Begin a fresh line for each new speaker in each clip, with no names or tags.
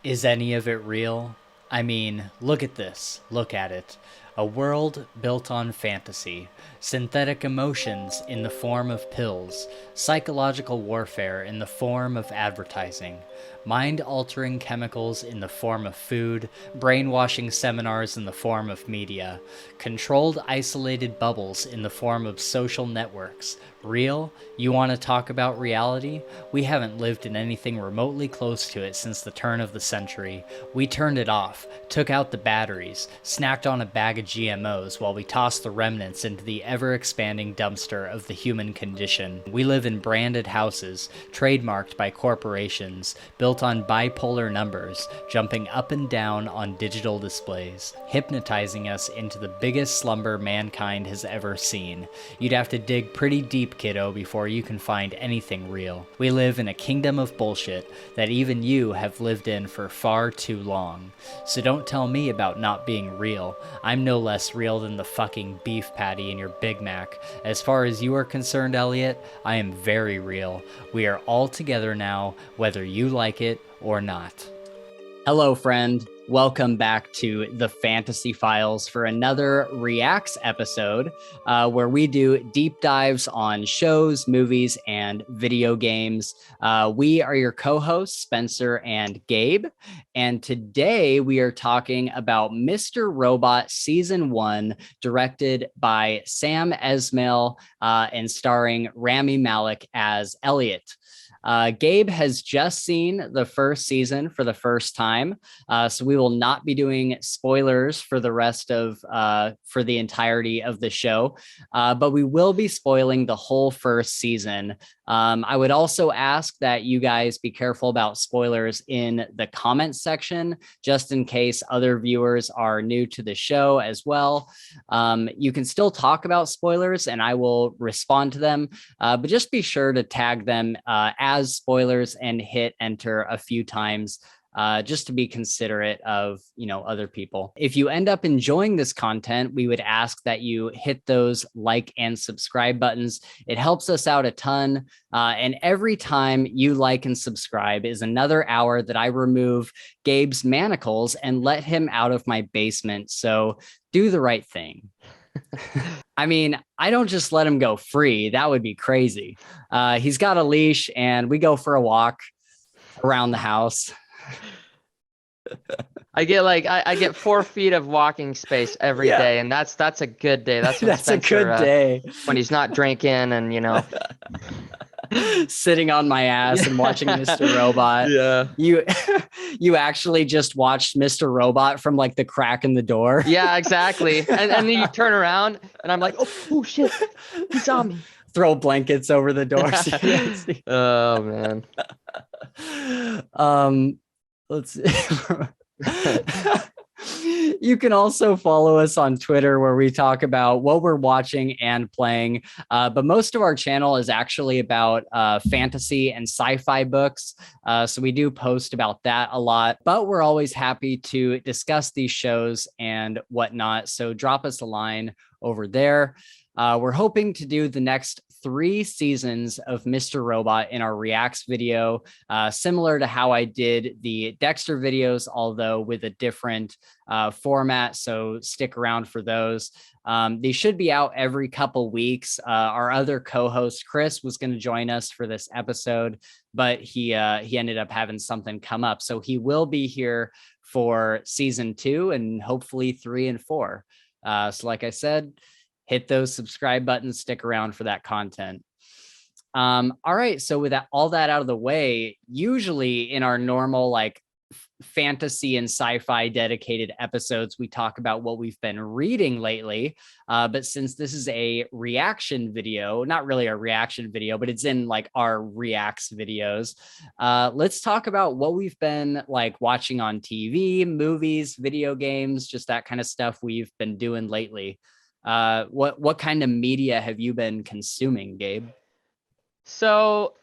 Is any of it real? I mean, look at this. Look at it. A world built on fantasy, synthetic emotions in the form of pills, psychological warfare in the form of advertising, mind altering chemicals in the form of food, brainwashing seminars in the form of media, controlled isolated bubbles in the form of social networks. Real? You want to talk about reality? We haven't lived in anything remotely close to it since the turn of the century. We turned it off, took out the batteries, snacked on a bag of GMOs while we tossed the remnants into the ever-expanding dumpster of the human condition. We live in branded houses, trademarked by corporations, built on bipolar numbers, jumping up and down on digital displays, hypnotizing us into the biggest slumber mankind has ever seen. You'd have to dig pretty deep, kiddo, before you can find anything real. We live in a kingdom of bullshit that even you have lived in for far too long. So don't tell me about not being real. I'm no less real than the fucking beef patty in your Big Mac. As far as you are concerned, Elliot, I am very real. We are all together now, whether you like it or not. Hello, friend. Welcome back to the Fantasy Files for another Reacts episode where we do deep dives on shows, movies, and video games. We are your co-hosts, Spencer and Gabe. And today we are talking about Mr. Robot Season 1, directed by Sam Esmail and starring Rami Malek as Elliot. Gabe has just seen the first season for the first time, so we will not be doing spoilers for the rest of for the entirety of the show, but we will be spoiling the whole first season. I would also ask that you guys be careful about spoilers in the comments section, just in case other viewers are new to the show as well. You can still talk about spoilers and I will respond to them, but just be sure to tag them as spoilers and hit enter a few times. Just to be considerate of, other people. If you end up enjoying this content, we would ask that you hit those like and subscribe buttons. It helps us out a ton. And every time you like and subscribe is another hour that I remove Gabe's manacles and let him out of my basement. So do the right thing. I mean, I don't just let him go free. That would be crazy. He's got a leash and we go for a walk around the house.
I get 4 feet of walking space every day, and that's a good day. That's when
That's
Spencer,
a good day
when he's not drinking and
sitting on my ass and watching Mr. Robot.
Yeah.
You actually just watched Mr. Robot from like the crack in the door.
Yeah, exactly. And then you turn around and I'm like, oh shit, he saw me.
Throw blankets over the door.
Oh man.
Let's You can also follow us on Twitter where we talk about what we're watching and playing. But most of our channel is actually about fantasy and sci-fi books. So we do post about that a lot, but we're always happy to discuss these shows and whatnot. So drop us a line over there. We're hoping to do the next 3 seasons of Mr. Robot in our Reacts video, similar to how I did the Dexter videos, although with a different format. So stick around for those. They should be out every couple weeks. Our other co-host, Chris, was going to join us for this episode, but he ended up having something come up. So he will be here for season 2 and hopefully 3 and 4. So like I said, hit those subscribe buttons, stick around for that content. All right. So with all that out of the way, usually in our normal like fantasy and sci-fi dedicated episodes, we talk about what we've been reading lately. But since this is a reaction video, not really a reaction video, but it's in like our reacts videos, let's talk about what we've been like watching on TV, movies, video games, just that kind of stuff we've been doing lately. What kind of media have you been consuming, Gabe?
So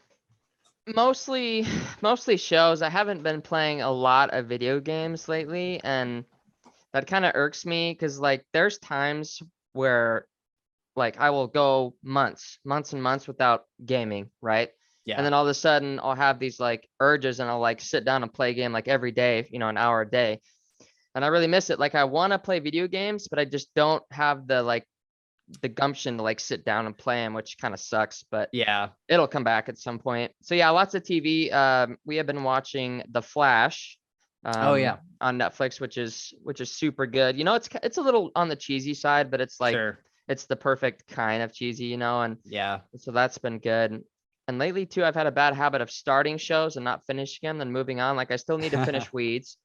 mostly shows. I haven't been playing a lot of video games lately, and that kind of irks me because like there's times where like I will go months and months without gaming, right? And
Yeah.
then all of a sudden I'll have these like urges and I'll like sit down and play a game like every day, an hour a day. And I really miss it. Like I want to play video games, but I just don't have the gumption to like sit down and play them, which kind of sucks, but
Yeah.
it'll come back at some point. So yeah, lots of TV. We have been watching The Flash
Oh yeah.
on Netflix, which is super good. It's a little on the cheesy side, but it's like
Sure.
it's the perfect kind of cheesy, and
Yeah.
so that's been good. And lately too, I've had a bad habit of starting shows and not finishing them, then moving on. Like I still need to finish Weeds.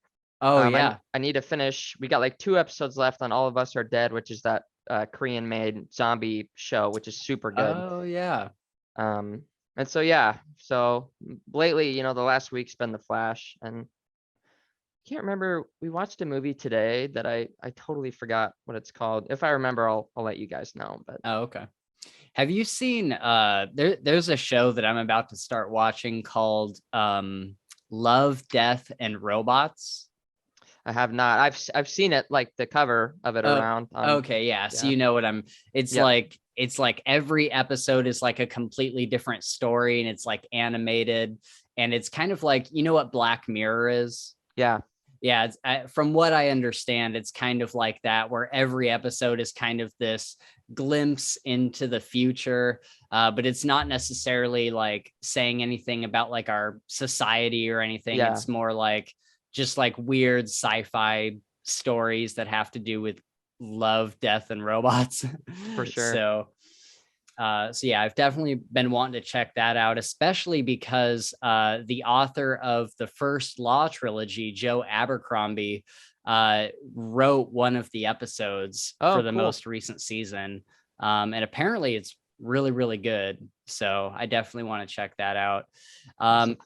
Oh
I
yeah.
I need to finish. We got like 2 episodes left on All of Us Are Dead, which is that Korean made zombie show, which is super good.
Oh yeah.
Um, and so yeah, so lately, the last week's been The Flash, and can't remember. We watched a movie today that I totally forgot what it's called. If I remember, I'll let you guys know. But
Oh, okay. Have you seen there's a show that I'm about to start watching called Love, Death and Robots?
I have not. I've seen it, like the cover of it
Oh,
around on.
okay, yeah. So
Yeah.
you know what I'm
Yep.
it's like every episode is like a completely different story and it's like animated and it's kind of like, you know what Black Mirror is?
Yeah.
Yeah, from what I understand, it's kind of like that, where every episode is kind of this glimpse into the future, but it's not necessarily like saying anything about like our society or anything.
Yeah.
It's more like just like weird sci-fi stories that have to do with love, death, and robots.
For sure.
So yeah, I've definitely been wanting to check that out, especially because the author of the first Law trilogy, Joe Abercrombie, wrote one of the episodes
Oh,
for the
cool.
most recent season, and apparently it's really really good. So I definitely want to check that out.
Awesome.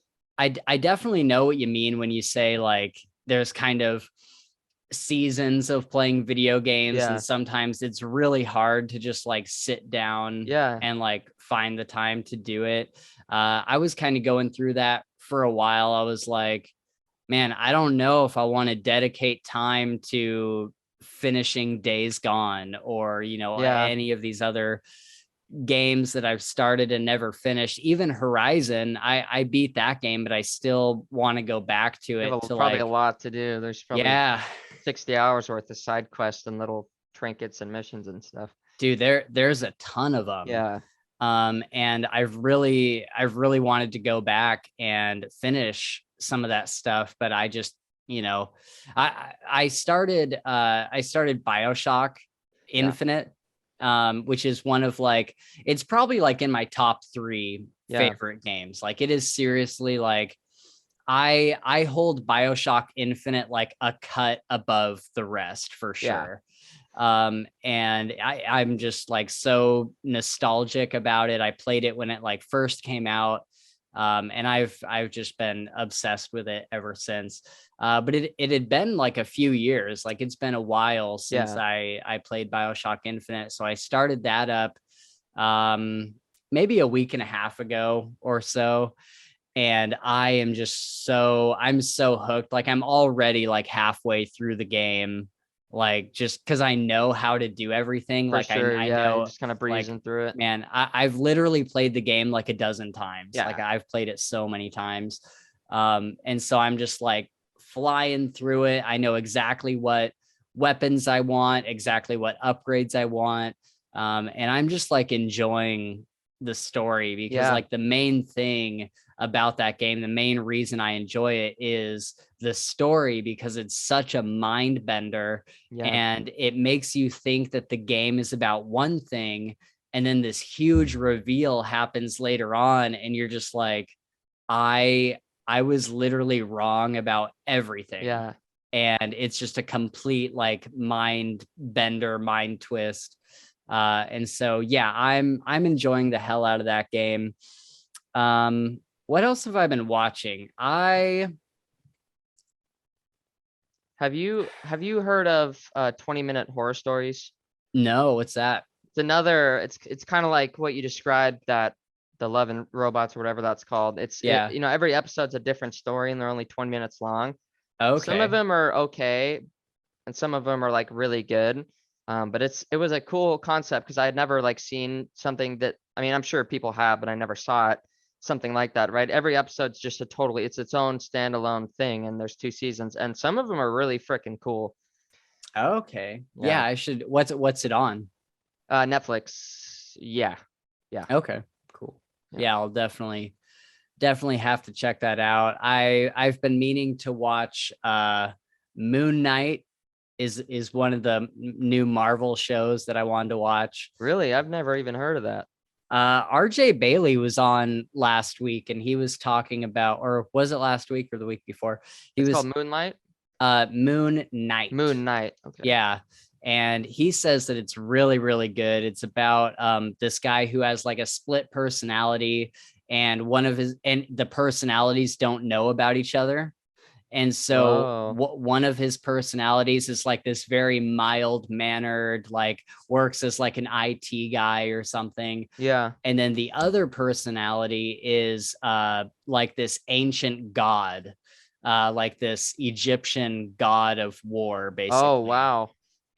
I definitely know what you mean when you say like there's kind of seasons of playing video games and
Yeah.
sometimes it's really hard to just like sit down
Yeah.
and like find the time to do it. I was kind of going through that for a while. I was like, man, I don't know if I want to dedicate time to finishing Days Gone or
Yeah.
any of these other games that I've started and never finished. Even Horizon, I beat that game, but I still want to go back to
You
it
have
to
probably a
like,
lot to do. There's probably
yeah,
60 hours worth of side quests and little trinkets and missions and stuff.
dude, there's a ton of them.
Yeah.
And I've really wanted to go back and finish some of that stuff, but I just, I started BioShock
Yeah.
Infinite, which is one of like, it's probably like in my top 3
Yeah.
favorite games. Like it is seriously like I hold BioShock Infinite like a cut above the rest for
Yeah.
sure. And I'm just like so nostalgic about it. I played it when it like first came out, and I've just been obsessed with it ever since. But it had been like a few years, like it's been a while since
Yeah.
I played BioShock Infinite, so I started that up maybe a week and a half ago or so, and I'm so hooked. Like I'm already like halfway through the game, like just because I know how to do everything.
For
Like
sure.
I
Yeah. You're
know,
just kind of
like,
breezing through it.
man, I've literally played the game like a dozen times. Like
Yeah.
I've played it so many times. And so I'm just like flying through it. I know exactly what weapons I want, exactly what upgrades I want. And I'm just like enjoying the story because
Yeah.
like the main thing about that game, the main reason I enjoy it is the story, because it's such a mind bender
Yeah.
and it makes you think that the game is about one thing, and then this huge reveal happens later on and you're just like, I was literally wrong about everything.
Yeah.
And it's just a complete like mind bender, mind twist. And so yeah, I'm enjoying the hell out of that game. What else have I been watching?
Have you heard of 20-minute horror stories?
No, what's that?
It's kind of like what you described, that the Love and Robots or whatever that's called.
Yeah.
Every episode's a different story and they're only 20 minutes long. Some of
Okay.
them are okay and some of them are like really good. But it was a cool concept because I had never like seen something that, I mean, I'm sure people have, but I never saw it. something like that, right? Every episode's just it's its own standalone thing, and there's 2 seasons, and some of them are really freaking cool.
Okay. Yeah,
Yeah.
I should. What's it on?
Netflix. Yeah. Yeah.
Okay, cool.
Yeah.
Yeah, I'll definitely have to check that out. I've been meaning to watch Moon Knight is one of the new Marvel shows that I wanted to watch.
Really? I've never even heard of that.
RJ Bailey was on last week and he was talking about, or was it last week or the week before? He
It's
was
called Moonlight?
Moon Knight.
Moon Knight. Okay.
Yeah. And he says that it's really, really good. It's about this guy who has like a split personality, and the personalities don't know about each other. And so
Whoa.
one of his personalities is like this very mild mannered, like works as like an IT guy or something.
Yeah.
And then the other personality is like this ancient god, like this Egyptian god of war,
Oh,
basically.
wow.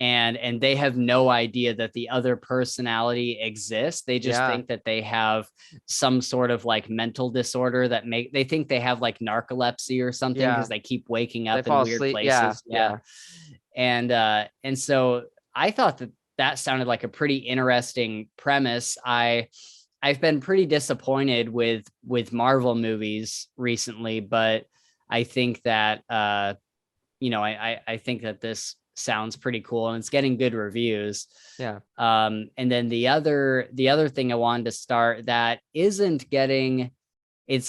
And they have no idea that the other personality exists. They just
Yeah.
think that they have some sort of like mental disorder that they think they have like narcolepsy or something
Yeah.
because they keep waking
They
up in
fall
weird
asleep. Yeah.
places. Yeah. And so I thought that that sounded like a pretty interesting premise. I've been pretty disappointed with Marvel movies recently, but I think that I think that this sounds pretty cool and it's getting good reviews.
Yeah.
And then the other thing I wanted to start that it's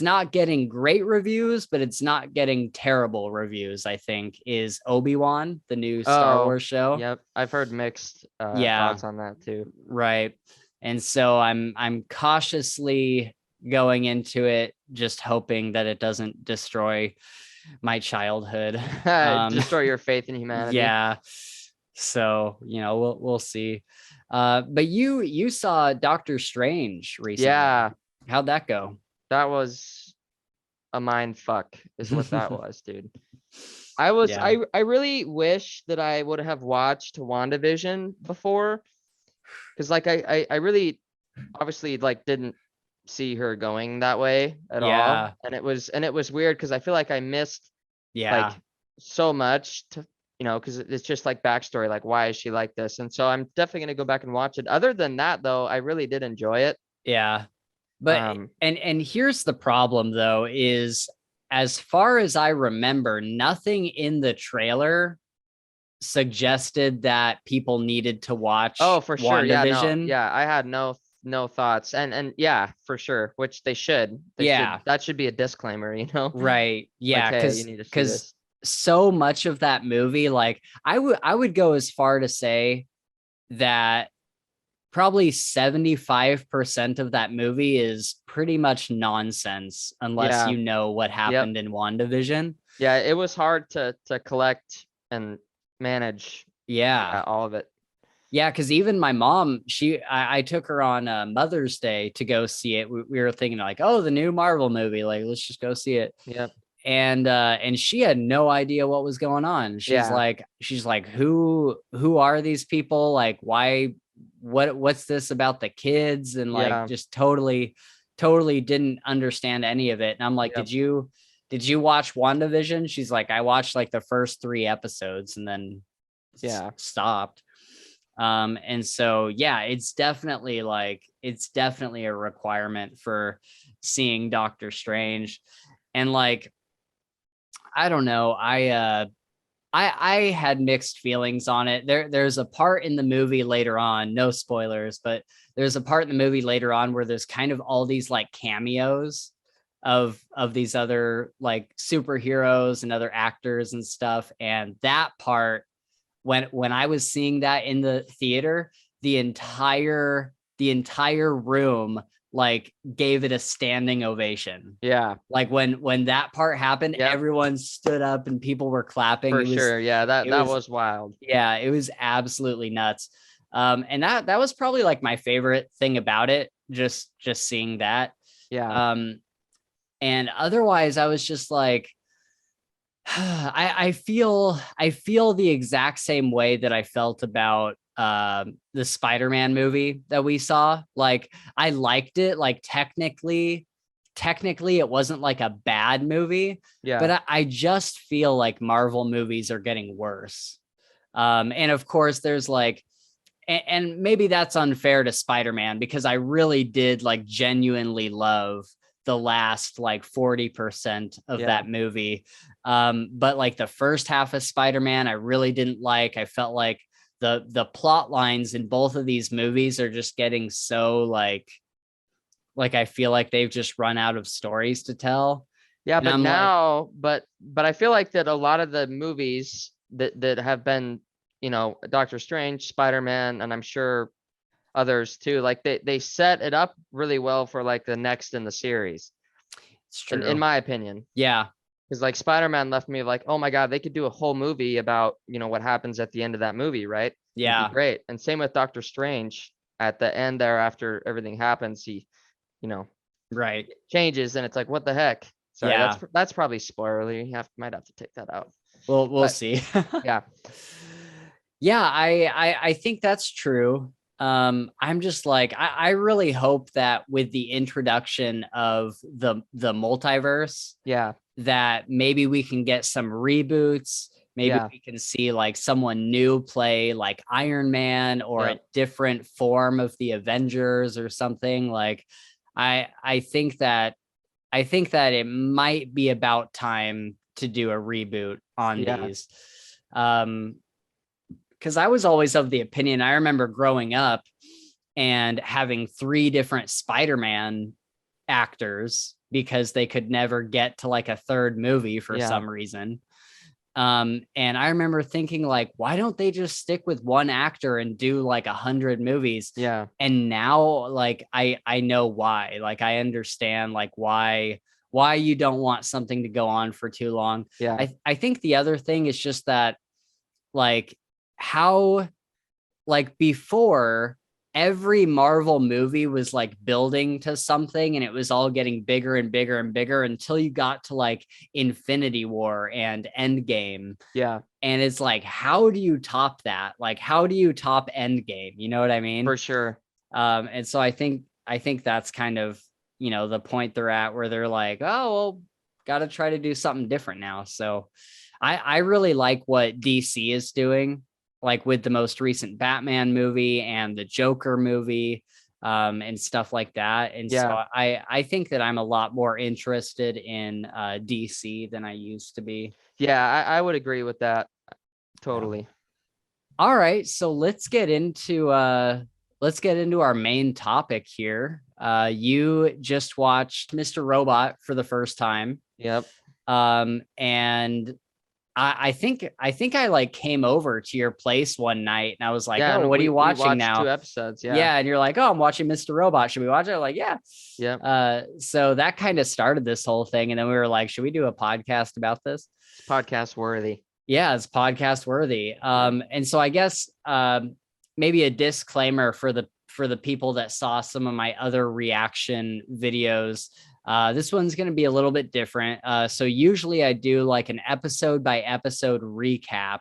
not getting great reviews, but it's not getting terrible reviews, I think, is Obi-Wan, the new Star
Oh,
Wars show.
yep. I've heard mixed
Yeah,
thoughts on that too.
right. And so I'm cautiously going into it, just hoping that it doesn't destroy my childhood.
Destroy your faith in humanity.
Yeah. So, we'll see. But you saw Doctor Strange recently.
Yeah.
How'd that go?
That was a mind fuck, is what that was, dude. I really wish that I would have watched WandaVision before, because like I really obviously like didn't see her going that way at all, and it was weird because I feel like I missed like so much to because it's just like backstory, like why is she like this, and so I'm definitely gonna go back and watch it. Other than that, though, I really did enjoy it.
Yeah. But and here's the problem though, is as far as I remember, nothing in the trailer suggested that people needed to watch
for sure.
WandaVision.
Yeah, I had no thoughts, and yeah, for sure, which they should. That should be a disclaimer,
Right. Yeah,
like, hey, you need to see this.
So much of that movie, like I would go as far to say that probably 75% of that movie is pretty much nonsense unless you know what happened in WandaVision.
Yeah, it was hard to collect and manage all of it.
Yeah, because even my mom, I took her on Mother's Day to go see it. We were thinking like, oh, the new Marvel movie, like let's just go see it.
Yep.
And she had no idea what was going on. She's like, who are these people? Like, why? What's this about the kids? And like, just totally didn't understand any of it. And I'm like, did you watch WandaVision? She's like, I watched like the first 3 episodes and then stopped. And so it's definitely a requirement for seeing Doctor Strange. And like, I don't know, I had mixed feelings on it. There's a part in the movie later on, no spoilers, but there's a part in the movie later on where there's kind of all these like cameos of these other like superheroes and other actors and stuff. And that part, when I was seeing that in the theater, the entire room like gave it a standing ovation.
Yeah.
Like when that part happened, everyone stood up and people were clapping.
For sure. Yeah, that was wild.
Yeah, it was absolutely nuts. And that was probably like my favorite thing about it, just seeing that.
Yeah.
And otherwise I was just like, I feel the exact same way that I felt about the Spider-Man movie that we saw. Like I liked it. Like technically technically it wasn't like a bad movie,
Yeah.
but I just feel like Marvel movies are getting worse. And of course, there's like, and maybe that's unfair to Spider-Man because I really did like genuinely love the last like 40% of that movie. But like the first half of Spider-Man, I really didn't like. I felt like the plot lines in both of these movies are just getting so like I feel like they've just run out of stories to tell.
Yeah,
And
but
I'm like,
now, but I feel like that a lot of the movies that have been, Doctor Strange, Spider-Man, and I'm sure others too, like they set it up really well for like the next in the series,
it's
in
true.
my opinion.
Yeah.
Because like Spider-Man left me like, oh my God, they could do a whole movie about, what happens at the end of that movie, right? It'd be
Yeah.
great. And same with Doctor Strange at the end there after everything happens, he, you know,
Right.
changes and it's like, what the heck? Sorry,
Yeah.
that's probably spoilery. Might have to take that out.
We'll
But
see.
yeah,
Yeah, I think that's true. I'm just like I really hope that with the introduction of the multiverse,
yeah,
that maybe we can get some reboots. Maybe
yeah,
we can see like someone new play like Iron Man or a
yep,
different form of the Avengers or something. Like I think that it might be about time to do a reboot on
yeah,
these. Because I was always of the opinion, I remember growing up and having 3 different Spider-Man actors because they could never get to like a third movie for
yeah,
some reason. And I remember thinking like, why don't they just stick with one actor and do like 100 movies?
yeah,
And now like I know why. Like I understand like why you don't want something to go on for too long.
yeah,
I think the other thing is just that like how like before every Marvel movie was like building to something and it was all getting bigger and bigger and bigger until you got to like Infinity War and Endgame.
yeah,
And it's like, how do you top that? Like, how do you top Endgame? You know what I mean?
for sure.
And so I think that's kind of, the point they're at where they're like, oh, well, got to try to do something different now. So I really like what DC is doing, like with the most recent Batman movie and the Joker movie, and stuff like that. And so
Yeah,
I think that I'm a lot more interested in DC than I used to be.
yeah, I would agree with that
Yeah.
totally.
All right, so let's get into our main topic here. You just watched Mr. Robot for the first time.
Yep.
And I think I like came over to your place one night and I was like,
Yeah,
"Oh,
and
what are you
we
watching
watched
now?"
2 episodes. Yeah.
Yeah, and you're like, "Oh, I'm watching Mr. Robot. Should we watch it?" I'm like, "Yeah."
Yep.
So that kind of started this whole thing, and then we were like, "Should we do a podcast about this?"
It's podcast worthy.
Yeah, it's podcast worthy. And so I guess maybe a disclaimer for the people that saw some of my other reaction videos. This one's going to be a little bit different. So usually I do like an episode by episode recap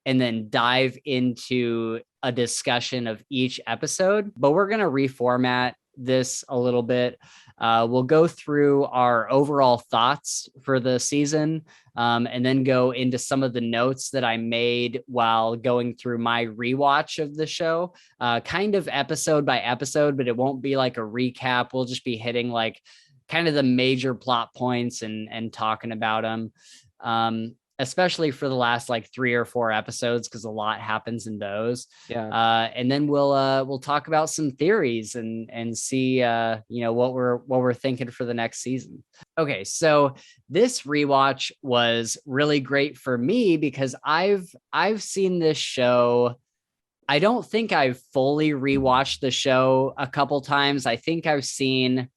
and then dive into a discussion of each episode, but we're going to reformat this a little bit. We'll go through our overall thoughts for the season, and then go into some of the notes that I made while going through my rewatch of the show, kind of episode by episode, but it won't be like a recap. We'll just be hitting like kind of the major plot points and talking about them. Especially for the last like 3 or 4 episodes, because a lot happens in those.
Yeah.
And then we'll talk about some theories and see what we're thinking for the next season. Okay, so this rewatch was really great for me because I've seen this show. I don't think I've fully rewatched the show a couple times. I think I've seen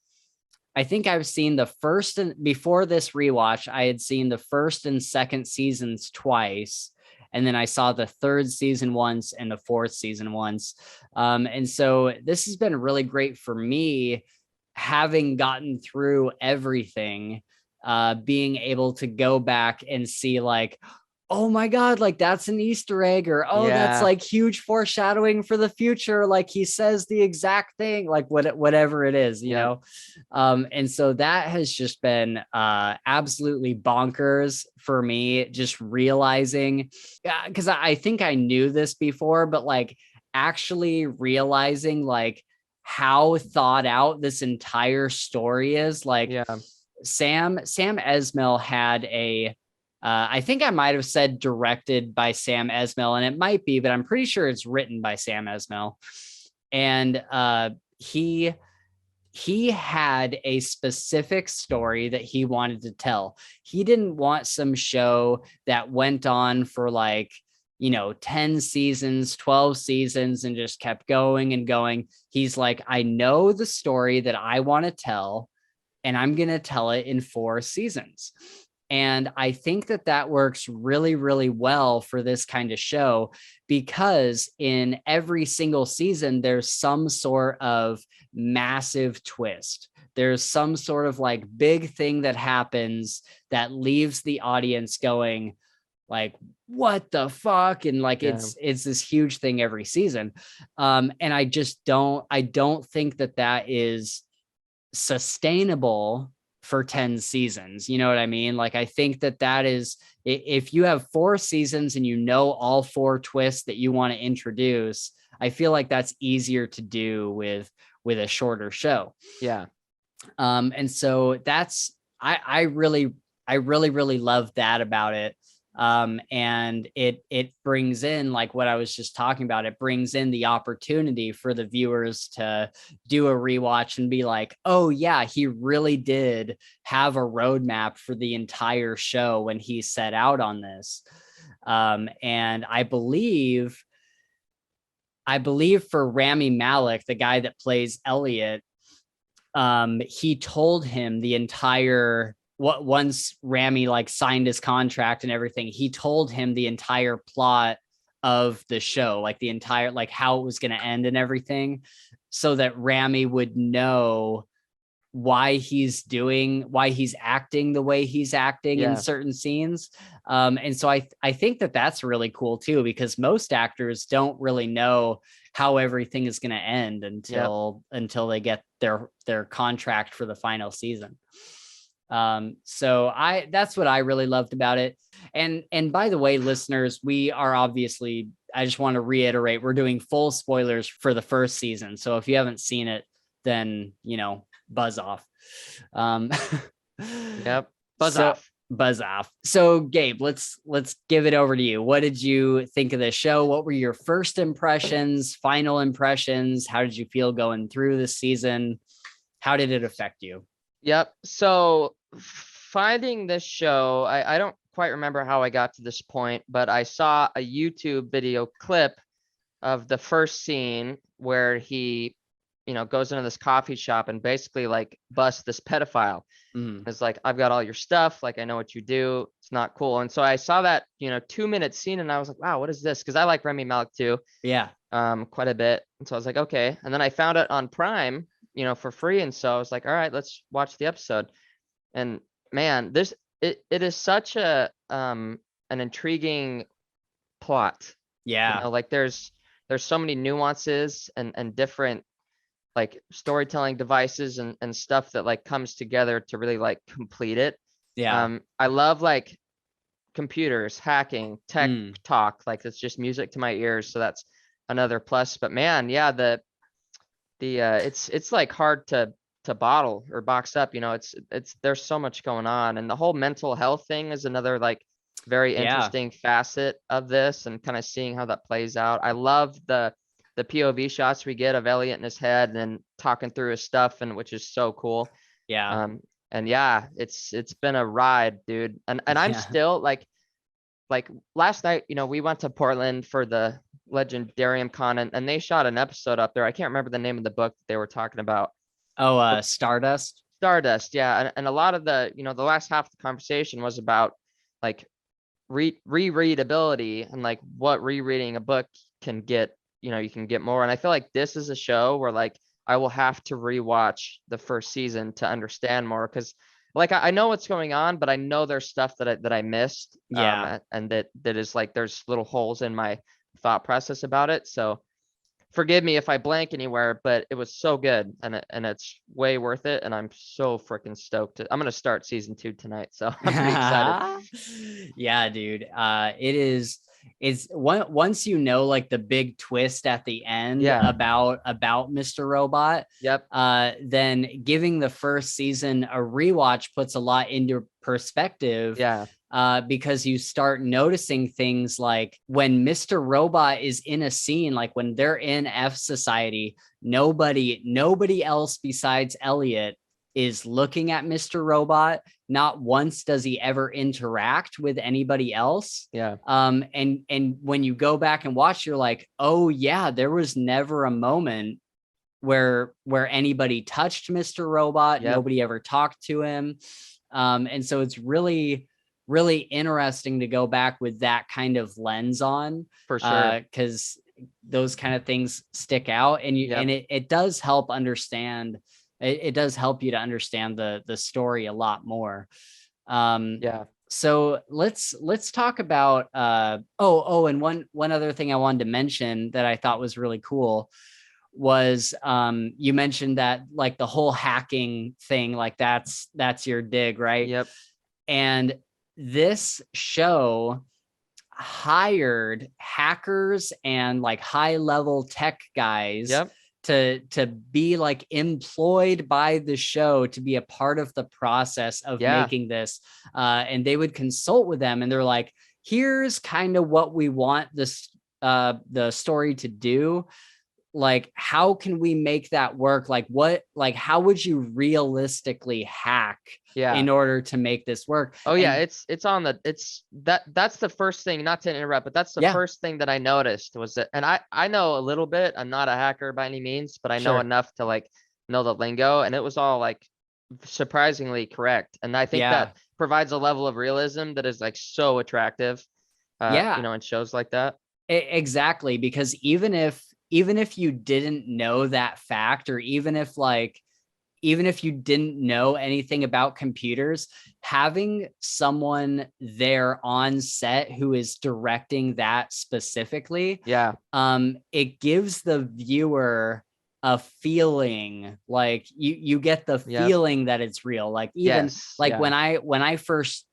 the first and before this rewatch, I had seen the first and second seasons twice. And then I saw the third season once and the fourth season once. And so this has been really great for me, having gotten through everything, being able to go back and see like, oh my God, like that's an Easter egg, or oh, that's
Yeah,
like huge foreshadowing for the future. Like he says the exact thing, like whatever it is, you
yep,
know? And so that has just been absolutely bonkers for me, just realizing, because I think I knew this before, but like actually realizing like how thought out this entire story is. Like
yeah,
Sam Esmail had a I think I might have said directed by Sam Esmail, and it might be, but I'm pretty sure it's written by Sam Esmail. And he had a specific story that he wanted to tell. He didn't want some show that went on for like, 10 seasons, 12 seasons, and just kept going and going. He's like, I know the story that I want to tell, and I'm going to tell it in 4 seasons. And I think that that works really, really well for this kind of show, because in every single season, there's some sort of massive twist. There's some sort of like big thing that happens that leaves the audience going like, what the fuck? And like
yeah,
it's this huge thing every season. And I don't think that that is sustainable for 10 seasons. You know what I mean? Like, I think that that is, if you have 4 seasons and you know all 4 twists that you want to introduce, I feel like that's easier to do with a shorter show.
yeah,
And so that's, I really love that about it. And it brings in, like what I was just talking about, it brings in the opportunity for the viewers to do a rewatch and be like, oh yeah, he really did have a roadmap for the entire show when he set out on this. And I believe for Rami Malek, the guy that plays Elliot, he told him the entire, what, once Rami like signed his contract and everything, he told him the entire plot of the show, like the entire, like how it was going to end and everything, so that Rami would know why he's acting the way he's acting in
yeah,
certain scenes. And so I think that that's really cool too, because most actors don't really know how everything is going to end
yep,
until they get their contract for the final season. So that's what I really loved about it. And by the way, listeners, we are obviously, I just want to reiterate, we're doing full spoilers for the first season. So if you haven't seen it, then buzz off. Um,
yep. Buzz
so
off.
buzz off. So Gabe, let's give it over to you. What did you think of the show? What were your first impressions, final impressions? How did you feel going through the season? How did it affect you?
Yep. So finding this show, I don't quite remember how I got to this point, but I saw a YouTube video clip of the first scene where he, goes into this coffee shop and basically like busts this pedophile.
Mm,
It's like, I've got all your stuff. Like, I know what you do. It's not cool. And so I saw that, 2-minute scene and I was like, wow, what is this? Because I like Remy Malik too,
yeah.
quite a bit. And so I was like, okay. And then I found it on Prime, for free. And so I was like, all right, let's watch the episode. And man, it is such an intriguing plot.
Yeah.
Like there's so many nuances and different like storytelling devices and stuff that like comes together to really like complete it.
Yeah.
I love like computers, hacking, tech
Mm,
talk, like it's just music to my ears. So that's another plus. But man, yeah, it's like hard to bottle or box up. It's there's so much going on. And the whole mental health thing is another like very
yeah.
interesting facet of this and kind of seeing how that plays out. I love the POV shots we get of Elliot in his head and talking through his stuff, and which is so cool.
Yeah.
Um, and yeah, it's been a ride, dude. And I'm
Yeah.
still like last night, we went to Portland for the Legendarium Con and they shot an episode up there. I can't remember the name of the book that they were talking about.
Oh,
But
Stardust.
Stardust, yeah. And a lot of the last half of the conversation was about like rereadability and like what rereading a book can get, you can get more. And I feel like this is a show where like I will have to rewatch the first season to understand more because like I know what's going on, but I know there's stuff that I missed.
Yeah.
And that is like there's little holes in my thought process about it. So forgive me if I blank anywhere, but it was so good, and it's way worth it. And I'm so freaking stoked. I'm gonna start season 2 tonight, so I'm pretty excited.
Yeah, dude. It's once you know like the big twist at the end
Yeah.
about Mr. Robot,
Yep.
then giving the first season a rewatch puts a lot into perspective.
Yeah.
Because you start noticing things like when Mr. Robot is in a scene, like when they're in F Society, nobody else besides Elliot is looking at Mr. Robot. Not once does he ever interact with anybody else.
Yeah.
And when you go back and watch, you're like, oh yeah, there was never a moment where anybody touched Mr. Robot.
Yep.
Nobody ever talked to him. And so it's really interesting to go back with that kind of lens on,
For sure.
because those kind of things stick out, and
Yep.
and it does help understand. It does help you to understand the story a lot more.
Yeah.
So let's talk about and one other thing I wanted to mention that I thought was really cool was you mentioned that like the whole hacking thing, like that's your dig, right?
Yep.
And this show hired hackers and like high level tech guys
Yep.
to be like employed by the show to be a part of the process of
Yeah.
making this, and they would consult with them, and they're like, here's kind of what we want this the story to do. Like, how can we make that work? Like how would you realistically hack
Yeah.
in order to make this work?
Oh yeah,
And
that's the first thing, not to interrupt, but that's the
yeah,
first thing that I noticed was that, and I know a little bit, I'm not a hacker by any means, but I know
sure.
enough to like know the lingo, and it was all like surprisingly correct. And I think
Yeah.
that provides a level of realism that is like so attractive,
Yeah,
in shows like that.
exactly. Because even if you didn't know that fact, or even if you didn't know anything about computers, having someone there on set who is directing that specifically,
Yeah.
it gives the viewer a feeling, like you get the
Yep.
feeling that it's real. Like even
Yes.
like
Yeah.
when I first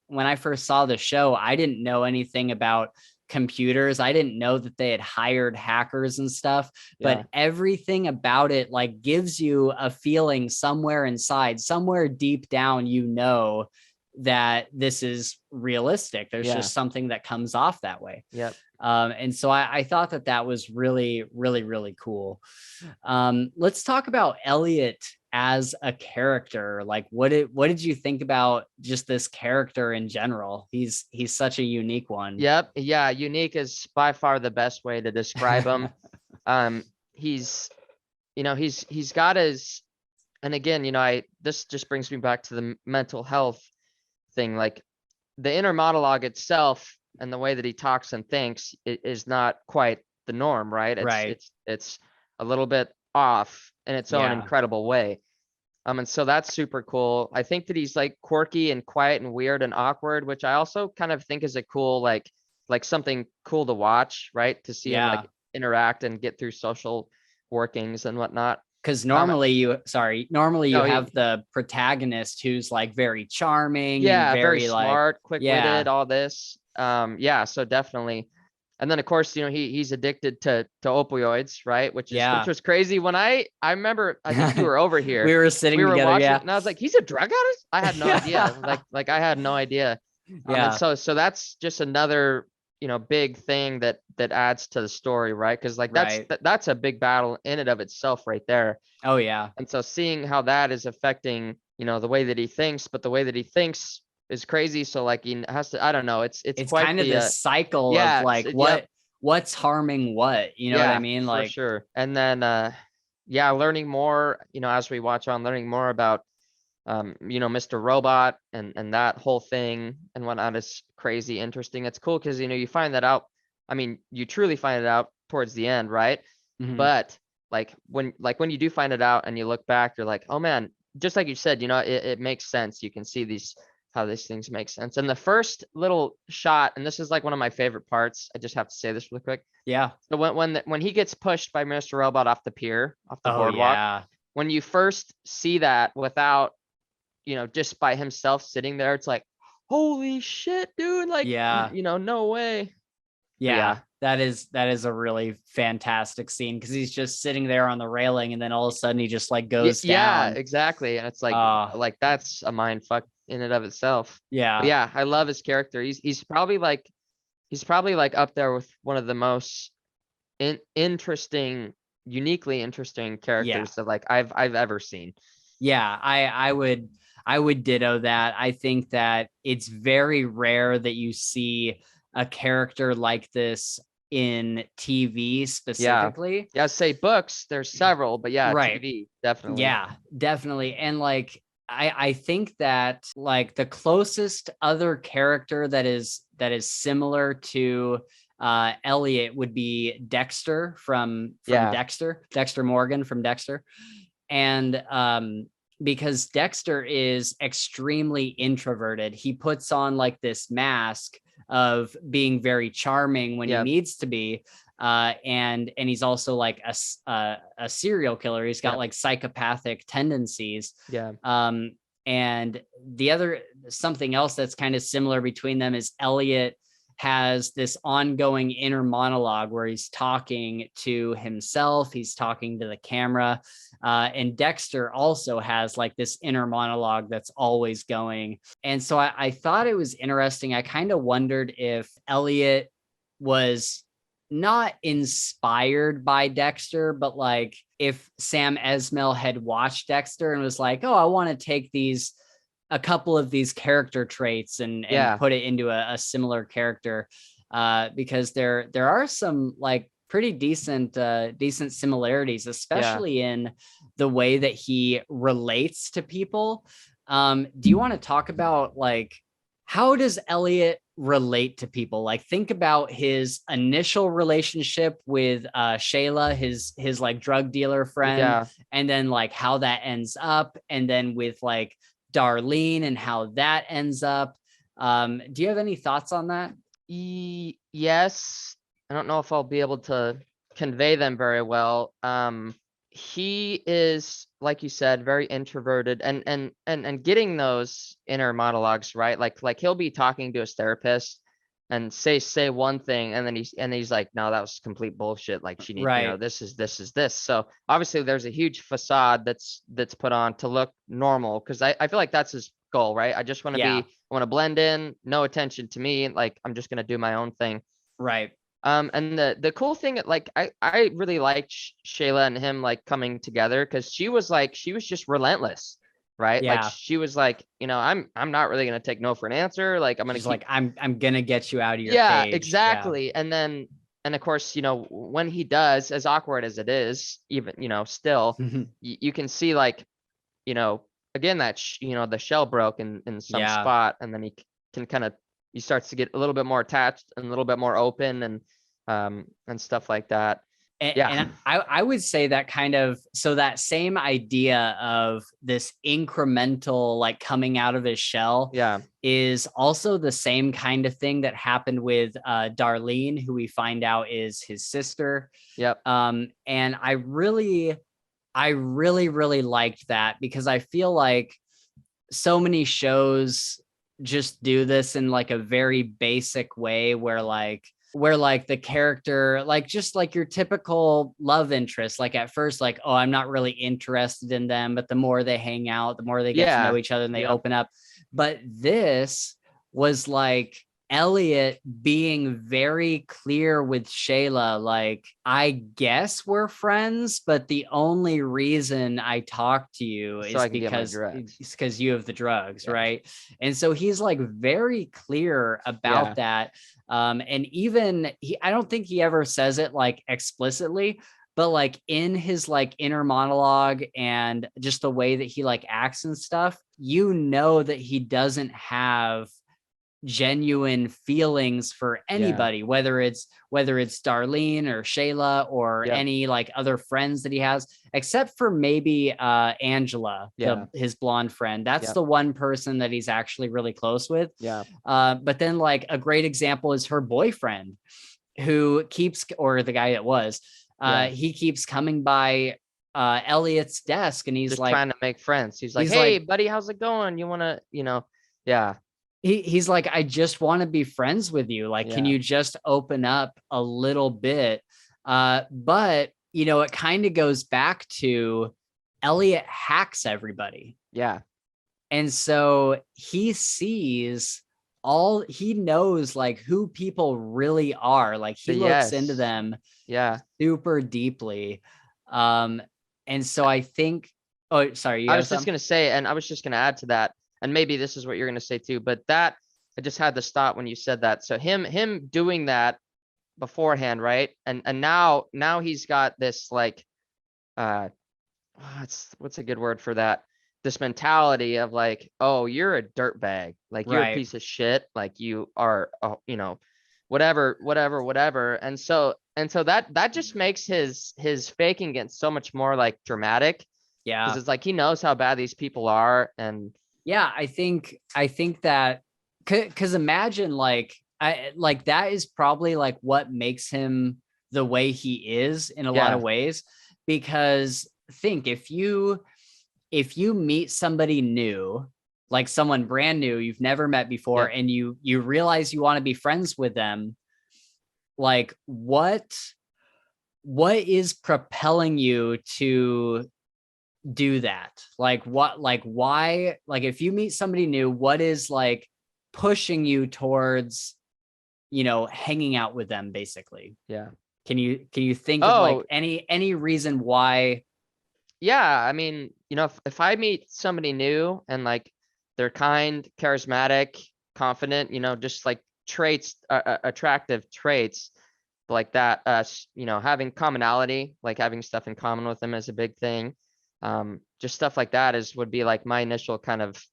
saw the show, I didn't know anything about computers. I didn't know that they had hired hackers and stuff,
Yeah.
but everything about it like gives you a feeling somewhere inside, somewhere deep down, that this is realistic. There's
Yeah.
just something that comes off that way.
Yep.
And so I thought that was really, really, really cool. Let's talk about Elliot as a character. Like, what did you think about just this character in general? He's such a unique one.
Yep. Yeah. Unique is by far the best way to describe him. He's, he's got his, and again, this just brings me back to the mental health thing. Like the inner monologue itself and the way that he talks and thinks is not quite the norm, right?
Right.
It's a little bit off in its own
Yeah.
incredible way. And so that's super cool. I think that he's like quirky and quiet and weird and awkward, which I also kind of think is a cool, like something cool to watch, right? To see him
Yeah.
like interact and get through social workings and whatnot.
Because
Um,
normally you
no,
have the protagonist who's like very charming and
yeah, very
very like,
smart,
yeah,
quick-witted, all this. Yeah, so definitely. And then of course, he's addicted to opioids, right? Which
yeah.
was crazy. When I remember, I think you were over
We
here.
were
We
sitting
were
together.
watching,
Yeah.
and I was like, he's a drug addict? I had no idea. Like I had no idea. And
Yeah.
so that's just another, big thing that adds to the story, right? Because like
Right.
that's a big battle in and of itself right there.
Oh yeah.
And so seeing how that is affecting, the way that he thinks, but the way that he thinks is crazy. So like he has to, I don't know, it's
It's
quite
kind of
the
this cycle of
yeah,
like
yep,
what's harming what, you know what I
yeah,
mean?
for
Like,
sure. And then yeah, learning more, as we watch on, learning more about Mr. Robot and that whole thing and whatnot is crazy interesting. It's cool because you find that out. I mean, you truly find it out towards the end, right?
mhm.
But like when you do find it out and you look back, you're like, oh man, just like you said, it makes sense. You can see how these things make sense. And the first little shot, and this is like one of my favorite parts. I just have to say this really quick.
Yeah.
So when he gets pushed by Mr. Robot off the pier, off the
Oh
boardwalk,
yeah.
when you first see that without, just by himself sitting there, it's like, holy shit, dude! Like,
Yeah.
no way. But
Yeah.
yeah,
That is a really fantastic scene because he's just sitting there on the railing and then all of a sudden he just like goes
yeah,
down.
exactly. And it's
Uh
like that's a mind fuck in and of itself. But
yeah.
yeah, I love his character. He's probably like up there with one of the most interesting, uniquely interesting
Yeah.
characters that like I've ever seen.
Yeah, I would ditto that. I think that it's very rare that you see a character like this in TV
Yeah.
specifically.
Yeah, say books, there's several, but yeah,
Right.
TV, definitely.
Yeah, definitely. And like I think that like the closest other character that is similar to Elliot would be Dexter from
Yeah.
Dexter Morgan from Dexter. And because Dexter is extremely introverted, he puts on like this mask of being very charming when he
Yep.
needs to be, and he's also like a serial killer. He's got
Yep.
like psychopathic tendencies.
Yeah.
And the other something else that's kind of similar between them is Elliot has this ongoing inner monologue where he's talking to himself, he's talking to the camera, and Dexter also has like this inner monologue that's always going. And so I thought it was interesting. I kind of wondered if Elliot was not inspired by Dexter, but like if Sam Esmail had watched Dexter and was like, oh, I want to take a couple of these character traits and
Yeah.
put it into a similar character, because there are some like pretty decent similarities,
Yeah.
especially in the way that he relates to people. Do you want to talk about like how does Elliot relate to people? Like think about his initial relationship with Shayla, his like drug dealer friend,
Yeah.
and then like how that ends up, and then with like Darlene and how that ends up. Do you have any thoughts on that?
Yes. I don't know if I'll be able to convey them very well. He is, like you said, very introverted and getting those inner monologues, right? Like he'll be talking to his therapist and say one thing and then he's like, no, that was complete bullshit. Like she need,
Right.
this. So obviously there's a huge facade that's put on to look normal because I feel like that's his goal, right?
Yeah.
I want to blend in, no attention to me. Like I'm just gonna do my own thing.
Right.
And the cool thing, like I really liked Shayla and him like coming together because she was just relentless, right? Like
Yeah.
she was like, I'm not really gonna take no for an answer. Like I'm gonna
She's
keep,
like, I'm gonna get you out of your
yeah,
cage. Yeah.
exactly. And of course, when he does, as awkward as it is, even still, you can see like, you know, again that the shell broke in some
Yeah.
spot, and then can kind of he starts to get a little bit more attached and a little bit more open and stuff like that.
And
Yeah,
I would say that kind of so that same idea of this incremental like coming out of his shell
yeah,
is also the same kind of thing that happened with Darlene, who we find out is his sister.
yep,
And I really liked that because I feel like so many shows just do this in like a very basic way where like the character like just like your typical love interest, like at first like, oh, I'm not really interested in them, but the more they hang out, the more they get to know
yeah,
each other and they
yep,
open up. But this was like Elliot being very clear with Shayla, like, I guess we're friends, but the only reason I talk to you
so
is
I can get my
because
drugs.
you have the drugs,
Yeah,
right? And so he's like very clear
yeah,
about that. And even I don't think he ever says it like explicitly, but like in his like inner monologue and just the way that he like acts and stuff, that he doesn't have genuine feelings for
Yeah.
anybody, whether it's Darlene or Shayla or
Yep.
any like other friends that he has, except for maybe Angela,
Yeah.
his blonde friend. That's
Yep.
the one person that he's actually really close with.
Yeah.
But then like a great example is her boyfriend, who keeps, or the guy that was,
Yeah.
he keeps coming by Elliot's desk, and
Just trying to make friends. He's like,
he's
"Hey,
like
buddy, how's it going? You wanna, yeah,
he's like, I just want to be friends with you. Like, can
yeah,
you just open up a little bit? But it kind of goes back to Elliot hacks everybody.
yeah,
And so he knows like who people really are. Like he looks into
yes,
them
yeah."
super deeply. Um, and so I think, oh, sorry, you
I
have
was just
some?
gonna say, and I was just gonna add to that, and maybe this is what you're gonna say too, but that I just had to stop when you said that. So him doing that beforehand, right? And now he's got this like what's a good word for that? This mentality of like, oh, you're a dirtbag, like you're a
Right.
piece of shit, like you are, whatever, whatever, whatever. And so that just makes his faking it so much more like dramatic because
Yeah.
it's like he knows how bad these people are, and
Yeah, I think that, because imagine like that is probably like what makes him the way he is in a lot of
yeah,
ways. Because think, if you meet somebody new, like someone brand new you've never met before,
yep,
and you realize you want to be friends with them, like what is propelling you to do that? Like what, like why, like if you meet somebody new, what is like pushing you towards hanging out with them basically?
yeah.
Can you think of like
Oh,
any reason why?
yeah, I mean, if I meet somebody new and like they're kind, charismatic, confident, just like traits, attractive traits like that, having commonality, like having stuff in common with them is a big thing. Just stuff like that would be like my initial kind of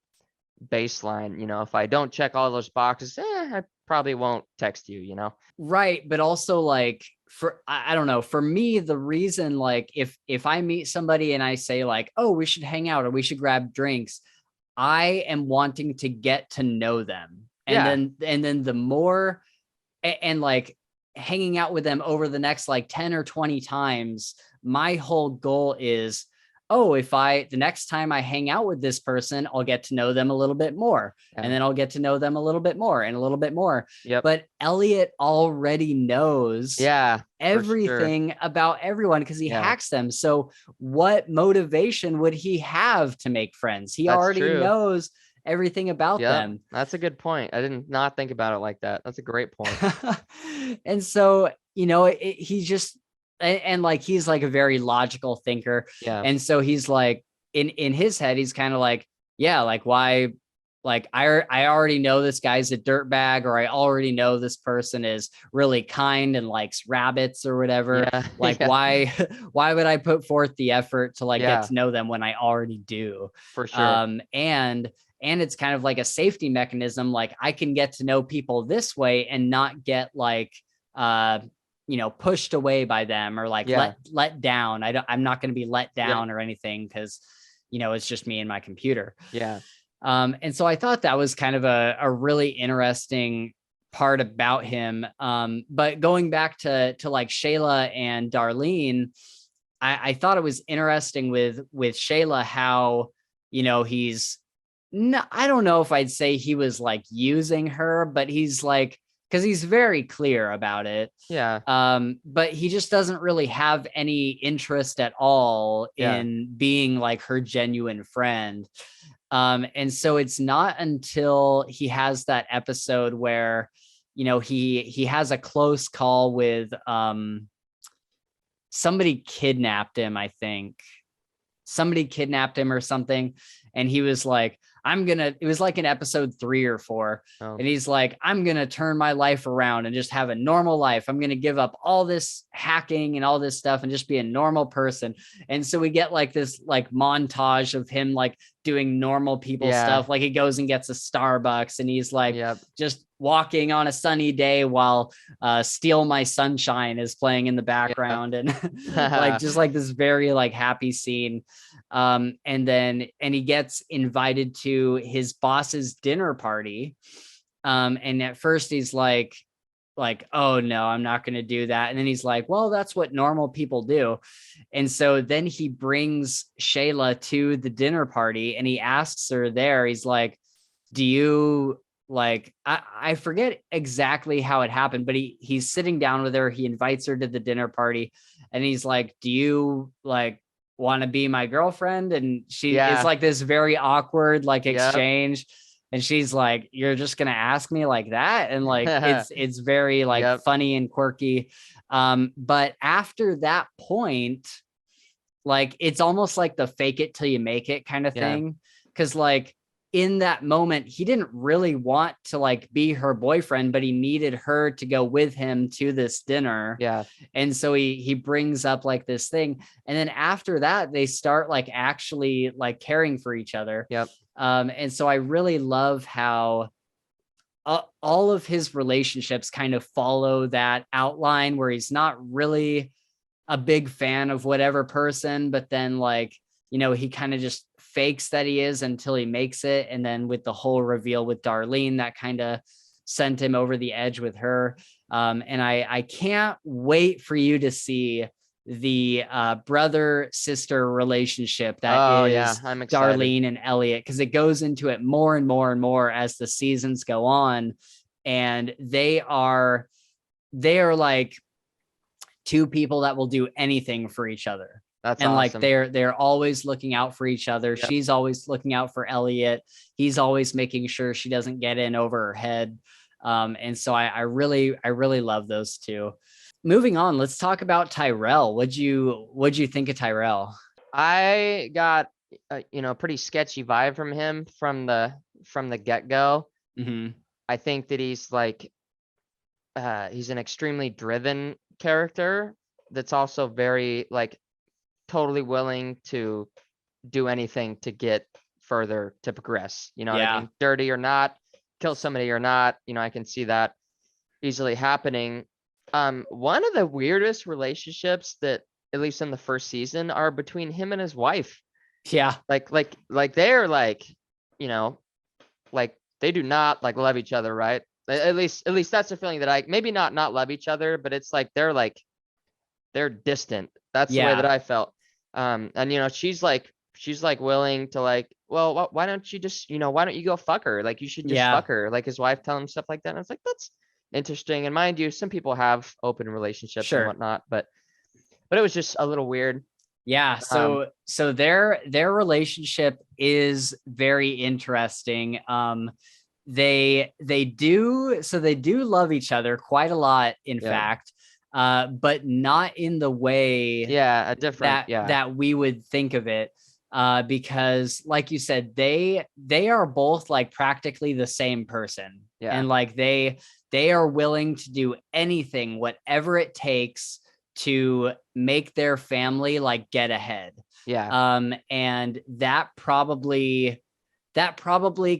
baseline. If I don't check all those boxes, I probably won't text you.
Right, but also like, for I don't know, for me the reason, like if I meet somebody and I say like, oh, we should hang out or we should grab drinks, I am wanting to get to know them. And
Yeah,
then the more, and like hanging out with them over the next like 10 or 20 times, my whole goal is, oh, if the next time I hang out with this person, I'll get to know them a little bit more, and
yeah,
then I'll get to know them a little bit more and a little bit more.
yep,
But Elliot already knows
yeah, for sure.
everything about everyone because he
Yeah,
hacks them. So what motivation would he have to make friends? He
that's
already
true.
knows everything about
Yep,
them.
that's a good point. I didn't not think about it like that. That's a great point.
And so, he just, and like he's like a very logical thinker.
Yeah,
And so he's like, in his head, he's kind of like, yeah, like why, like I already know this guy's a dirtbag, or I already know this person is really kind and likes rabbits or whatever.
yeah,
Like
yeah,
why would I put forth the effort to like get
yeah,
to know them when I already do?
for sure.
And it's kind of like a safety mechanism. Like I can get to know people this way and not get like uh pushed away by them, or like
Yeah,
let down. I'm not going to be let
yep,
down or anything, because it's just me and my computer.
yeah,
And so I thought that was kind of a really interesting part about him. But going back to like Shayla and Darlene, I thought it was interesting with Shayla how he's, no, I don't know if I'd say he was like using her, but he's like, because he's very clear about it.
yeah,
But he just doesn't really have any interest at all
yeah,
in being like her genuine friend. And so it's not until he has that episode where he has a close call with somebody kidnapped him, I think somebody kidnapped him or something. And he was like, it was like in episode 3 or 4.
Oh,
And he's like, I'm going to turn my life around and just have a normal life. I'm going to give up all this hacking and all this stuff and just be a normal person. And so we get like this like montage of him like doing normal people
yeah.
stuff. Like he goes and gets a Starbucks and he's like
Yep.
just walking on a sunny day while Steal My Sunshine is playing in the background. And like
Yeah.
just like this very like happy scene. And he gets invited to his boss's dinner party. And at first he's like, oh no, I'm not going to do that. And then he's like, well, that's what normal people do. And so then he brings Shayla to the dinner party and he asks her there, he's like, do you like, I forget exactly how it happened, but he's sitting down with her. He invites her to the dinner party and he's like, do you like want to be my girlfriend? And it's
Yeah.
like this very awkward like
Yep.
exchange. And she's like, you're just going to ask me like that? And like, it's very like
Yep.
funny and quirky. But after that point, like, it's almost like the fake it till you make it kind of
Yeah.
thing. Cause like in that moment, he didn't really want to like be her boyfriend, but he needed her to go with him to this dinner.
Yeah.
And so he brings up like this thing. And then after that, they start like actually like caring for each other.
Yep.
And so I really love how all of his relationships kind of follow that outline where he's not really a big fan of whatever person, but then like, he kind of just fakes that he is until he makes it. And then with the whole reveal with Darlene, that kind of sent him over the edge with her. And I can't wait for you to see the brother sister relationship that
Yeah,
is
I'm excited.
Darlene and Elliot, because it goes into it more and more and more as the seasons go on. And they are like two people that will do anything for each other.
That's
And like
awesome.
they're always looking out for each other.
Yep.
She's always looking out for Elliot. He's always making sure she doesn't get in over her head. And so I really love those two. Moving on, let's talk about Tyrell. What'd you think of Tyrell?
I got pretty sketchy vibe from him from the get-go.
Mm-hmm.
I think that he's like he's an extremely driven character that's also very like totally willing to do anything to get further to progress. You know what I
Yeah.
mean? Dirty or not, kill somebody or not, I can see that easily happening. One of the weirdest relationships that, at least in the first season, are between him and his wife.
Yeah.
Like they're like, like they do not like love each other, right? At least that's the feeling that maybe not love each other, but it's like they're distant. That's the way that
Yeah.
I felt. And she's like willing to like, well, why don't you just, why don't you go fuck her? Like, you should just
Yeah.
fuck her. Like, his wife telling him stuff like that. And I was like, that's interesting. And mind you, some people have open relationships and
Sure.
whatnot, but it was just a little weird.
Yeah, so their relationship is very interesting. They do love each other quite a lot, in
Yeah.
fact, but not in the way
Yeah, a different,
that we would think of it. Because like you said, they are both like practically the same person.
Yeah.
And like they are willing to do anything, whatever it takes to make their family like get ahead.
Yeah.
And that probably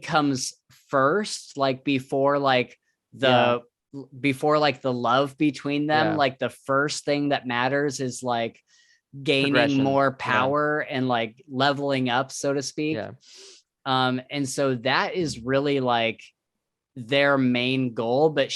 comes first, like before like the love between them.
Yeah.
Like the first thing that matters is like gaining
Progression.
more
Yeah.
power and like leveling up, so to speak.
Yeah.
And so that is really like their main goal. But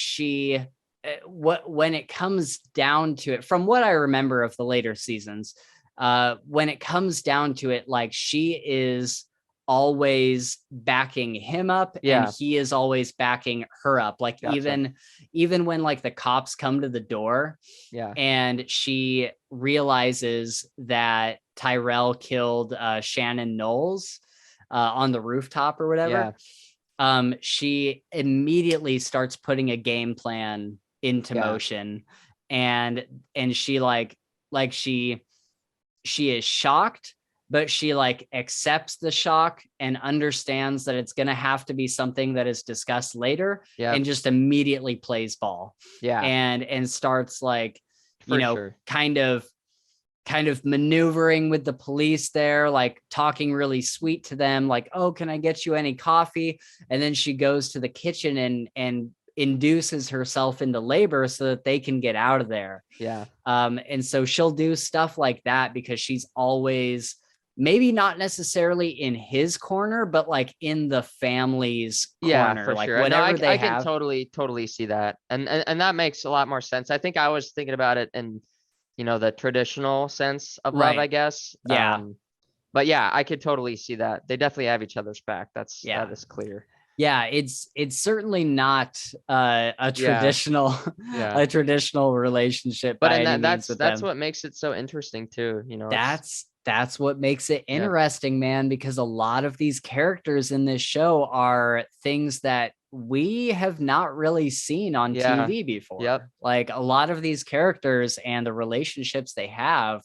when it comes down to it, from what I remember of the later seasons, when it comes down to it, like she is always backing him up.
Yeah.
And he is always backing her up. Like
Gotcha.
even when like the cops come to the door,
Yeah.
and she realizes that Tyrell killed Shannon Knowles on the rooftop or whatever.
Yeah.
She immediately starts putting a game plan into motion, and she she is shocked, but she like accepts the shock and understands that it's going to have to be something that is discussed later,
Yeah.
and just immediately plays ball.
Yeah.
And starts like,
For sure.
kind of maneuvering with the police there, like talking really sweet to them, like, oh, can I get you any coffee? And then she goes to the kitchen and induces herself into labor so that they can get out of there.
Yeah.
And so she'll do stuff like that because she's always maybe not necessarily in his corner, but like in the family's
Yeah,
corner,
for
like
sure. No,
whatever they
I can
have.
totally see that. And that makes a lot more sense. I think I was thinking about it in, the traditional sense of love, I
Right.
guess.
Yeah.
But yeah, I could totally see that. They definitely have each other's back.
Yeah.
That is clear.
Yeah, it's certainly not a
Yeah.
traditional
Yeah.
a traditional relationship
But
by
and
any means with
that's
them.
what makes it so interesting too. It's
That's what makes it
yeah.
interesting, man, because a lot of these characters in this show are things that we have not really seen on
Yeah.
TV
Yep.
before. Like a lot of these characters and the relationships they have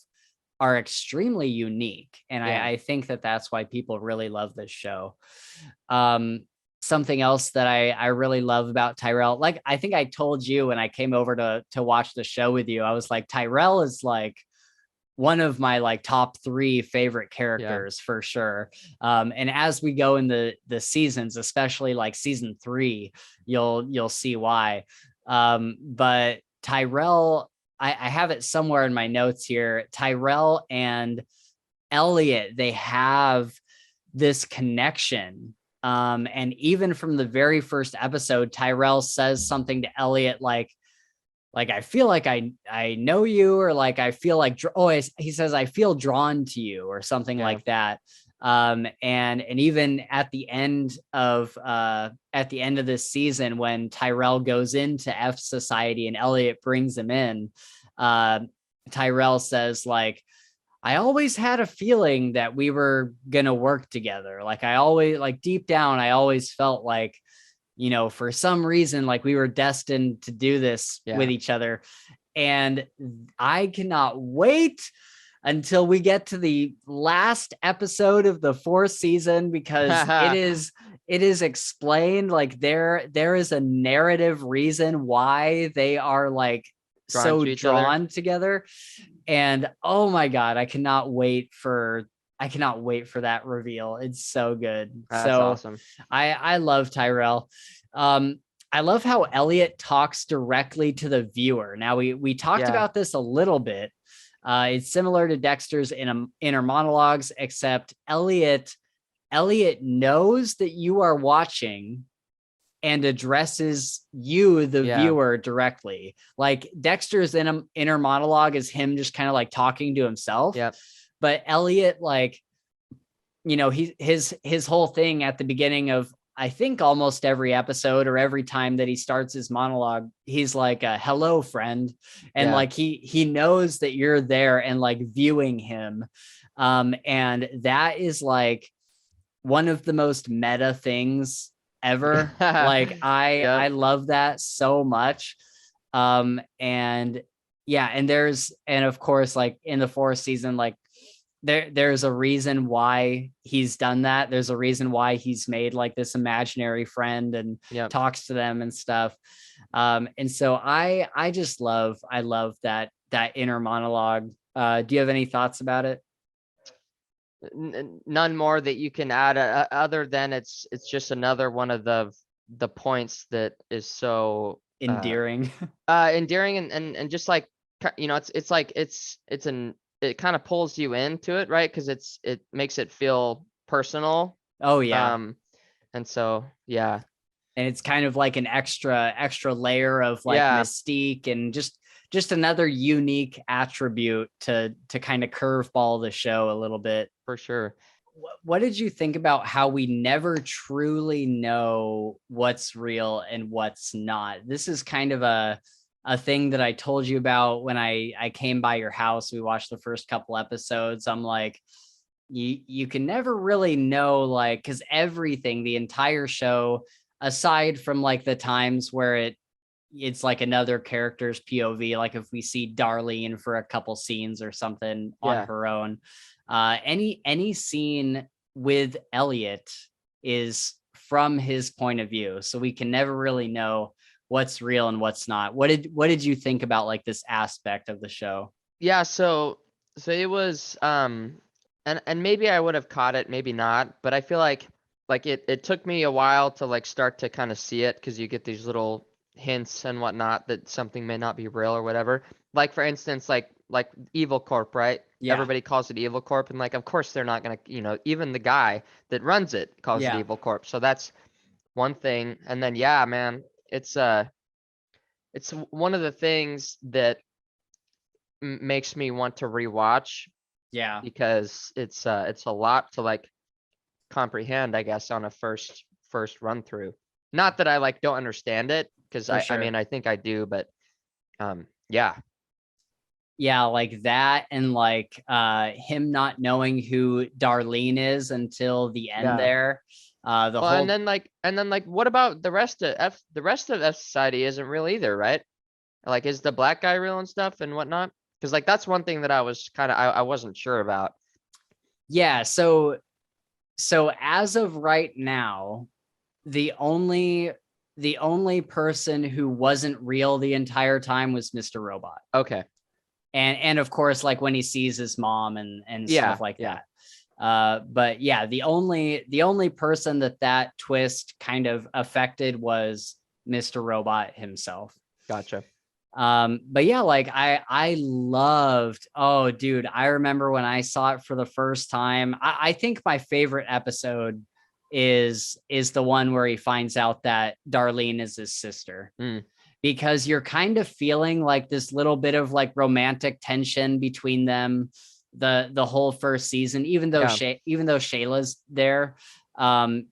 are extremely unique. And
Yeah.
I think that that's why people really love this show. Um, Something else that I really love about Tyrell, like I think I told you when I came over to watch the show with you, I was like, Tyrell is like one of my like top 3 favorite
Yeah.
characters for sure. And as we go in the seasons, especially like season 3, you'll see why. But Tyrell, I have it somewhere in my notes here. Tyrell and Elliot, they have this connection. And even from the very first episode, Tyrell says something to Elliot like I feel like I know you, or like I feel like he says I feel drawn to you or something
Yeah.
like that. And even at the end of this season, when Tyrell goes into F Society and Elliot brings him in, uh, Tyrell says like, I always had a feeling that we were gonna work together. Like I always, like deep down, I always felt like, for some reason, like we were destined to do this with
Yeah.
each other. And I cannot wait until we get to the last episode of the 4th season, because it is explained, like there is a narrative reason why they are like
Drawn
so
to each other.
drawn together. And oh my God, I cannot wait for that reveal. It's so good.
That's
So
awesome.
I love Tyrell. Um, I love how Elliot talks directly to the viewer. Now we talked
Yeah.
about this a little bit. It's similar to Dexter's inner monologues, except Elliot knows that you are watching and addresses you, the
Yeah.
viewer, directly. Like Dexter's inner monologue is him just kind of like talking to himself.
Yep.
But Elliot, like, his whole thing at the beginning of, I think, almost every episode, or every time that he starts his monologue, he's like, hello, friend. And
Yeah.
like he knows that you're there and like viewing him. And that is like one of the most meta things ever. Like I
Yep.
love that so much. And yeah, and of course, like in the 4th season, like there's a reason why he's done that. There's a reason why he's made like this imaginary friend and
Yep.
talks to them and stuff. And so I just love that inner monologue. Do you have any thoughts about it?
None more that you can add, other than it's just another one of the points that is so
Endearing.
endearing, and just like, it's like it kind of pulls you into it, right? Because it makes it feel personal.
Oh yeah.
And so yeah.
And it's kind of like an extra layer of like
Yeah.
mystique, and just another unique attribute to kind of curveball the show a little bit.
For sure.
What did you think about how we never truly know what's real and what's not? This is kind of a thing that I told you about when I came by your house. We watched the first couple episodes. I'm like, you can never really know, like, because everything, the entire show, aside from like the times where it's like another character's POV, like if we see Darlene for a couple scenes or something on
Yeah.
her own, Any scene with Elliot is from his point of view, so we can never really know what's real and what's not. What did you think about like this aspect of the show?
Yeah, so it was and maybe I would have caught it, maybe not, but I feel like it took me a while to like start to kind of see it because you get these little hints and whatnot that something may not be real or whatever. Like for instance, like Evil Corp, right?
Yeah,
Everybody calls it Evil Corp, and like of course they're not gonna, even the guy that runs it calls it
yeah,
Evil Corp. So that's one thing. And then yeah, man, it's it's one of the things that makes me want to rewatch
yeah,
because it's a lot to like comprehend, I guess, on a first run through. Not that I like don't understand it, because
for
I
sure.
mean I think I do, but yeah.
Yeah, like that, and like him not knowing who Darlene is until the end
Yeah.
there. The
Well,
whole
and then like what about the rest of F society isn't real either, right? Like is the black guy real and stuff and whatnot? Because like that's one thing that I was kind of I wasn't sure about.
yeah, so as of right now, the only the only person who wasn't real the entire time was Mr. Robot.
Okay.
And of course, like when he sees his mom and stuff
Yeah,
like
yeah.
that. But yeah, the only person that twist kind of affected was Mr. Robot himself.
Gotcha.
But yeah, like I loved, oh dude, I remember when I saw it for the first time. I think my favorite episode is the one where he finds out that Darlene is his sister,
Mm,
because you're kind of feeling like this little bit of like romantic tension between them the whole first season,
yeah,
even though Shayla's there.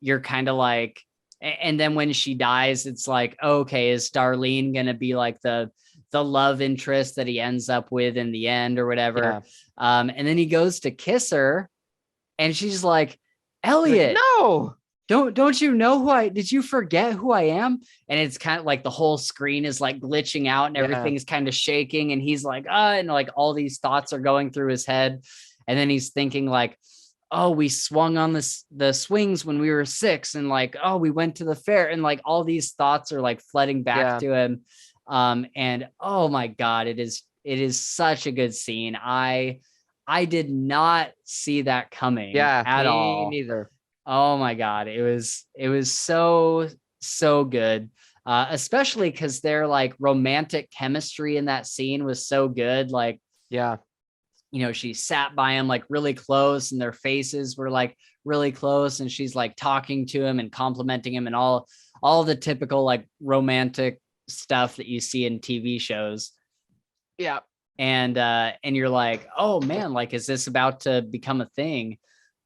You're kind of like, and then when she dies, it's like, okay, is Darlene gonna be like the love interest that he ends up with in the end or whatever?
yeah.
And then he goes to kiss her, and she's like,
Like
Elliot,
no.
don't you know who I did you forget who I am? And it's kind of like the whole screen is like glitching out and
Yeah,
everything's kind of shaking, and he's like, and like all these thoughts are going through his head. And then he's thinking like, oh, we swung on the swings when we were 6, and like, oh, we went to the fair, and like all these thoughts are like flooding back
yeah,
to him. And oh my god, it is such a good scene. I did not see that coming
yeah.
at
Me
all.
neither.
Oh my god, it was so good. Especially because their like romantic chemistry in that scene was so good. Like,
Yeah,
she sat by him like really close, and their faces were like really close, and she's like talking to him and complimenting him, and all the typical like romantic stuff that you see in TV shows.
yeah,
And you're like, oh man, like, is this about to become a thing?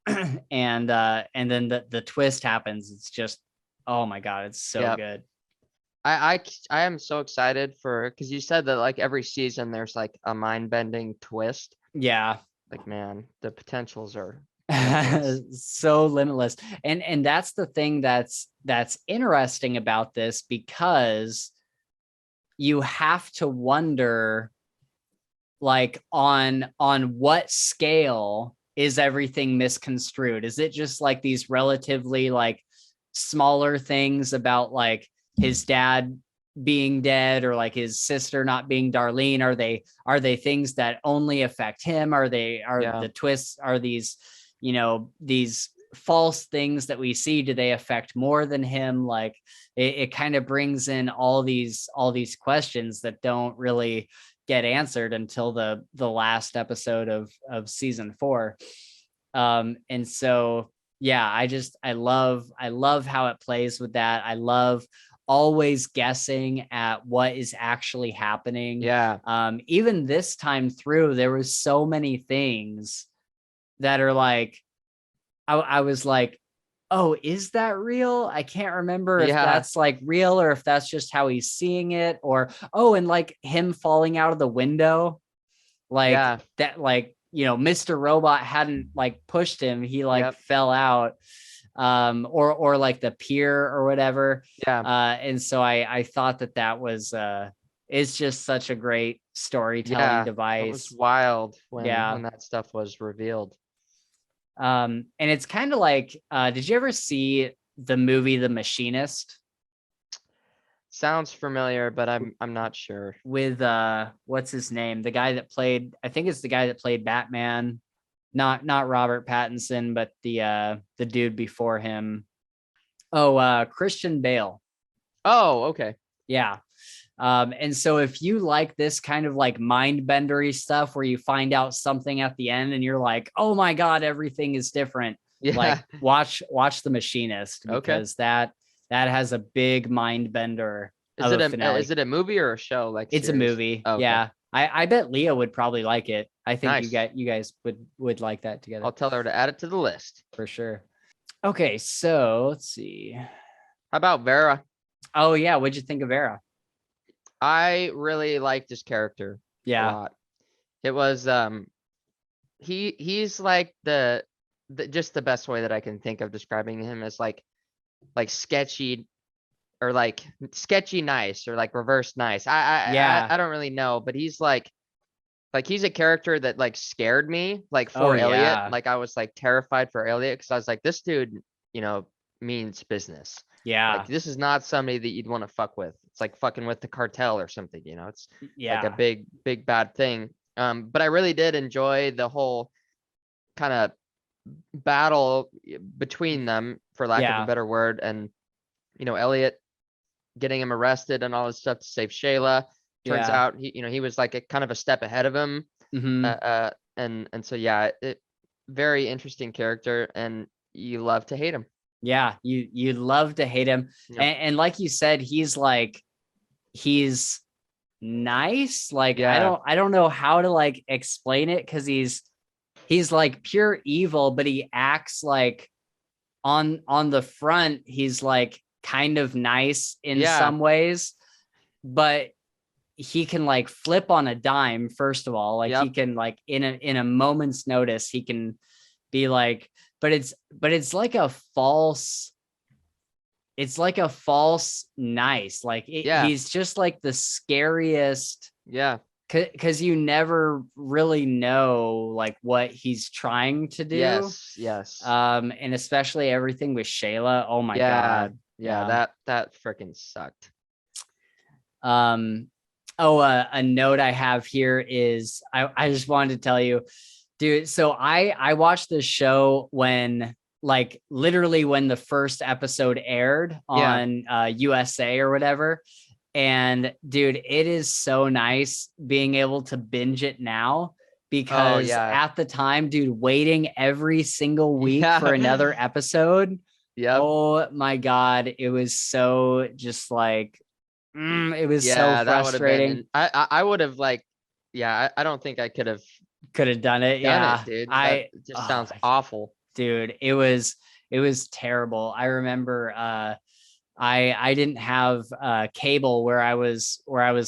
And then the twist happens. It's just, oh my god, it's so
yeah.
good.
I am so excited for because you said that like every season there's like a mind bending twist.
Yeah.
Like man, the potentials are limitless.
So limitless. And that's the thing that's interesting about this, because you have to wonder, like, on what scale is everything misconstrued? Is it just like these relatively like smaller things about like his dad being dead, or like his sister not being Darlene? Are they things that only affect him? Are
Yeah,
the twists, are these false things that we see, do they affect more than him? Like, it kind of brings in all these questions that don't really get answered until the last episode of season 4. And so yeah, I love how it plays with that. I love always guessing at what is actually happening.
yeah,
Even this time through, there was so many things that are like, I was like, oh, is that real? I can't remember if
yeah,
that's like real, or if that's just how he's seeing it. Or, oh, and like him falling out of the window, like
yeah.
that, like, Mr. Robot hadn't like pushed him, he like
Yep.
fell out. Or like the pier or whatever.
Yeah.
And so I thought that was it's just such a great storytelling
Yeah. That was
device.
wild when
Yeah.
that stuff was revealed.
And it's kind of like, did you ever see the movie The Machinist
Sounds familiar, but I'm not sure.
with what's his name? The guy that played, I think it's the guy that played Batman, not Robert Pattinson, but the dude before him. Oh, Christian Bale.
Oh, okay.
Yeah. And so if you like this kind of like mind bendery stuff where you find out something at the end and you're like, oh my God, everything is different.
Yeah.
Like watch The Machinist,
Okay.
because that has a big mind bender of a finale.
Is it a movie or a show? Like
It's a
series?
movie.
Oh, okay.
Yeah. I bet Leah would probably like it. I think
Nice.
you guys would like that together.
I'll tell her to add it to the list.
For sure. Okay, so let's see.
How about Vera?
Oh yeah, what'd you think of Vera?
I really liked his character a
Yeah.
lot. It was he's like the just the best way that I can think of describing him as like sketchy or like sketchy nice or like reverse nice.
Yeah.
I don't really know, but he's like he's a character that like scared me like
Oh,
for Elliot.
yeah.
Like I was like terrified for Elliot because I was like, this dude, you know, means business.
Yeah.
Like this is not somebody that you'd want to fuck with. It's like fucking with the cartel or something, you know. It's like a
Yeah.
big bad thing. But I really did enjoy the whole kind of battle between them, for lack of
Yeah.
a better word, and you know, Elliot getting him arrested and all this stuff to save Shayla. Turns
Yeah.
out he was like a kind of a step ahead of him.
Mhm.
And so yeah, very interesting character, and you love to hate him.
Yeah, you love to hate him.
Yep.
And like you said, he's nice. Like
Yeah.
I don't know how to like explain it, because he's like pure evil, but he acts like on the front he's like kind of nice in
Yeah.
some ways, but he can like flip on a dime. First of all, like
Yep.
he can like in a moment's notice he can be like, but it's like a false, nice. Like
Yeah.
he's just like the scariest,
Yeah.
because you never really know like what he's trying to do.
Yes. Yes.
And especially everything with Shayla. Oh my
Yeah.
God.
Yeah. That freaking sucked.
A note I have here is I just wanted to tell you, dude. So I watched this show when like literally when the first episode aired on USA or whatever. And dude, it is so nice being able to binge it now, because at the time, dude, waiting every single week for another episode.
Yeah.
Oh my God. It was so just like, it was so frustrating.
I would have like, I don't think I could have
done it. Yeah.
dude. That just sounds awful.
Dude, it was terrible. I remember I didn't have cable where I was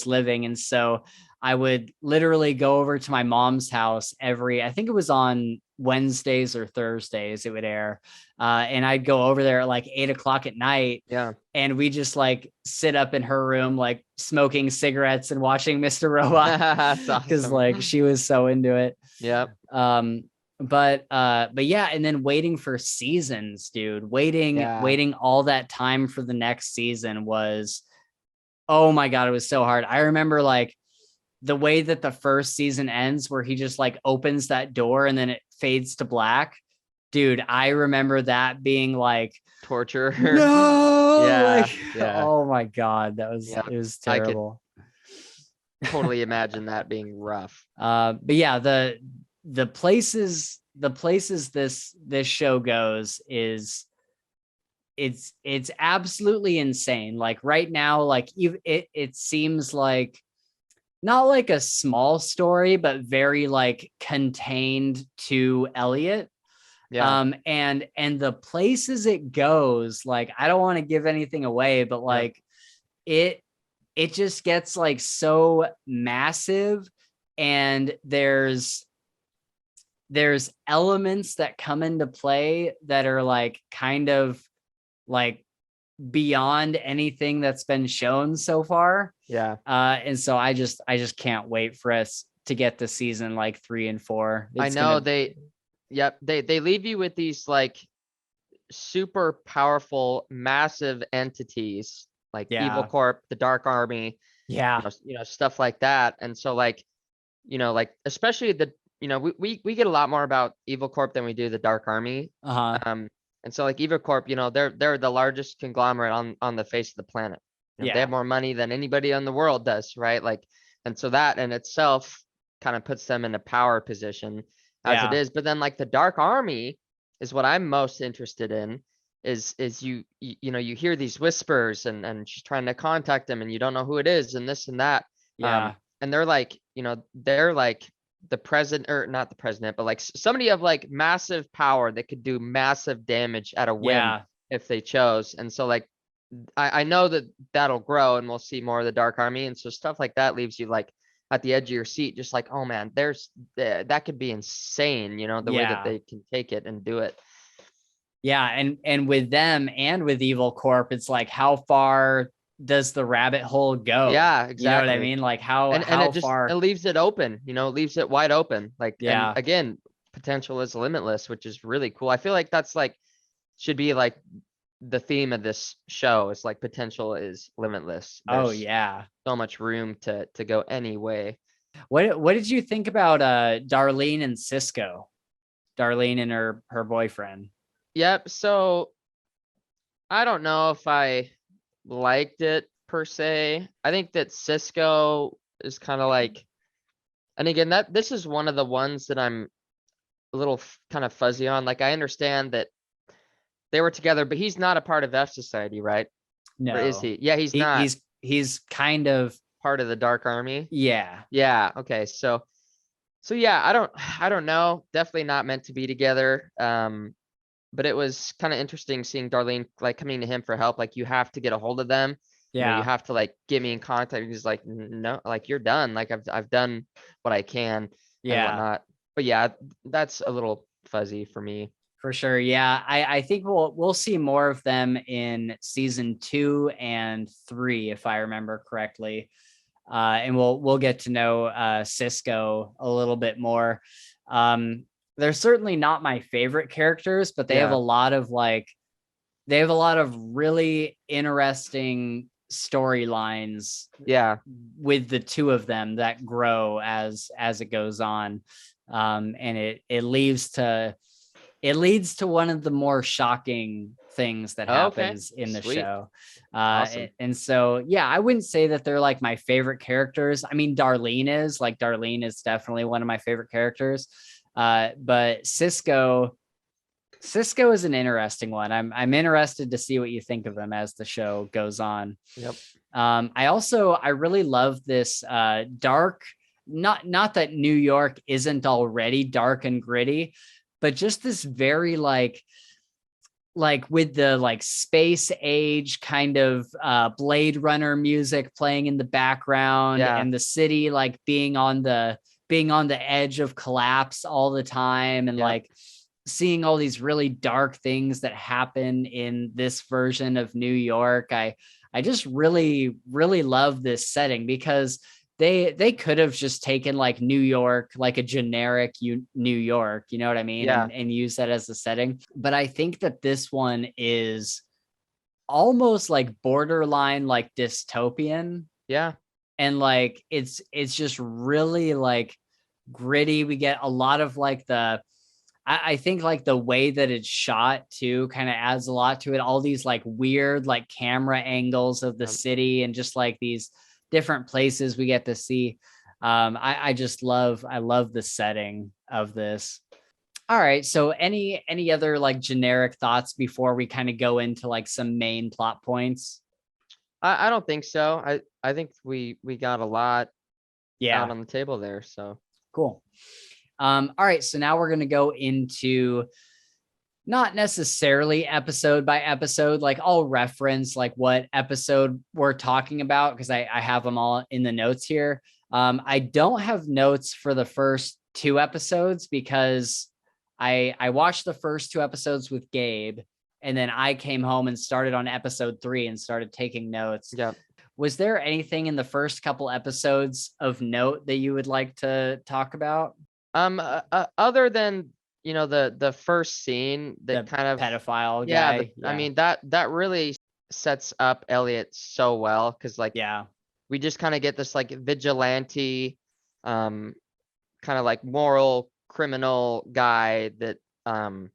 living, and so I would literally go over to my mom's house I think it was on Wednesdays or Thursdays it would air, and I'd go over there at like 8:00 at night.
Yeah.
And we just like sit up in her room, like smoking cigarettes and watching Mr. Robot, because like she was so into it.
Yeah.
But yeah, and then waiting for seasons, dude, waiting all that time for the next season was, oh my God, it was so hard. I remember like the way that the first season ends, where he just like opens that door and then it fades to black. Dude, I remember that being like
torture.
No.
Yeah.
Oh my God, it was terrible.
I could totally imagine that being rough.
But yeah, the places this show goes is it's absolutely insane. Like right now, like it seems like not like a small story, but very like contained to Elliot.
Yeah.
And the places it goes, like I don't want to give anything away, but like it just gets like so massive, and there's elements that come into play that are like kind of like beyond anything that's been shown so far.
Yeah.
And so I just can't wait for us to get to season like 3 and 4.
I know they Yep. They leave you with these like super powerful, massive entities like Evil
Yeah.
Corp, the Dark Army,
Yeah.
stuff like that. And so like, like especially we get a lot more about Evil Corp than we do the Dark Army.
Uh-huh.
Um, and so like Evil Corp, they're the largest conglomerate on the face of the planet. They have
Yeah.
more money than anybody in the world does, right? Like, and so that in itself kind of puts them in a power position as it
Yeah.
is. But then like the Dark Army is what I'm most interested in. Is you hear these whispers and she's trying to contact them and you don't know who it is and this and that.
Yeah.
And they're like the president, or not the president, but like somebody of like massive power that could do massive damage at a whim
Yeah.
if they chose. And so like I know that that'll grow and we'll see more of the Dark Army. And so stuff like that leaves you like at the edge of your seat, just like, oh man, that could be insane, the way that
Yeah.
they can take it and do it.
Yeah. And with them and with Evil Corp, it's like, how far does the rabbit hole go?
Yeah,
You know what I
exactly.
mean? Like how
And
how
it
far?
leaves it open, leaves it wide open. Like, and
Yeah.
again, potential is limitless, which is really cool. I feel like that's like should be like the theme of this show is like potential is limitless.
Oh
There's
yeah.
so much room to go any way.
What did you think about Darlene and Cisco? Darlene and her boyfriend.
Yep. So I don't know if I liked it per se. I think that Cisco is kind of like, and again, that this is one of the ones that I'm a little kind of fuzzy on. Like I understand that they were together, but he's not a part of F Society, right? Or is
No.
he? Yeah, he's not
He's kind of
part of the Dark Army.
yeah.
Yeah. Okay. So yeah, I don't know. Definitely not meant to be together. But it was kind of interesting seeing Darlene like coming to him for help. Like you have to get a hold of them. You
Yeah.
have to like get me in contact. He's like, no, like you're done. Like I've done what I can and
Yeah.
whatnot. But yeah, that's a little fuzzy for me.
For sure. Yeah. I think we'll see more of them in season 2 and 3, if I remember correctly. And we'll get to know Cisco a little bit more. They're certainly not my favorite characters, but they have
Yeah.
a lot of they have a lot of really interesting storylines
Yeah.
with the two of them that grow as it goes on. And it leads to one of the more shocking things that
Okay.
happens in the
Sweet.
show.
Awesome.
And so, yeah, I wouldn't say that they're like my favorite characters. I mean, Darlene is definitely one of my favorite characters. But Cisco is an interesting one. I'm interested to see what you think of him as the show goes on.
Yep.
I really love this dark, not that New York isn't already dark and gritty, but just this very like with the like space age kind of Blade Runner music playing in the background,
Yeah.
and the city like being on the edge of collapse all the time, and
Yeah.
like seeing all these really dark things that happen in this version of New York. I just really, really love this setting because they could have just taken like New York, like a generic New York, you know what I mean?
Yeah.
And use that as the setting. But I think that this one is almost like borderline like dystopian.
Yeah.
And like it's just really like gritty. We get a lot of like I think like the way that it's shot too kind of adds a lot to it. All these like weird like camera angles of the city and just like these different places we get to see. I love the setting of this. All right. So any other like generic thoughts before we kind of go into like some main plot points?
I don't think so. I think we got a lot
Yeah.
out on the table there. So
Cool. All right. So now we're going to go into not necessarily episode by episode, like I'll reference like what episode we're talking about because I have them all in the notes here. I don't have notes for the first 2 episodes because I watched the first 2 episodes with Gabe, and then I came home and started on episode 3 and started taking notes.
yeah.
Was there anything in the first couple episodes of note that you would like to talk about?
Other than the first scene that
The
kind of,
pedophile
yeah,
guy.
I
Yeah.
mean, that really sets up Elliot so well, because like
Yeah.
we just kind of get this like vigilante, um, kind of like moral criminal guy that, um,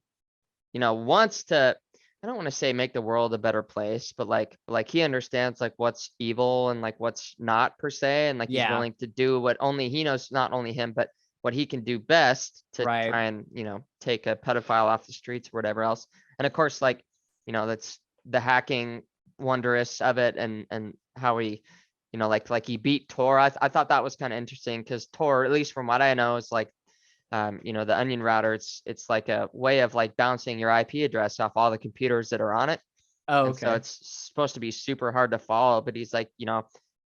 wants to, I don't want to say make the world a better place, but like he understands like what's evil and like what's not per se, and like he's
Yeah.
willing to do what only he knows, not only him, but what he can do best to
Right.
try and, take a pedophile off the streets or whatever else. And of course, like, that's the hacking wondrous of it, and how he, like he beat Tor. I thought that was kind of interesting, because Tor, at least from what I know, is like, the onion router, it's like a way of like bouncing your IP address off all the computers that are on it.
Oh,
And so
okay.
it's supposed to be super hard to follow, but he's like,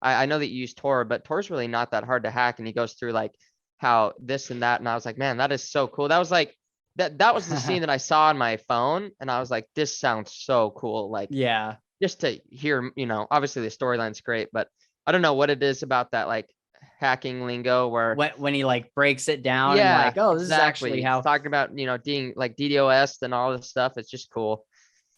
I know that you use Tor, but Tor's really not that hard to hack. And he goes through like how this and that. And I was like, man, that is so cool. That was like, that was the scene that I saw on my phone. And I was like, this sounds so cool. Like,
Yeah.
just to hear, obviously the storyline's great, but I don't know what it is about that like hacking lingo where,
When he like breaks it down and
yeah,
like, oh, this is actually
exactly. It's
how,
talking about, being like DDoS and all this stuff. It's just cool.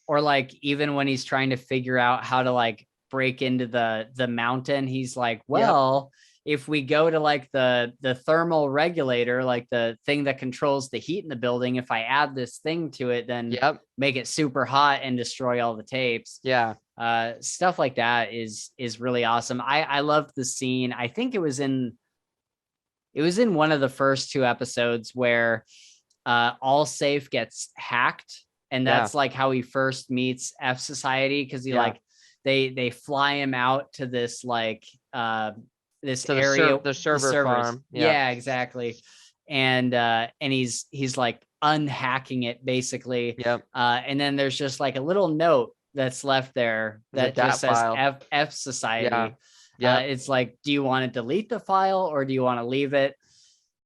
or like even when he's trying to figure out how to like break into the mountain, he's like,
Yep.
well, if we go to like the thermal regulator, like the thing that controls the heat in the building, if I add this thing to it, then
Yep.
make it super hot and destroy all the tapes.
Yeah.
Stuff like that is really awesome. I loved the scene. I think it was in one of the first two episodes where All Safe gets hacked, and
Yeah.
that's like how he first meets F Society, because he
Yeah.
like they fly him out to this like this
So
area,
the
the
server
servers.
farm. Yeah.
Yeah, exactly. And he's like unhacking it basically.
Yep.
And then there's just like a little note that's left there
The
that just
DAT
says
file.
F
Yeah.
Society.
Yep.
It's like, do you want to delete the file or do you want to leave it?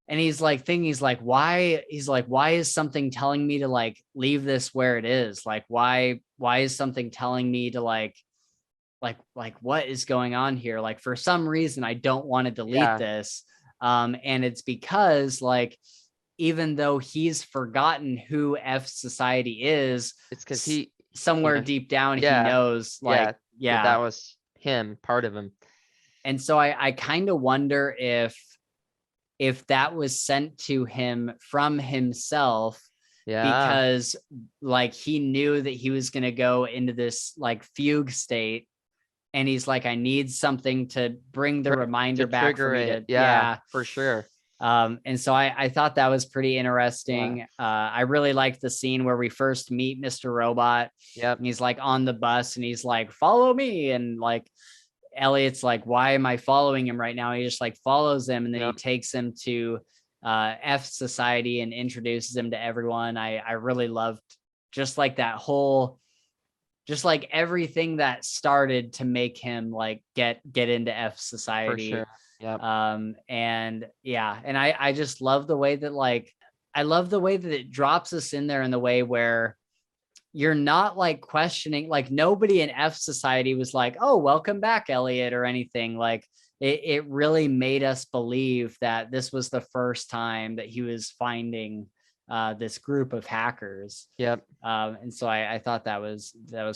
And he's like thinking, why is something telling me to like leave this where it is? Like, why is something telling me to like what is going on here? Like, for some reason I don't want to delete
Yeah.
this. And it's because like, even though he's forgotten who F Society is,
It's because he,
somewhere deep down he
yeah.
knows,
Yeah.
like,
That
yeah.
was him, part of him.
And so I kind of wonder if that was sent to him from himself,
Yeah.
because like he knew that he was going to go into this like fugue state, and he's like, I need something to bring the reminder
To
back for
trigger
me
it.
to,
Yeah,
yeah.
for sure.
And so I thought that was pretty
Yeah.
interesting. I really liked the scene where we first meet Mr. Robot,
Yep.
and he's like on the bus and he's like, follow me. And like, Elliot's like, why am I following him right now? He just like follows him, and then he
Yep.
takes him to F Society and introduces him to everyone. I really loved just like that whole, just like everything that started to make him like get into F
For
Society.
sure. Yep.
And yeah, and I just love the way that like, I love the way that it drops us in there in the way where you're not like questioning, like nobody in F Society was like, oh, welcome back, Elliot, or anything. Like it really made us believe that this was the first time that he was finding this group of hackers.
Yep.
And so I thought that was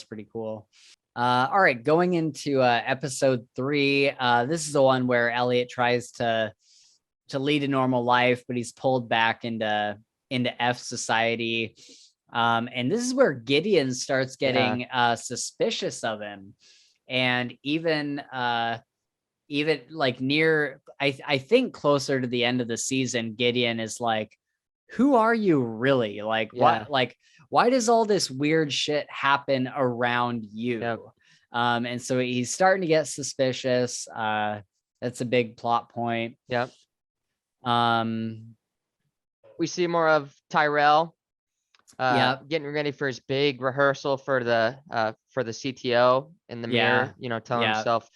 pretty cool. All right, going into episode 3. This is the one where Elliot tries to lead a normal life, but he's pulled back into F Society. And this is where Gideon starts getting suspicious of him. And even like near, I think closer to the end of the season, Gideon is like, who are you really? Like,
Yeah.
why does all this weird shit happen around you?
Yep.
And so he's starting to get suspicious. That's a big plot point.
Yep.
Um,
We see more of Tyrell
Yep.
getting ready for his big rehearsal for the CTO in the mirror, telling
Yeah.
himself,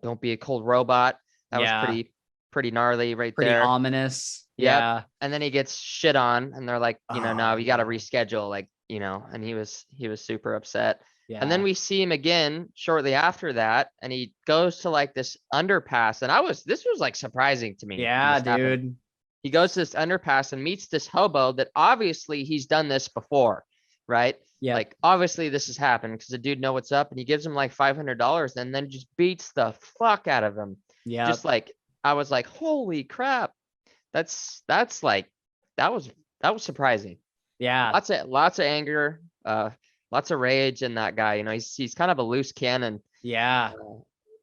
don't be a cold robot. That was
Yeah.
pretty gnarly right
Pretty
there.
ominous.
Yep.
Yeah.
And then he gets shit on and they're like, no,
Oh,
you got to
yeah.
reschedule, like, and he was super upset.
Yeah.
And then we see him again shortly after that, and he goes to like this underpass. And this was like surprising to me. when
Yeah,
this happened.
dude.
He goes to this underpass and meets this hobo that obviously he's done this before, right?
Yeah.
Like obviously this has happened because the dude know what's up, and he gives him like $500 and then just beats the fuck out of him.
Yeah.
Just like I was like, holy crap. That's like that was surprising.
Yeah.
Lots of anger, lots of rage in that guy. You know, he's kind of a loose cannon
Yeah.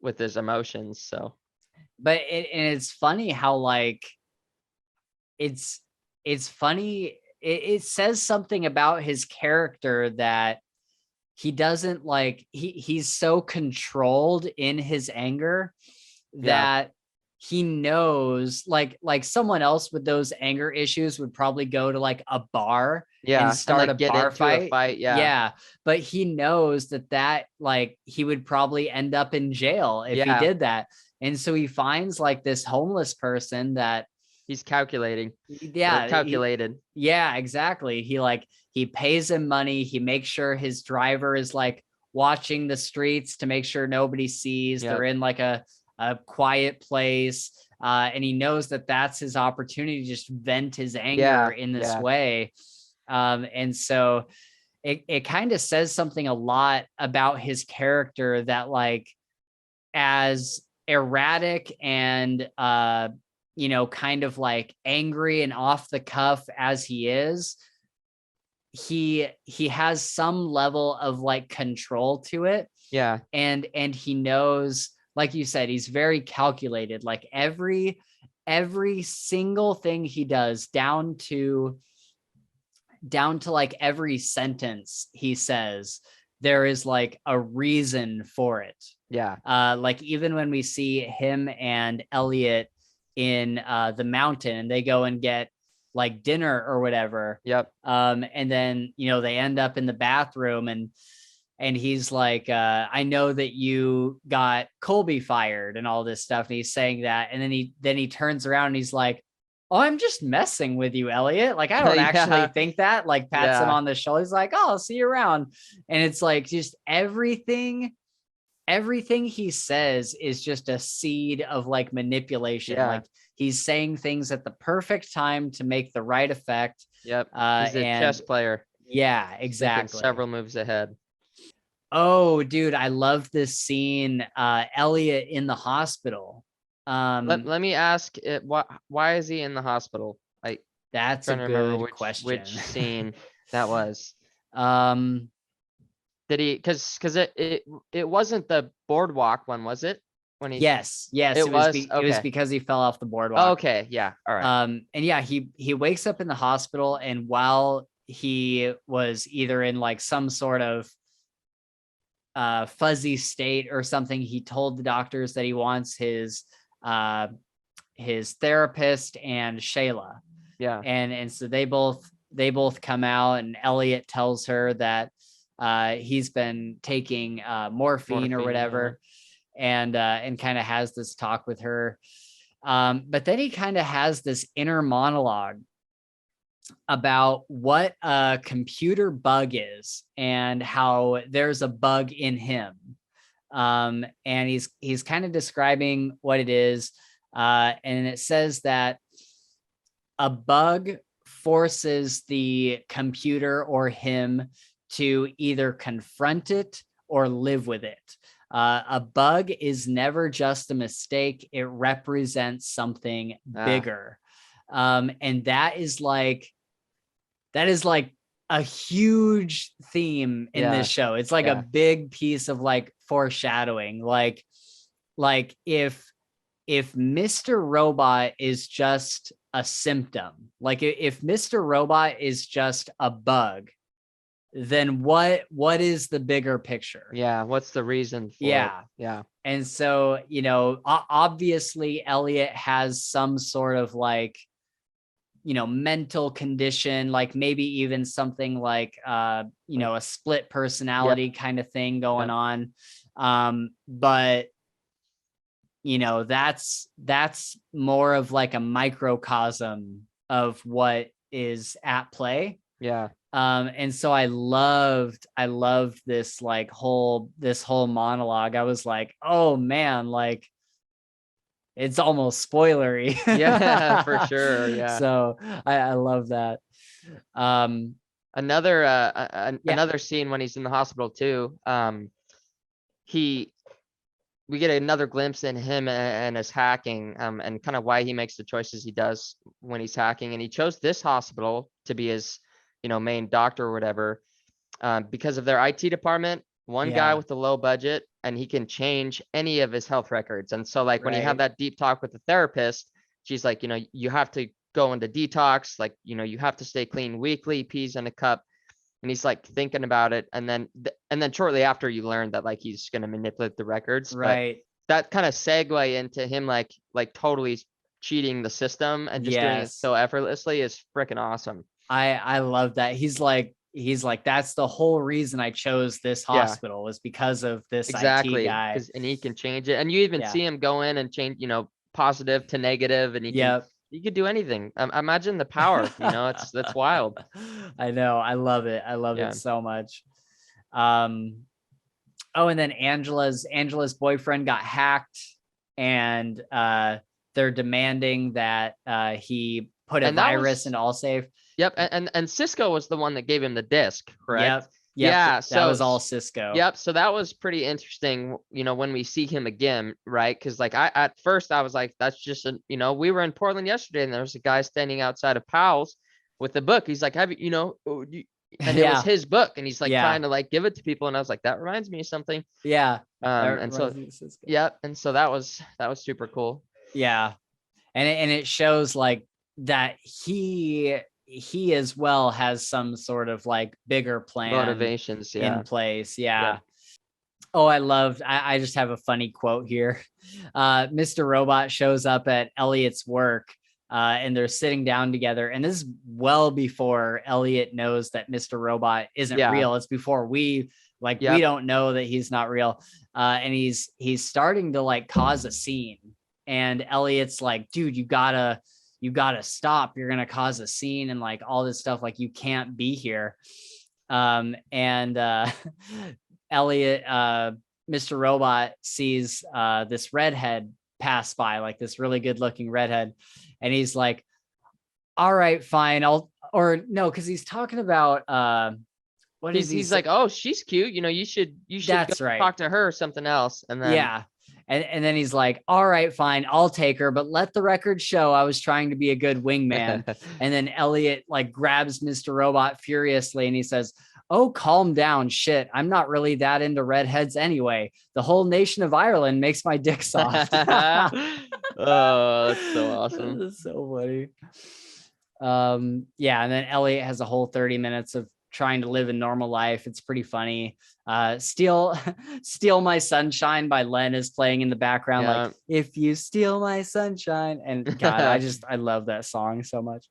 with his emotions. So
But and it's funny how like it's funny. It says something about his character that he doesn't like he's so controlled in his anger
yeah,
that he knows like someone else with those anger issues would probably go to like a bar and
yeah, and
start a
like get
bar
into a
fight.
fight. Yeah,
Yeah, but he knows that like he would probably end up in jail if he
yeah.
did that. And so he finds like this homeless person that
He's calculating or
yeah,
calculated.
yeah, exactly. He pays him money. He makes sure his driver is like watching the streets to make sure nobody sees. They're
Yep.
in like a quiet place. And he knows that that's his opportunity to just vent his anger
Yeah,
in this
yeah,
way. And so it kind of says something a lot about his character that like as erratic and kind of like angry and off the cuff as he is, he has some level of like control to it.
yeah,
And he knows, like you said, he's very calculated. Like every single thing he does down to like every sentence he says, there is like a reason for it.
yeah.
Like even when we see him and Elliot in the mountain and they go and get like dinner or whatever.
Yep.
And then, they end up in the bathroom and he's like, I know that you got Colby fired and all this stuff. And he's saying that. And then he turns around and he's like, oh, I'm just messing with you, Elliot. Like, I don't actually
Yeah,
think that. Like, pats him
yeah,
on the shoulder. He's like, oh, I'll see you around. And it's like just everything he says is just a seed of like manipulation.
yeah.
Like he's saying things at the perfect time to make the right effect.
Yep. He's a
And
chess player
yeah,
thinking
exactly.
several moves ahead.
Oh, dude, I love this scene. Elliot in the hospital.
Let me ask it, why is he in the hospital? I
That's a
trying to remember
good question.
which scene that was.
um,
Did he because it wasn't the boardwalk one, was it? When he
yes,
it was
it was
okay.
because he fell off the boardwalk.
Okay, yeah. All right.
And yeah, he wakes up in the hospital, and while he was either in like some sort of fuzzy state or something, he told the doctors that he wants his therapist and Shayla.
Yeah.
And so they both come out, and Elliot tells her that he's been taking morphine or whatever, and kind of has this talk with her. But then he kind of has this inner monologue about what a computer bug is and how there's a bug in him. And he's kind of describing what it is. And it says that a bug forces the computer or him to either confront it or live with it. A bug is never just a mistake. It represents something bigger. And that is like a huge theme in this show. It's like a big piece of like foreshadowing. Like if Mr. Robot is just a symptom, like if Mr. Robot is just a bug, then what is the bigger picture?
Yeah, what's the reason for it? Yeah.
And so, obviously Elliot has some sort of like, mental condition, like maybe even something like a split personality kind of thing going on. But that's more of like a microcosm of what is at play.
Yeah.
And so I loved this whole monologue. I was like, oh man, like it's almost spoilery.
Yeah, for sure. Yeah.
So I love that. Um, yeah,
Another scene when he's in the hospital too. He we get another glimpse in him and his hacking, and kind of why he makes the choices he does when he's hacking. And he chose this hospital to be his, main doctor or whatever, because of their IT department. One guy
yeah,
with a low budget, and he can change any of his health records. And so, like, when you have
right.
that deep talk with the therapist, she's like, you have to go into detox, like, you have to stay clean weekly, peas in a cup. And he's like thinking about it, and then shortly after, you learn that like he's going to manipulate the records. But
Right.
that kind of segue into him like totally cheating the system and just doing it
Yes.
so effortlessly is freaking awesome.
I love that. He's like, that's the whole reason I chose this
Yeah,
hospital was because of this IT
exactly.
guy.
Because and he can change it, and you even
Yeah.
see him go in and change, positive to negative, and
Yep.
he could do anything. Imagine the power. It's that's wild.
I know. I love it. I love it
Yeah.
so much. Um, oh, and then Angela's boyfriend got hacked, and they're demanding that he put a
And that
virus
was
into AllSafe.
Yep, and Cisco was the one that gave him the disc, correct?
Yep. Yep.
Yeah,
That
so
was all Cisco.
yep, so that was pretty interesting, when we see him again, right? Because like I at first I was like, that's just we were in Portland yesterday, and there was a guy standing outside of Powell's with a book. He's like, have you, and it was
Yeah.
his book, and he's like
Yeah.
trying to like give it to people, and I was like, that reminds me of something.
Yeah.
And so
Cisco.
yep, and so that was super cool.
Yeah. And it shows like that he as well has some sort of like bigger plan
Motivations,
in
yeah.
place.
Yep.
Yeah. Oh, I just have a funny quote here. Mr. Robot shows up at Elliot's work, and they're sitting down together. And this is well before Elliot knows that Mr. Robot isn't
Yeah.
real. It's before we
Yep.
don't know that he's not real. And he's starting to like cause a scene. And Elliot's like, dude, you gotta stop. You're gonna cause a scene and like all this stuff. Like you can't be here. And Elliot, Mr. Robot sees this redhead pass by, like this really good looking redhead. And he's like, all right, fine. Or no, because he's talking about what is
He's like, oh, she's cute. You should go
That's right.
talk to her or something else. And then
Yeah. And then he's like, all right, fine, I'll take her, but let the record show I was trying to be a good wingman. And then Elliot like grabs Mr. Robot furiously and he says, oh, calm down. Shit, I'm not really that into redheads anyway. The whole nation of Ireland makes my dick soft.
oh, that's so awesome.
That's so funny. Yeah, and then Elliot has a whole 30 minutes of trying to live a normal life. It's pretty funny. Steal My Sunshine by Len is playing in the background.
Yeah.
Like, if you steal my sunshine. And God, I love that song so much.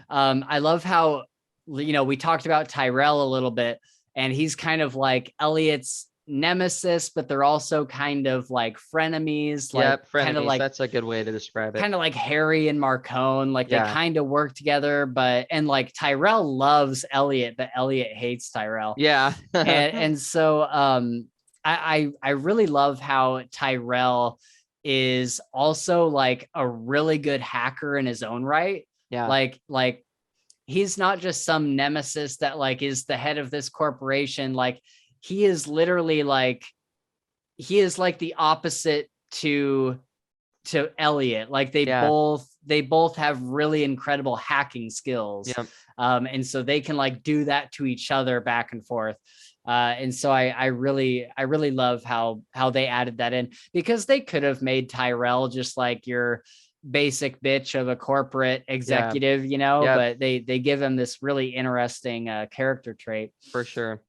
I love how, we talked about Tyrell a little bit, and he's kind of like Elliot's nemesis, but they're also kind of like frenemies. Like,
Yep,
kind of
frenemies.
like
That's a good way to describe it.
kind of like Harry and Marcone, like they
Yeah.
kind of work together, and like Tyrell loves Elliot, but Elliot hates Tyrell.
Yeah.
and so I really love how Tyrell is also like a really good hacker in his own right.
Yeah.
Like he's not just some nemesis that like is the head of this corporation. Like he is literally like the opposite to Elliot. Like they
Yeah.
both have really incredible hacking skills.
Yep.
And so they can like do that to each other back and forth. And so I really love how they added that in, because they could have made Tyrell just like your basic bitch of a corporate executive,
Yep.
but they give him this really interesting character trait.
For sure.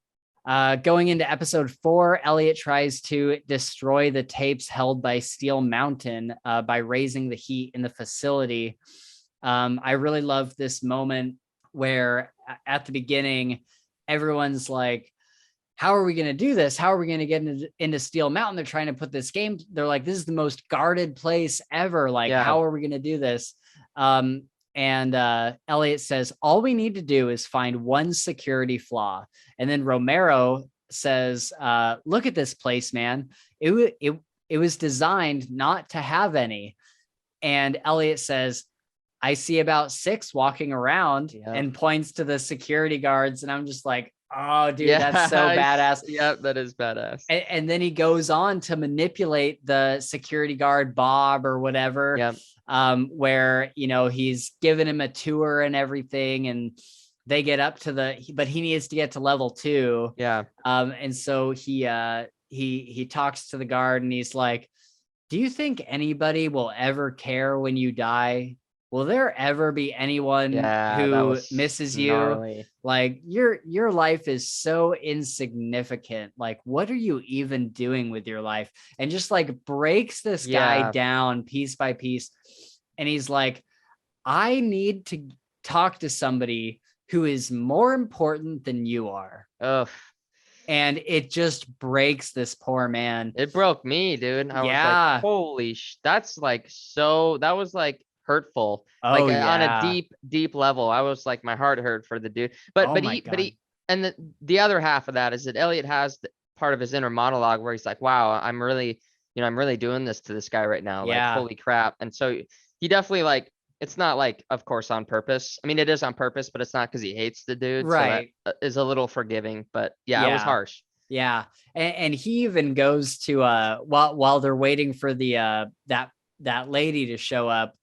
Going into episode 4, Elliot tries to destroy the tapes held by Steel Mountain by raising the heat in the facility. I really love this moment where at the beginning, everyone's like, how are we going to do this? How are we going to get into Steel Mountain? They're trying to put this game. They're like, this is the most guarded place ever. Like, how are we going to do this? And Elliot says, all we need to do is find one security flaw. And then Romero says, look at this place, man. It it was designed not to have any. And Elliot says, I see about 6 walking around, and points to the security guards. And I'm just like, oh, dude, that's so badass.
Yep, that is badass.
And then he goes on to manipulate the security guard, Bob or whatever,
Yep.
Where, you know, he's giving him a tour and everything. And they get up to but he needs to get to level 2.
Yeah.
And so he talks to the guard and he's like, do you think anybody will ever care when you die? Will there ever be anyone who misses
gnarly.
you? Like your life is so insignificant. Like, what are you even doing with your life? And just like breaks this guy down piece by piece. And he's like, I need to talk to somebody who is more important than you are.
Ugh.
And it just breaks this poor man.
It broke me, dude. I was like, holy that's like, so that was like hurtful. Like on a deep level. I was like, my heart hurt for the dude. But he and the other half of that is that Elliot has part of his inner monologue where he's like, wow, I'm really doing this to this guy right now. Like, holy crap. And so he definitely, like, it's not like, of course, on purpose. I mean, it is on purpose, but it's not because he hates the dude.
Right.
So that is a little forgiving, but it was harsh.
Yeah. And he even goes to while they're waiting for the that lady to show up,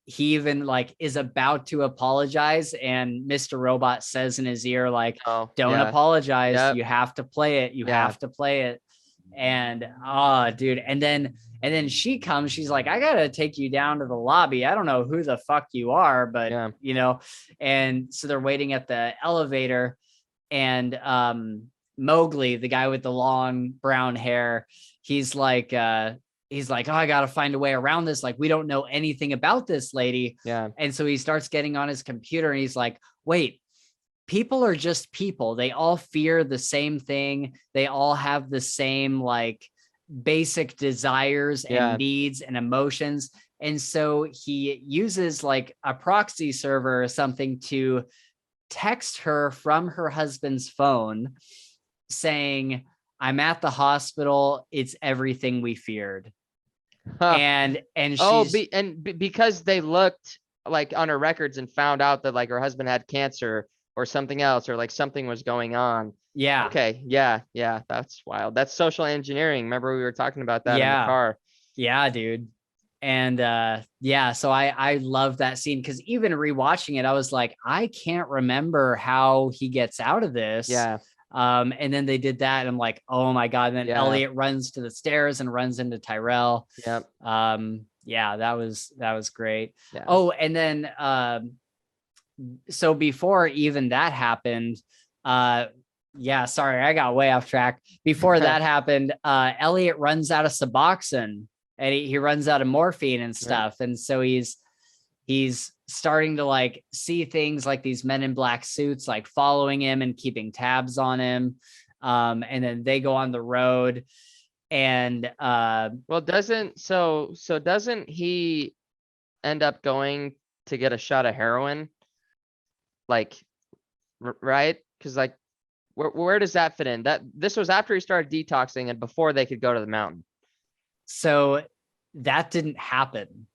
he even like is about to apologize, and Mr. Robot says in his ear, like, don't apologize. You have to play it. You have to play it. And dude. And then she comes, she's like, I gotta take you down to the lobby. I don't know who the fuck you are, but you know, and so they're waiting at the elevator, and Mowgli, the guy with the long brown hair, he's like, oh, I gotta find a way around this. Like, we don't know anything about this lady. And so he starts getting on his computer and he's like, wait, people are just people. They all fear the same thing. They all have the same like basic desires and needs and emotions. And so he uses like a proxy server or something to text her from her husband's phone saying, I'm at the hospital. It's everything we feared. And she's
because they looked like on her records and found out that like her husband had cancer or something else, or like something was going on. Okay. Yeah. That's wild. That's social engineering. Remember we were talking about that in the car.
Yeah, dude. And so I love that scene, because even rewatching it, I was like, I can't remember how he gets out of this. And then they did that, and I'm like, oh my God. And then Elliot runs to the stairs and runs into Tyrell. That was great. Oh, and then so before even that happened, sorry, I got way off track. Before that happened, Elliot runs out of Suboxone, and he runs out of morphine and stuff. And so he's starting to like see things like these men in black suits, like following him and keeping tabs on him. And then they go on the road, and
doesn't he end up going to get a shot of heroin? Like, right? Because like, where does that fit in? That this was after he started detoxing and before they could go to the mountain.
So that didn't happen.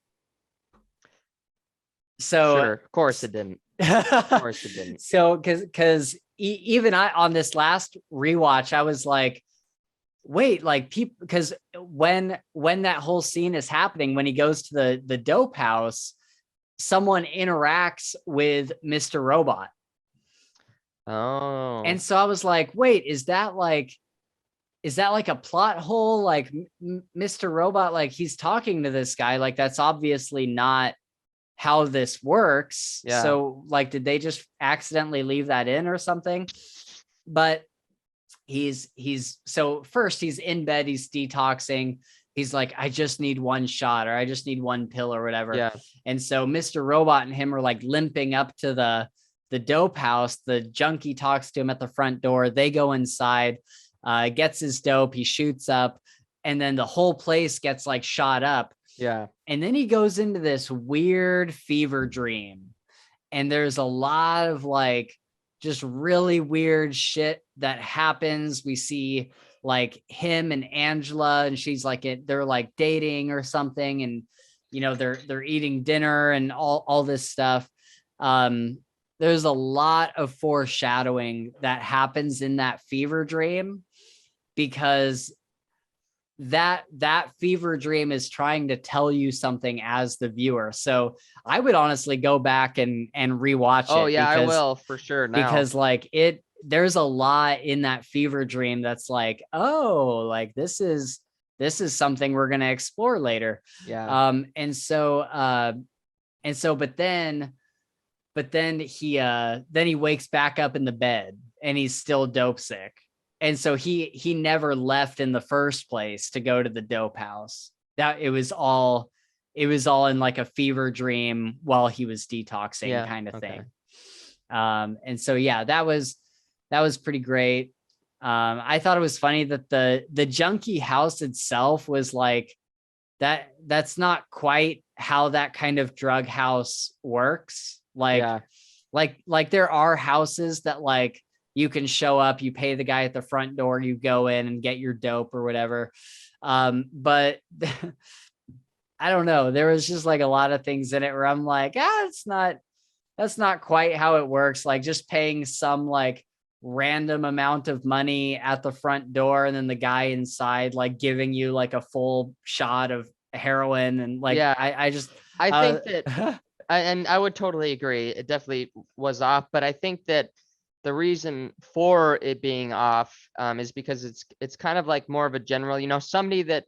So
sure, of course it didn't. Of course it didn't.
So because even I, on this last rewatch, I was like, wait, like people, because when that whole scene is happening, when he goes to the dope house, someone interacts with Mr. Robot.
Oh.
And so I was like, wait, is that like a plot hole? Like Mr. Robot, like he's talking to this guy, like that's obviously not how this works. So like, did they just accidentally leave that in or something? But he's so first he's in bed, he's detoxing. He's like, I just need one shot, or I just need one pill or whatever. And so Mr. Robot and him are like limping up to the dope house. The junkie talks to him at the front door. They go inside, gets his dope. He shoots up, and then the whole place gets like shot up. And then he goes into this weird fever dream, and there's a lot of like just really weird shit that happens. We see like him and Angela, and she's like they're like dating or something, and they're eating dinner and all this stuff. There's a lot of foreshadowing that happens in that fever dream, because that fever dream is trying to tell you something as the viewer. So I would honestly go back and rewatch
Oh
it,
yeah, I will for sure now.
because like there's a lot in that fever dream that's like, oh, like this is something we're going to explore later.
Yeah.
But then he wakes back up in the bed and he's still dope sick. And so he never left in the first place to go to the dope house. That it was all in like a fever dream while he was detoxing,
Yeah.
kind of
Okay.
thing. And so yeah, that was pretty great. I thought it was funny that the junkie house itself was like that's not quite how that kind of drug house works. Like,
Yeah.
like there are houses that like you can show up, you pay the guy at the front door, you go in and get your dope or whatever. But I don't know. There was just like a lot of things in it where I'm like, that's not quite how it works. Like just paying some like random amount of money at the front door and then the guy inside like giving you like a full shot of heroin, and like
Yeah.
I just
I think that and I would totally agree. It definitely was off, but I think that the reason for it being off is because it's kind of like more of a general, somebody that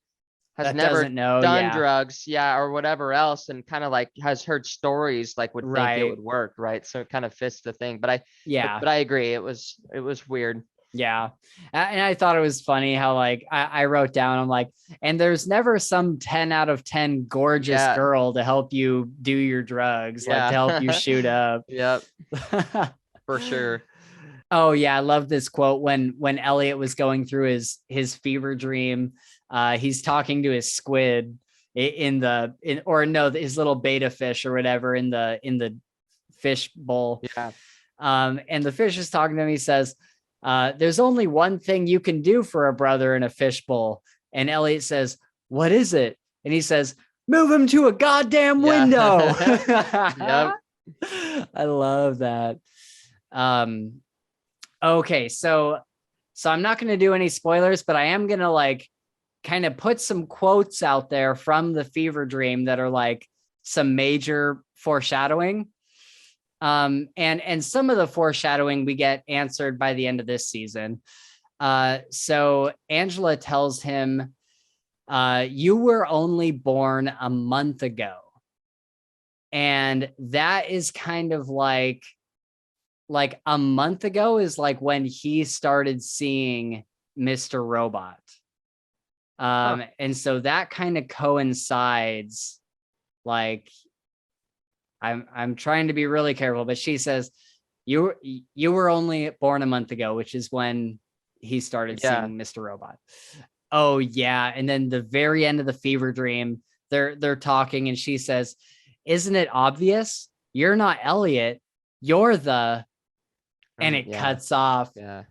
has
that
never
doesn't know.
done
Yeah.
drugs, yeah, or whatever else, and kind of like has heard stories, like would think it
Right.
would work, right? So it kind of fits the thing. But
Yeah.
I agree. It was weird.
Yeah. And I thought it was funny how like I wrote down, I'm like, and there's never some 10 out of 10 gorgeous
Yeah,
girl to help you do your drugs, like to help you
yeah,
shoot up.
yep, for sure.
Oh yeah, I love this quote when Elliot was going through his fever dream. He's talking to his squid his little beta fish or whatever in the fish bowl.
Yeah,
And the fish is talking to him. He says, there's only one thing you can do for a brother in a fish bowl. And Elliot says, what is it? And he says, move him to a goddamn window.
yep.
I love that. Okay, so I'm not going to do any spoilers, but I am going to like kind of put some quotes out there from the fever dream that are like some major foreshadowing. And some of the foreshadowing we get answered by the end of this season. So Angela tells him, you were only born a month ago. And that is kind of like a month ago is like when he started seeing Mr. Robot. And so that kind of coincides. Like I'm trying to be really careful, but she says you were only born a month ago, which is when he started seeing Mr. Robot. Oh yeah. And then the very end of the fever dream, they're talking and she says, isn't it obvious? You're not Elliot. You're the, and it cuts off.
Yeah.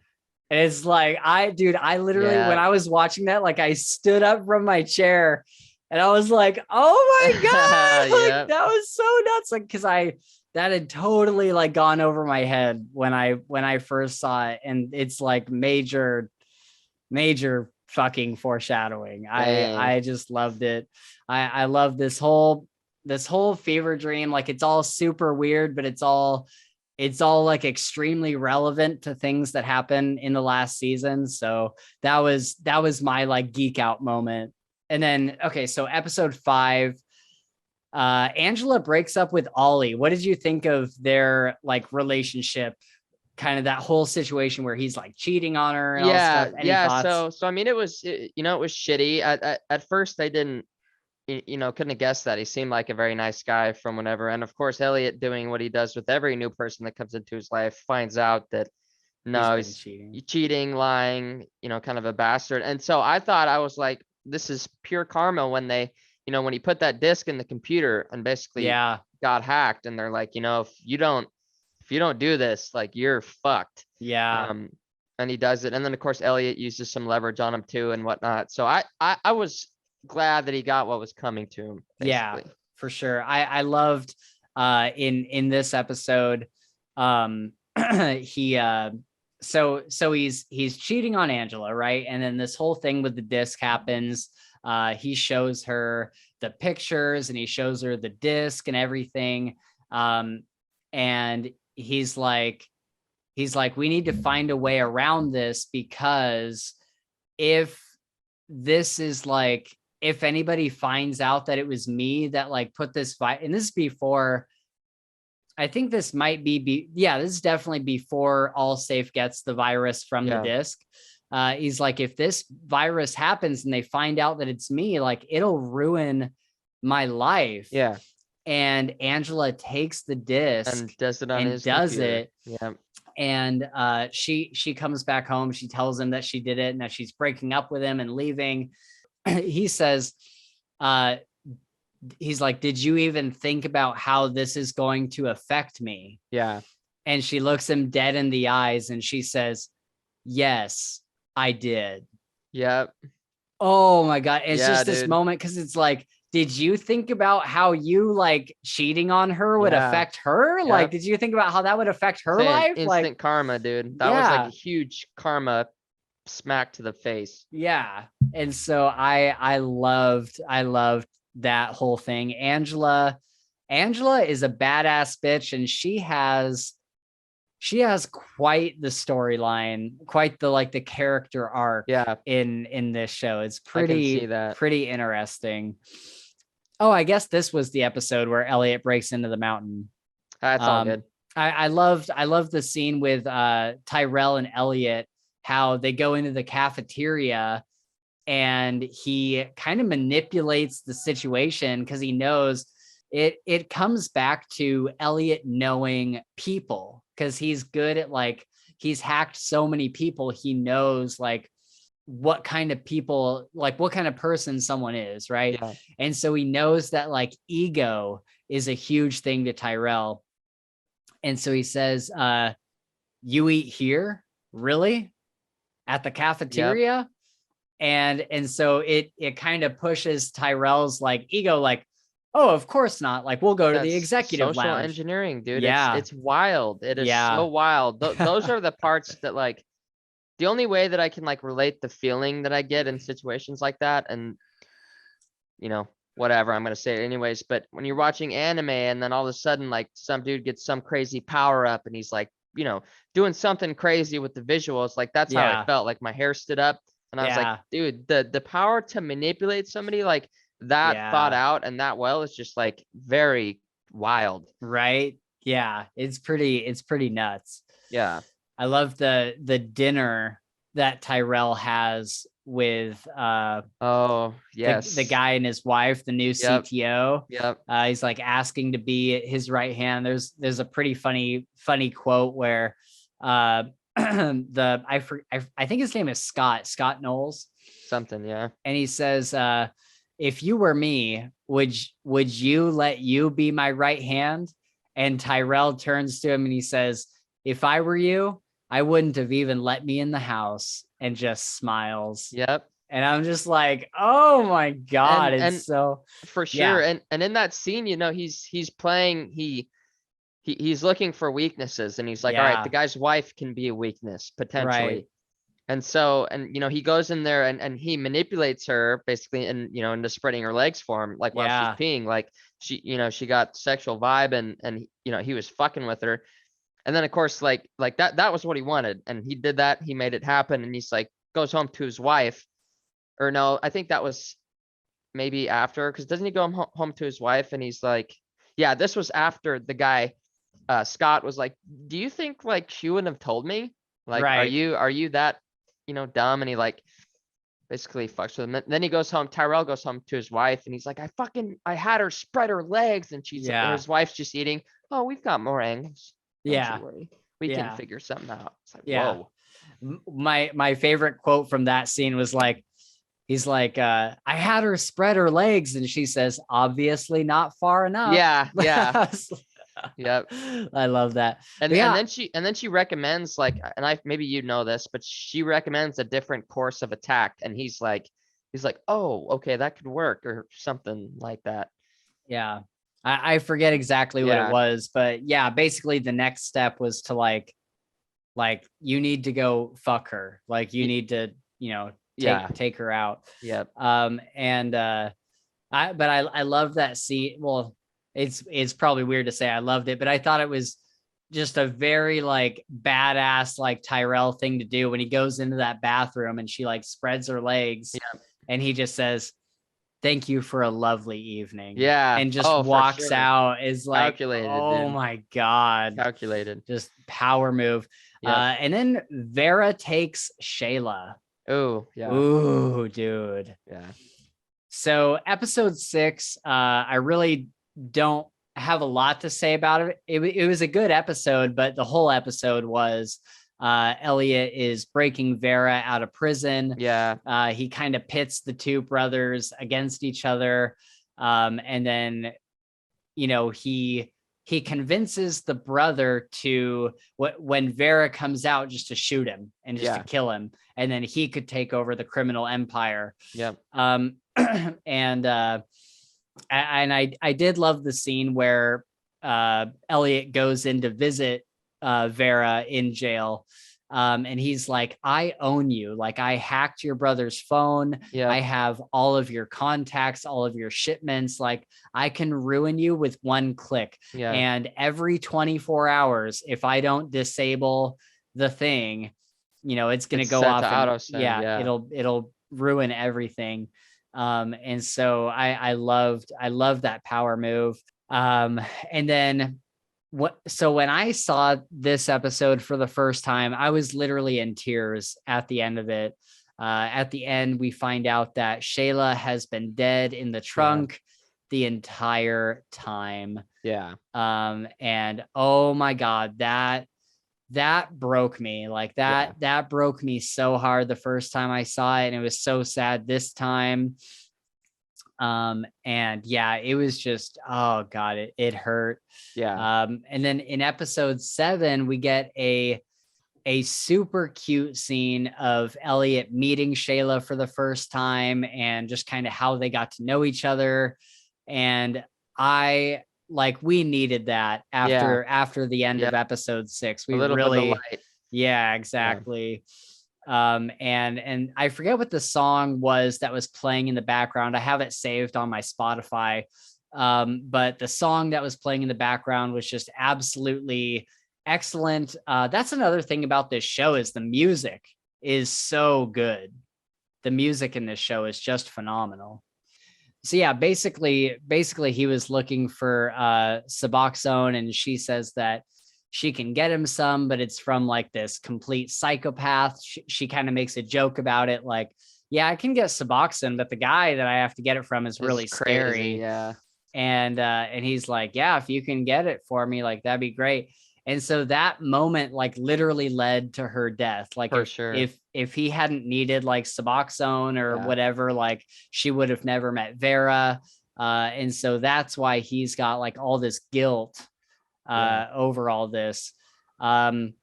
And it's like, I literally, when I was watching that, like I stood up from my chair and I was like, oh my God, like that was so nuts. Like, cause that had totally like gone over my head when I first saw it. And it's like major fucking foreshadowing.
Dang.
I just loved it. I love this whole fever dream. Like it's all super weird, but it's all like extremely relevant to things that happen in the last season. So that was my like geek out moment. And then, okay, so episode 5, Angela breaks up with Ollie. What did you think of their like relationship? Kind of that whole situation where he's like cheating on her and all stuff. Any thoughts?
So I mean, it was shitty. At first I didn't, couldn't have guessed that. He seemed like a very nice guy from whenever. And of course, Elliot doing what he does with every new person that comes into his life, finds out that no, he's cheating, lying, kind of a bastard. And so I thought, I was like, this is pure karma when they, when he put that disc in the computer and basically got hacked, and they're like, if you don't do this, like you're fucked.
Yeah.
And he does it. And then of course Elliot uses some leverage on him too and whatnot. So I was glad that he got what was coming to him,
Yeah,
basically.
for sure. I loved in this episode, he so he's cheating on Angela, right? And then this whole thing with the disc happens. He shows her the pictures and he shows her the disc and everything. And he's like, we need to find a way around this, because if this is like, if anybody finds out that it was me that like put this and this is before, I think this might be, yeah, this is definitely before Allsafe gets the virus from the disc. He's like, if this virus happens and they find out that it's me, like it'll ruin my life.
Yeah.
And Angela takes the disc
And does it on
and
his
does
computer.
it.
Yeah.
And she comes back home. She tells him that she did it and that she's breaking up with him and leaving. He says, he's like, did you even think about how this is going to affect me?
Yeah.
And she looks him dead in the eyes and she says, yes, I did.
Yep.
Oh my God. It's
Yeah,
just this
dude.
moment, because it's like, did you think about how you like cheating on her would
Yeah.
affect her?
Yep.
Like, did you think about how that would affect her
Saying
life?
instant
Like,
karma, dude. That was like a huge karma smack to the face.
yeah. And so I loved that whole thing. Angela is a badass bitch, and she has quite the storyline, quite the like the character arc.
Yeah.
In this show. It's
I can see that.
pretty interesting. Oh, I guess this was the episode where Elliot breaks into the mountain.
That's all good.
I loved the scene with Tyrell and Elliot, how they go into the cafeteria and he kind of manipulates the situation because he knows it comes back to Elliot knowing people, because he's good at like, he's hacked so many people. He knows like what kind of people, like what kind of person someone is, right?
Yeah.
And so he knows that like ego is a huge thing to Tyrell. And so he says, you eat here? Really? At the cafeteria? Yep. And so it kind of pushes Tyrell's like ego, like, oh, of course not. Like, we'll go to the executive
social
lounge.
Engineering, dude.
Yeah.
It's wild. It is so wild. Those are the parts that like, the only way that I can like relate the feeling that I get in situations like that, and you know, whatever, I'm gonna say it anyways. But when you're watching anime and then all of a sudden like some dude gets some crazy power up and he's like, you know, doing something crazy with the visuals, like that's how I felt. Like my hair stood up and I was like, dude, the power to manipulate somebody like that thought out and that well is just like very wild.
Right? Yeah, it's pretty nuts.
Yeah.
I love the dinner that Tyrell has with
oh yes,
the guy and his wife, the new CTO.
Yep.
He's like asking to be his right hand. There's a pretty funny quote where I think his name is Scott Knowles.
Something, yeah.
And he says, if you were me, would you let you be my right hand? And Tyrell turns to him and he says, if I were you, I wouldn't have even let me in the house, and just smiles.
Yep.
And I'm just like, oh my God. It's so
for sure. And in that scene, you know, he's playing, he's looking for weaknesses and he's like, all right, the guy's wife can be a weakness potentially. Right. And so, and you know, he goes in there and he manipulates her basically, and you know, into spreading her legs for him, like while she's peeing, like she, you know, she got sexual vibe and you know, he was fucking with her. And then of course, like that was what he wanted. And he did that, he made it happen. And he's like, goes home to his wife, or no, I think that was maybe after, because doesn't he go home to his wife and he's like, yeah, this was after the guy, Scott was like, do you think like she wouldn't have told me? Like, are you that, you know, dumb? And he like basically fucks with him. Then he goes home, Tyrell goes home to his wife and he's like, I had her spread her legs and she's his wife's just eating. Oh, we've got more angles. Don't you worry. We can figure something out. It's like, whoa.
My favorite quote from that scene was like, he's like, I had her spread her legs, and she says, obviously not far enough.
Yeah. Yep.
I love that.
And
But
and
yeah,
then she recommends like, and I maybe you know this, but she recommends a different course of attack, and he's like, oh, okay, that could work or something like that.
yeah. I forget exactly what it
Yeah,
was, but yeah, basically the next step was to like you need to go fuck her. Like you
y-
need to,
yeah,
take her out.
yep,
And I love that scene. Well, it's probably weird to say I loved it, but I thought it was just a very like badass like Tyrell thing to do when he goes into that bathroom and she like spreads her legs
yeah,
and he just says, "Thank you for a lovely evening,"
yeah.
and just
Oh, for
walks
sure.
out. Is like,
Calculated,
oh
dude.
my god,
Calculated.
just power move.
Yep.
And then Vera takes Shayla.
Oh, yeah,
Ooh, dude.
yeah,
So episode 6, I really don't have a lot to say about it. It was a good episode, but the whole episode was Elliot is breaking Vera out of prison.
yeah,
He kind of pits the two brothers against each other. And then, he convinces the brother to when Vera comes out just to shoot him and just to
yeah,
kill him. And then he could take over the criminal empire.
yep,
And I did love the scene where Elliot goes in to visit Vera in jail. And he's like, I own you. Like, I hacked your brother's phone. I
yep,
have all of your contacts, all of your shipments. Like, I can ruin you with one click.
yeah.
And every 24 hours, if I don't disable the thing, it's going to
It's
go
set to
off and
auto send.
yeah,
Yeah,
it'll ruin everything. And so I loved that power move. And then so when I saw this episode for the first time, I was literally in tears at the end of it. At the end, we find out that Shayla has been dead in the
yeah,
trunk the entire time.
yeah,
And oh my God, that broke me. Like
yeah,
that broke me so hard the first time I saw it, and it was so sad this time. And yeah, it was just, oh God, it hurt.
yeah.
And then in episode 7, we get a super cute scene of Elliot meeting Shayla for the first time and just kind of how they got to know each other. And we needed that
Yeah,
after the end
yeah.
of episode 6.
A
We
little bit of
really,
light.
yeah,
Yeah.
exactly. And I forget what the song was that was playing in the background. I have it saved on my Spotify. But the song that was playing in the background was just absolutely excellent. That's another thing about this show is the music is so good. The music in this show is just phenomenal. So yeah, basically he was looking for Suboxone, and she says that she can get him some, but it's from like this complete psychopath. She kind of makes a joke about it, like, yeah, I can get Suboxone, but the guy that I have to get it from is
It's
really
crazy.
scary.
Yeah.
And he's like, yeah, if you can get it for me, like that'd be great. And so that moment like literally led to her death. Like
For
if
sure.
if if he hadn't needed like Suboxone or
Yeah.
whatever, like she would have never met Vera. And so that's why he's got like all this guilt
Yeah.
over all this. Um,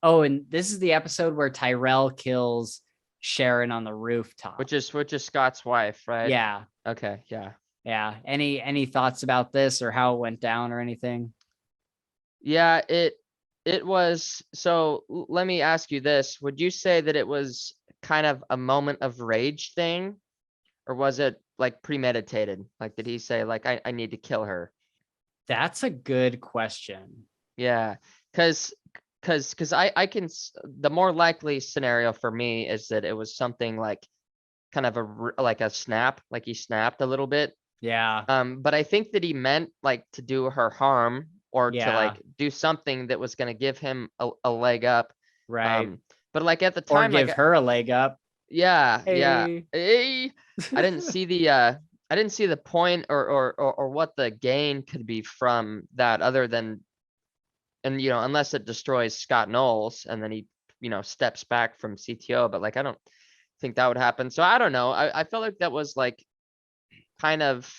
oh, and this is the episode where Tyrell kills Sharon on the rooftop.
Which is Scott's wife, right?
Yeah,
Okay. Yeah.
yeah. Any thoughts about this or how it went down or anything?
Yeah. It was. So let me ask you this. Would you say that it was kind of a moment of rage thing, or was it like premeditated? Like, did he say like, I need to kill her?
That's a good question.
Yeah. Cause I can, the more likely scenario for me is that it was something like kind of like a snap, like he snapped a little bit.
Yeah,
But I think that he meant like to do her harm or to
yeah,
like do something that was gonna give him a leg up.
right.
But like at the
Or
time, like
give her a leg up.
yeah, yeah.
Hey.
Hey, I didn't see the point or what the gain could be from that other than, and unless it destroys Scott Knowles and then he steps back from CTO, but like I don't think that would happen. So I don't know. I felt like that was like kind of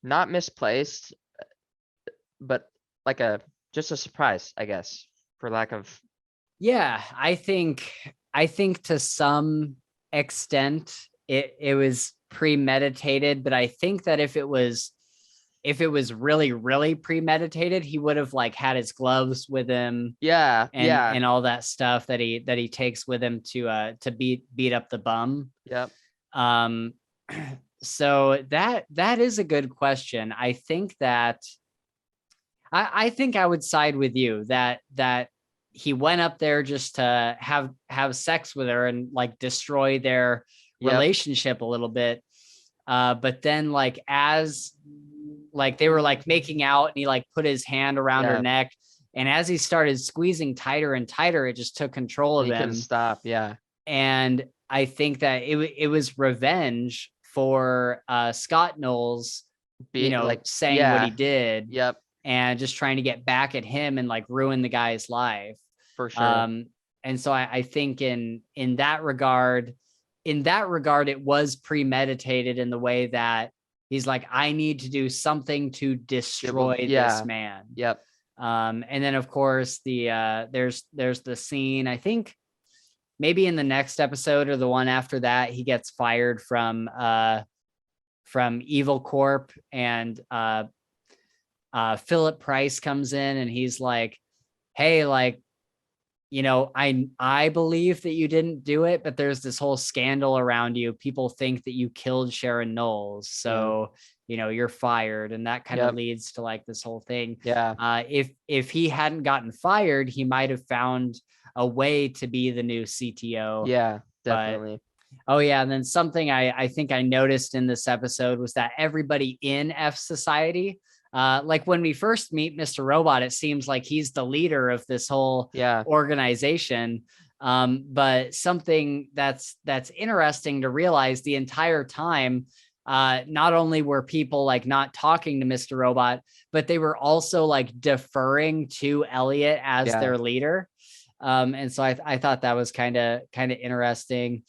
not misplaced, but like just a surprise, I guess, for lack of.
Yeah, I think to some extent it was premeditated, but I think that if it was really really premeditated, he would have like had his gloves with him
Yeah,
and
yeah,
and all that stuff that he takes with him to beat up the bum.
yep,
Um so that is a good question. I think I would side with you that he went up there just to have sex with her and like destroy their
yep,
relationship a little bit. But then like as like they were like making out and he like put his hand around her
yeah.
neck, and as he started squeezing tighter and tighter, it just took control
And
of
he couldn't
him.
stop. Yeah,
And I think that it was revenge for Scott Knowles,
be like,
saying what he
yeah,
did
yep,
and just trying to get back at him and like ruin the guy's life.
for sure.
Um, and so I think in that regard, it was premeditated in the way that he's like, I need to do something to destroy this
Yeah,
man.
yep,
And then of course there's the scene, I think maybe in the next episode or the one after that, he gets fired from Evil Corp, and Philip Price comes in and he's like, hey, like, I believe that you didn't do it, but there's this whole scandal around you. People think that you killed Sharon Knowles.
yeah,
So, you're fired. And that kind of
yep,
leads to like this whole thing.
yeah,
If he hadn't gotten fired, he might have found a way to be the new CTO.
yeah,
But
definitely.
oh yeah, and then something I think I noticed in this episode was that everybody in F Society, like when we first meet Mr. Robot, it seems like he's the leader of this whole
Yeah,
organization. But something that's interesting to realize the entire time, not only were people like not talking to Mr. Robot, but they were also like deferring to Elliot as
yeah,
their leader. And so I thought that was kind of interesting.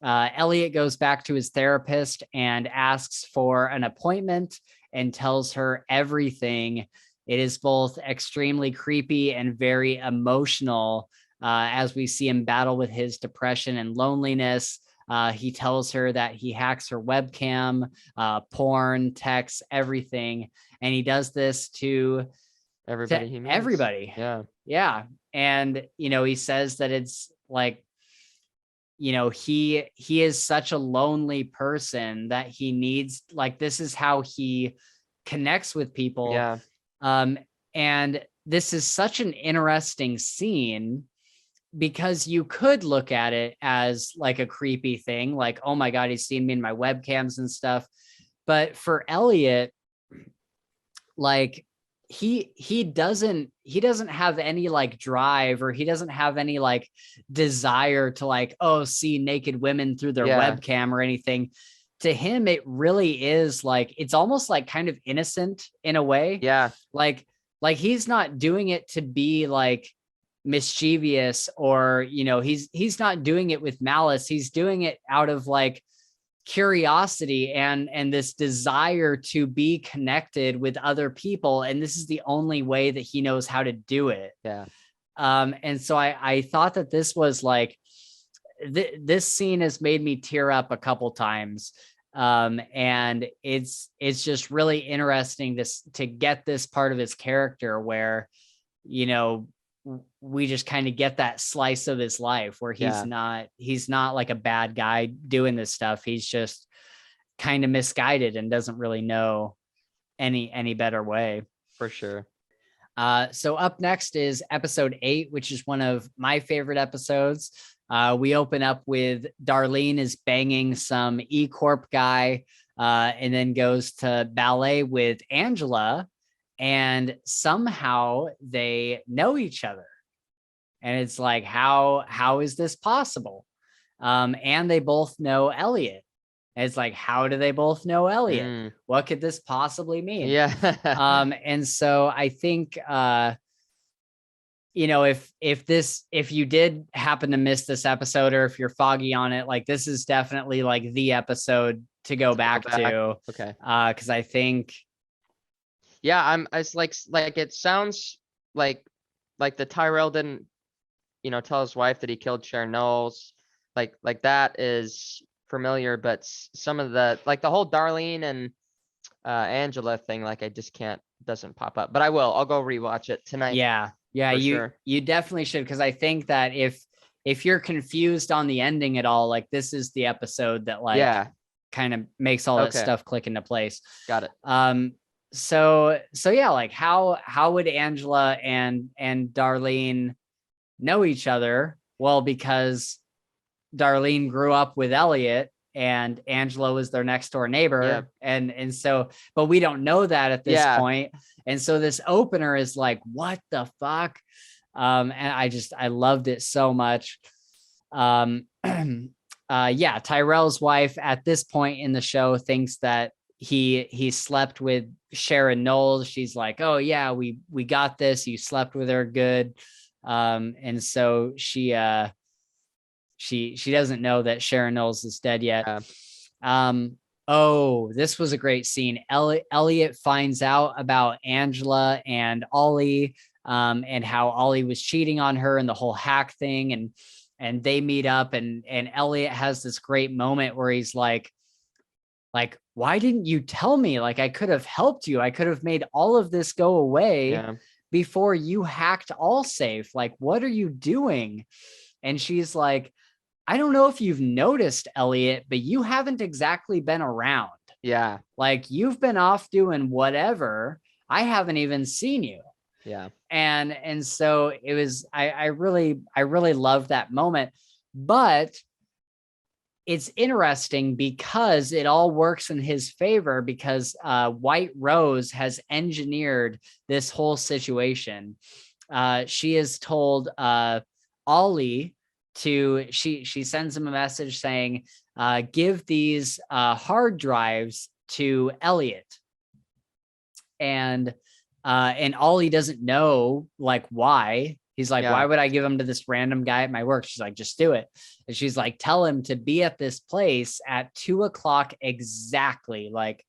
Elliot goes back to his therapist and asks for an appointment and tells her everything. It is both extremely creepy and very emotional, as we see him battle with his depression and loneliness. He tells her that he hacks her webcam, porn, texts, everything. And he does this to
everybody he meets.
everybody.
Yeah,
Yeah. And, he says that it's like, he is such a lonely person that he needs, like, this is how he connects with people.
yeah,
Um, and this is such an interesting scene because you could look at it as like a creepy thing, like, oh my God, he's seen me in my webcams and stuff. But for Elliot, like he doesn't have any like drive, or he doesn't have any like desire to like, oh, see naked women through their
yeah,
webcam or anything. To him it really is like, it's almost like kind of innocent in a way.
yeah,
Like he's not doing it to be like mischievous, or he's not doing it with malice. He's doing it out of like curiosity and this desire to be connected with other people, and this is the only way that he knows how to do it.
yeah,
And so I thought that this was like, this scene has made me tear up a couple times. And it's just really interesting to get this part of his character where you know we just kind of get that slice of his life where he's
yeah,
not like a bad guy doing this stuff. He's just kind of misguided and doesn't really know any better way.
for sure.
So up next is episode 8, which is one of my favorite episodes. We open up with Darlene is banging some E Corp guy, and then goes to ballet with Angela, and somehow they know each other. And it's like, how is this possible? And they both know Elliot. And it's like, how do they both know Elliot? What could this possibly mean?
Yeah,
And so I think if you did happen to miss this episode, or if you're foggy on it, like this is definitely like the episode to go back to.
Okay.
Because I think
Yeah, it's like it sounds like the Tyrell didn't, tell his wife that he killed Sharon Knowles. Like that is familiar, but some of like the whole Darlene and Angela thing, like I just can't, doesn't pop up. But I'll go rewatch it tonight
Yeah. Yeah,
for
you
sure.
you definitely should, because I think that if you're confused on the ending at all, like this is the episode that like
Yeah.
kind of makes all that
Okay.
stuff click into place.
Got it.
So yeah, like how would Angela and Darlene know each other? Well, because Darlene grew up with Elliot and Angela was their next door neighbor.
Yeah.
And so, but we don't know that at this
Yeah.
point. And so this opener is like, what the fuck? And I loved it so much. Yeah, Tyrell's wife at this point in the show thinks that he slept with Sharon Knowles. She's like, oh yeah, we got this. You slept with her, good. And so she doesn't know that Sharon Knowles is dead yet.
Yeah.
Oh, this was a great scene. Elliot finds out about Angela and Ollie, and how Ollie was cheating on her and the whole hack thing, and they meet up, and Elliot has this great moment where he's like, why didn't you tell me? Like, I could have helped you. I could have made all of this go away
Yeah.
before you hacked AllSafe. Like, what are you doing? And she's like, I don't know if you've noticed, Elliot, but you haven't exactly been around.
Yeah.
Like, you've been off doing whatever. I haven't even seen you.
Yeah.
And so it was, I really loved that moment. But it's interesting because it all works in his favor, because White Rose has engineered this whole situation. She has told Ollie she sends him a message saying, give these hard drives to Elliot. And Ollie doesn't know like why. He's like, why would I give them to this random guy at my work? She's like, just do it. And she's like, tell him to be at this place at 2:00 exactly. Like,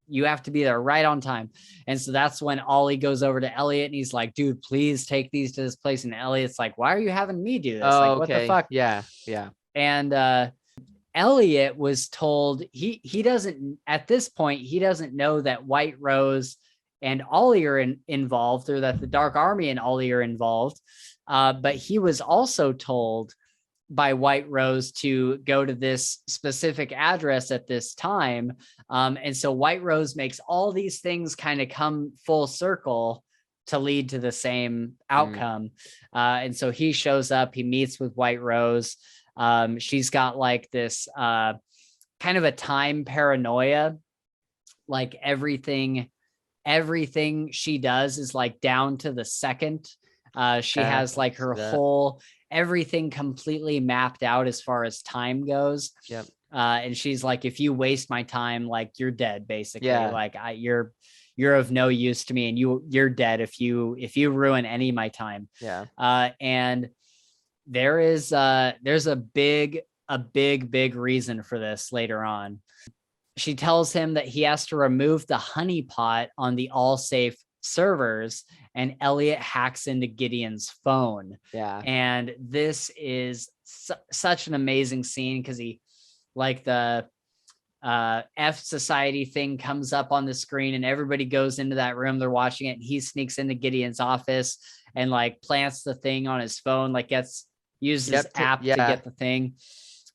you have to be there right on time. And so that's when Ollie goes over to Elliot and he's like, dude, please take these to this place. And Elliot's like, why are you having me do this?
Oh,
like, what the fuck?
Yeah. Yeah.
And Elliot was told he doesn't, at this point, he doesn't know that White Rose and Ollie are involved, or that the Dark Army and Ollie are involved. But he was also told by White Rose to go to this specific address at this time. And so White Rose makes all these things kind of come full circle to lead to the same outcome. And so he shows up, he meets with White Rose. She's got like this kind of a time paranoia, like everything she does is like down to the second. She has like her whole everything completely mapped out as far as time goes.
Yep.
And she's like, if you waste my time, like you're dead, basically.
Yeah.
Like you're of no use to me, and you're dead if you ruin any of my time.
Yeah.
And there's a big reason for this later on. She tells him that he has to remove the honeypot on the AllSafe servers, and Elliot hacks into Gideon's phone.
Yeah.
And this is such an amazing scene, because he, like, the F Society thing comes up on the screen and everybody goes into that room, they're watching it, and he sneaks into Gideon's office and like plants the thing on his phone, like uses his app to get the thing.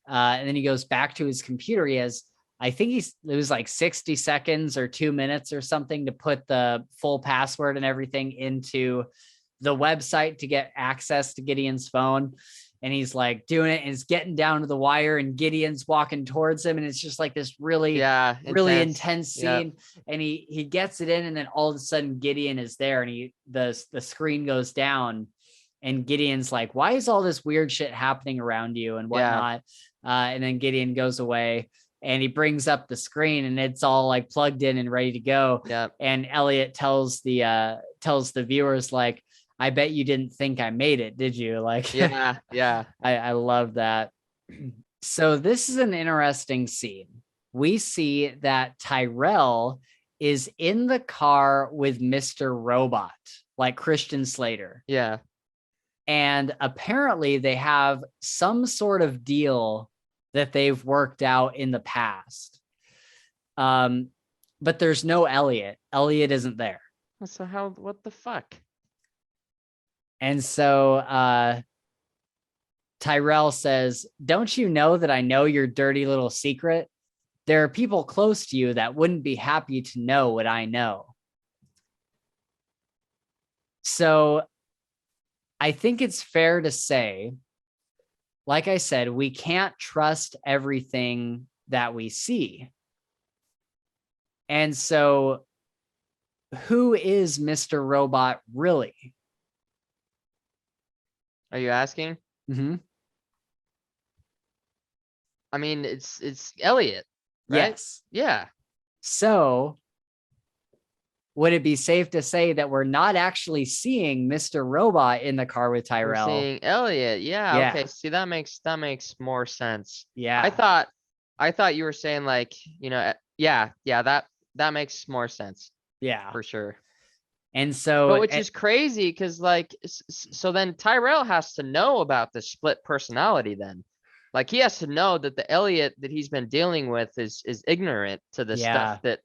And then he goes back to his computer. He has, I think it was like 60 seconds or 2 minutes or something to put the full password and everything into the website to get access to Gideon's phone. And he's like doing it, and it's getting down to the wire, and Gideon's walking towards him. And it's just like this really intense scene. Yep. And he gets it in, and then all of a sudden Gideon is there, and the screen goes down, and Gideon's like, why is all this weird shit happening around you and whatnot? And then Gideon goes away, and he brings up the screen, and it's all like plugged in and ready to go.
Yep.
And Elliot tells the viewers, like, I bet you didn't think I made it, did you? Like,
yeah.
I love that. So this is an interesting scene. We see that Tyrell is in the car with Mr. Robot, like Christian Slater.
Yeah.
And apparently they have some sort of deal that they've worked out in the past. But there's no Elliot. Elliot isn't there.
So how, what the fuck?
And so Tyrell says, "Don't you know that I know your dirty little secret? There are people close to you that wouldn't be happy to know what I know." So I think it's fair to say, like I said, we can't trust everything that we see. And so who is Mr. Robot really?
Are you asking?
Mm-hmm.
I mean, it's Elliot, right?
Yes.
Yeah.
So would it be safe to say that we're not actually seeing Mr. Robot in the car with
We're
Tyrell?
seeing Elliot. Yeah.
Yeah.
Okay. See, that makes more sense.
Yeah.
I thought you were saying like, yeah, that makes more sense
Yeah.
for sure.
And so,
But which is crazy because like, so then Tyrell has to know about the split personality then. Like he has to know that the Elliot that he's been dealing with is ignorant to the
yeah.
stuff that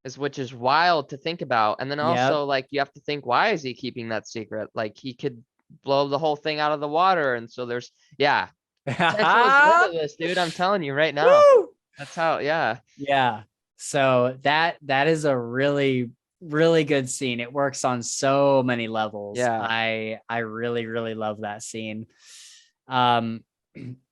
is, which is wild to think about. And then
Yep.
also like you have to think, why is he keeping that secret? Like he could blow the whole thing out of the water. And so there's, yeah, potential is into this, dude. I'm telling you right now.
Woo!
That's how, yeah.
Yeah. So that is a really, really good scene. It works on so many levels.
Yeah.
I really, really love that scene. And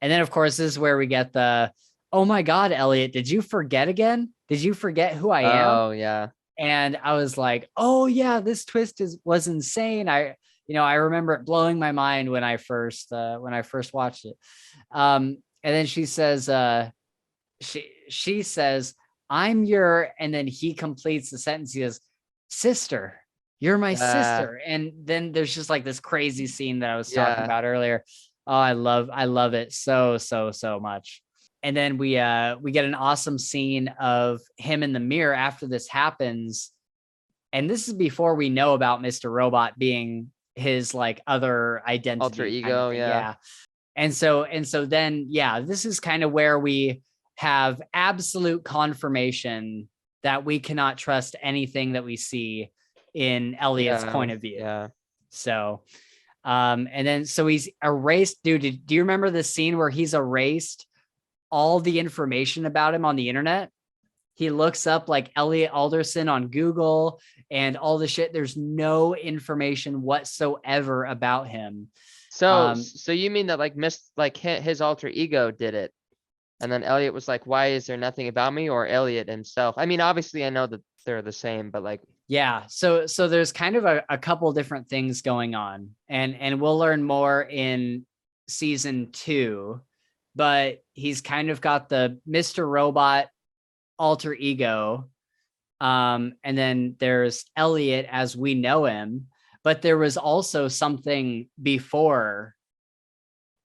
then of course this is where we get the, "Oh my God, Elliot, did you forget again? Did you forget who I am?"
Oh yeah.
And I was like, "Oh yeah, this twist was insane." I remember it blowing my mind when I first watched it. And then she says, she says, "I'm your," and then he completes the sentence. He says, "Sister, you're my sister." And then there's just like this crazy scene that I was talking about earlier. Oh, I love it so much. And then we get an awesome scene of him in the mirror after this happens. And this is before we know about Mr. Robot being his like other identity,
Alter ego. Yeah.
And so then, yeah, this is kind of where we have absolute confirmation that we cannot trust anything that we see in Elliot's point of view.
Yeah.
So, and then, so he's erased, dude. Do you remember the scene where he's erased all the information about him on the internet? He looks up like Elliot Alderson on Google and all the shit. There's no information whatsoever about him.
So you mean that like his alter ego did it, and then Elliot was like, "Why is there nothing about me?" Or Elliot himself? I mean, obviously, I know that they're the same, but like,
yeah. So there's kind of a couple different things going on, and we'll learn more in season 2. But he's kind of got the Mr. Robot alter ego, and then there's Elliot as we know him. But there was also something before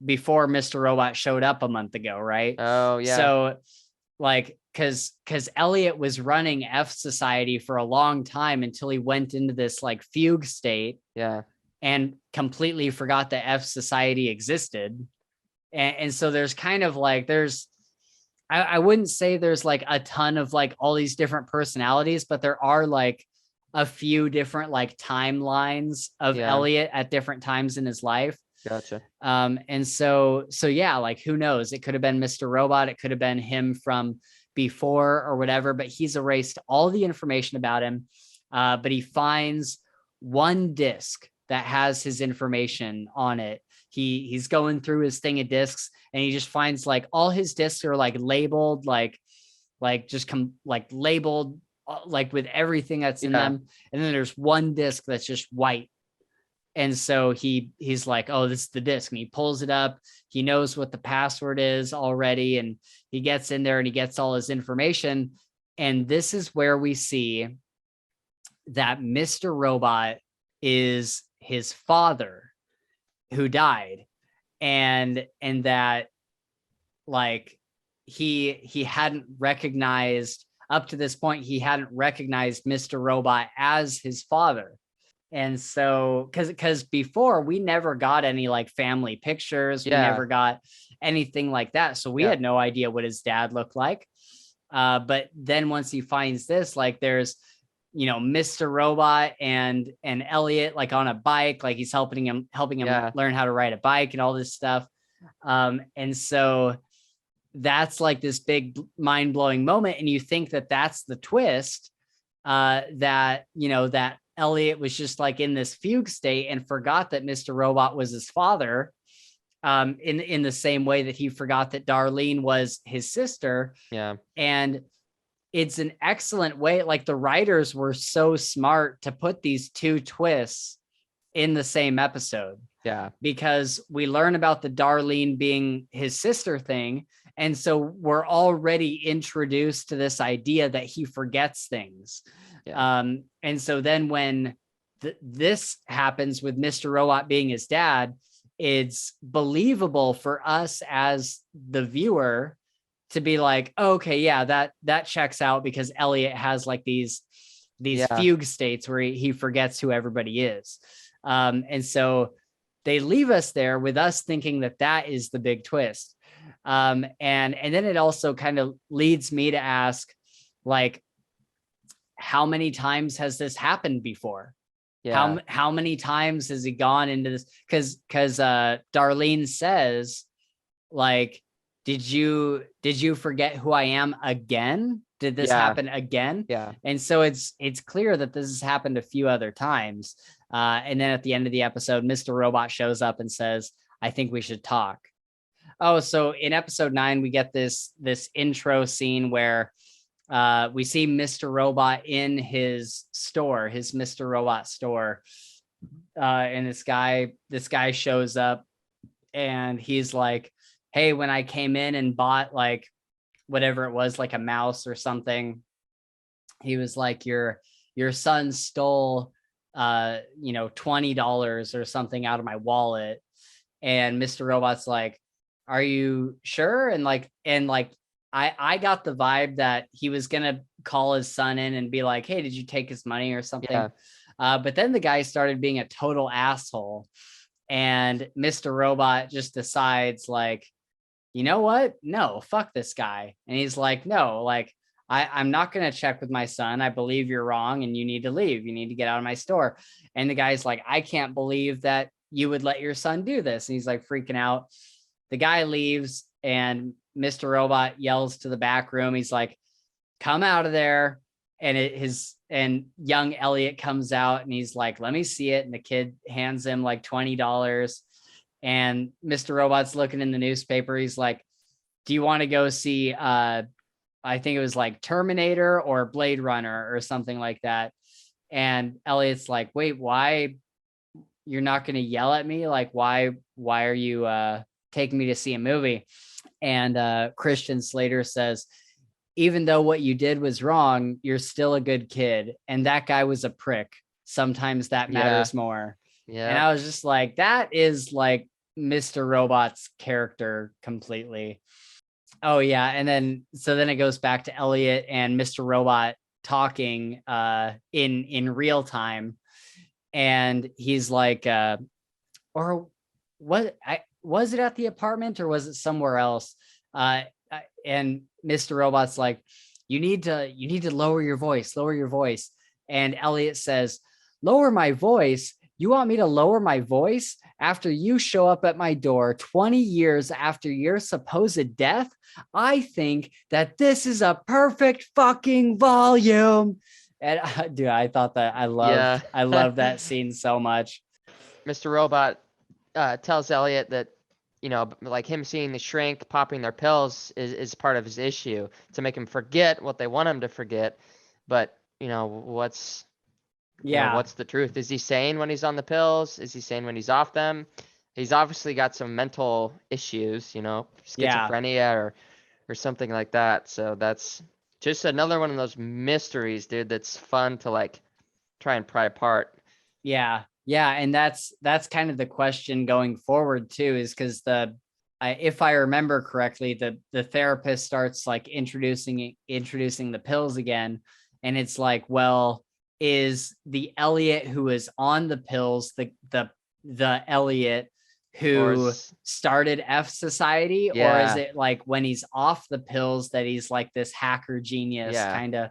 Mr. Robot showed up a month ago, right?
oh yeah.
So like, because Elliot was running F Society for a long time until he went into this like fugue state.
Yeah.
And completely forgot that F Society existed. And so there's kind of like, I wouldn't say there's like a ton of like all these different personalities, but there are like a few different like timelines of Elliot at different times in his life.
Gotcha.
And so yeah, like who knows? It could have been Mr. Robot. It could have been him from before or whatever, but he's erased all the information about him. But he finds one disc that has his information on it. He's going through his thing of discs and he just finds like all his discs are like labeled, like labeled like with everything that's in them. And then there's one disc that's just white. And so he's like, "Oh, this is the disc." And he pulls it up. He knows what the password is already. And he gets in there and he gets all his information. And this is where we see that Mr. Robot is his father who died. And that like he hadn't recognized up to this point, he hadn't recognized Mr. Robot as his father. And so, because before we never got any like family pictures, we
Yeah.
never got anything like that. So we
Yep.
had no idea what his dad looked like. But then once he finds this, like there's, Mr. Robot and Elliot like on a bike, like he's helping him
Yeah.
learn how to ride a bike and all this stuff. And so that's like this big mind-blowing moment. And you think that that's the twist, that, that Elliot was just like in this fugue state and forgot that Mr. Robot was his father, in the same way that he forgot that Darlene was his sister.
Yeah.
And it's an excellent way. Like the writers were so smart to put these two twists in the same episode.
Yeah.
Because we learn about the Darlene being his sister thing. And so we're already introduced to this idea that he forgets things.
Yeah.
And so then when this happens with Mr. Robot being his dad, it's believable for us as the viewer to be like, oh, okay, yeah, that checks out, because Elliot has like these
Yeah.
fugue states where he forgets who everybody is. And so they leave us there with us thinking that that is the big twist. And then it also kind of leads me to ask, like, how many times has this happened before?
Yeah.
How many times has he gone into this? Because Darlene says, like, did you forget who I am again? Did this happen again?
Yeah.
And so it's clear that this has happened a few other times. And then at the end of the episode, Mr. Robot shows up and says, I think we should talk. Oh, so in episode 9, we get this intro scene where we see Mr. Robot in his store, his Mr. Robot store. And this guy shows up and he's like, hey, when I came in and bought like whatever it was, like a mouse or something, he was like, your son stole $20 or something out of my wallet. And Mr. Robot's like, are you sure? And I got the vibe that he was gonna call his son in and be like, hey, did you take his money or something?
Yeah.
But then the guy started being a total asshole, and Mr. Robot just decides, like, you know what? No, fuck this guy. And he's like, no, like, I'm not going to check with my son. I believe you're wrong and you need to leave. You need to get out of my store. And the guy's like, I can't believe that you would let your son do this. And he's like freaking out. The guy leaves and Mr. Robot yells to the back room. He's like, come out of there. And young Elliot comes out and he's like, let me see it. And the kid hands him like $20. And Mr. Robot's looking in the newspaper. He's like, do you want to go see, I think it was like Terminator or Blade Runner or something like that. And Elliot's like, wait, why? You're not going to yell at me? Like, why are you taking me to see a movie? And Christian Slater says, even though what you did was wrong, you're still a good kid. And that guy was a prick. Sometimes that matters more.
Yeah.
And I was just like, that is like Mr. Robot's character completely. Oh yeah. And then it goes back to Elliot and Mr. Robot talking in real time. And he's like, or what, was it at the apartment or was it somewhere else? And Mr. Robot's like, you need to lower your voice. And Elliot says, lower my voice? You want me to lower my voice after you show up at my door 20 years after your supposed death? I think that this is a perfect fucking volume. And dude, I thought that I love that scene so much.
Mr. Robot tells Elliot that, like him seeing the shrink popping their pills is part of his issue, to make him forget what they want him to forget. But what's the truth? Is he sane when he's on the pills? Is he sane when he's off them? He's obviously got some mental issues, schizophrenia or something like that. So that's just another one of those mysteries, dude, that's fun to like try and pry apart.
Yeah. And that's kind of the question going forward too, is because
if I remember correctly, the therapist starts like introducing the pills again, and it's like, well, is the Elliot who is on the pills the Elliot
Or
who started F Society, or is
yeah,
it like when he's off the pills that he's like this hacker genius
Yeah.
kind of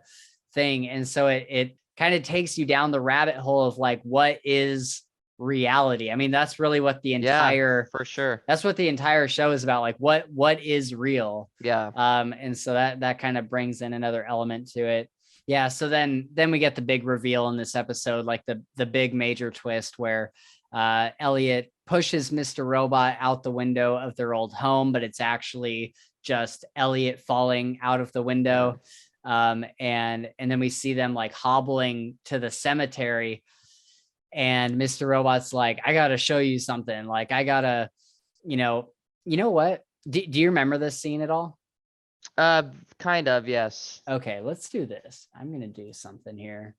thing? And so it kind of takes you down the rabbit hole of like, what is reality? I mean, that's really what the entire
for sure.
that's what the entire show is about. Like, what is real?
Yeah.
And so that kind of brings in another element to it. Yeah. So then we get the big reveal in this episode, like the big major twist where Elliot pushes Mr. Robot out the window of their old home, but it's actually just Elliot falling out of the window. And then we see them like hobbling to the cemetery, and Mr. Robot's like, I gotta show you something. Like, I gotta, you know what? Do you remember this scene at all?
Kind of, yes.
Okay, let's do this. I'm gonna do something here.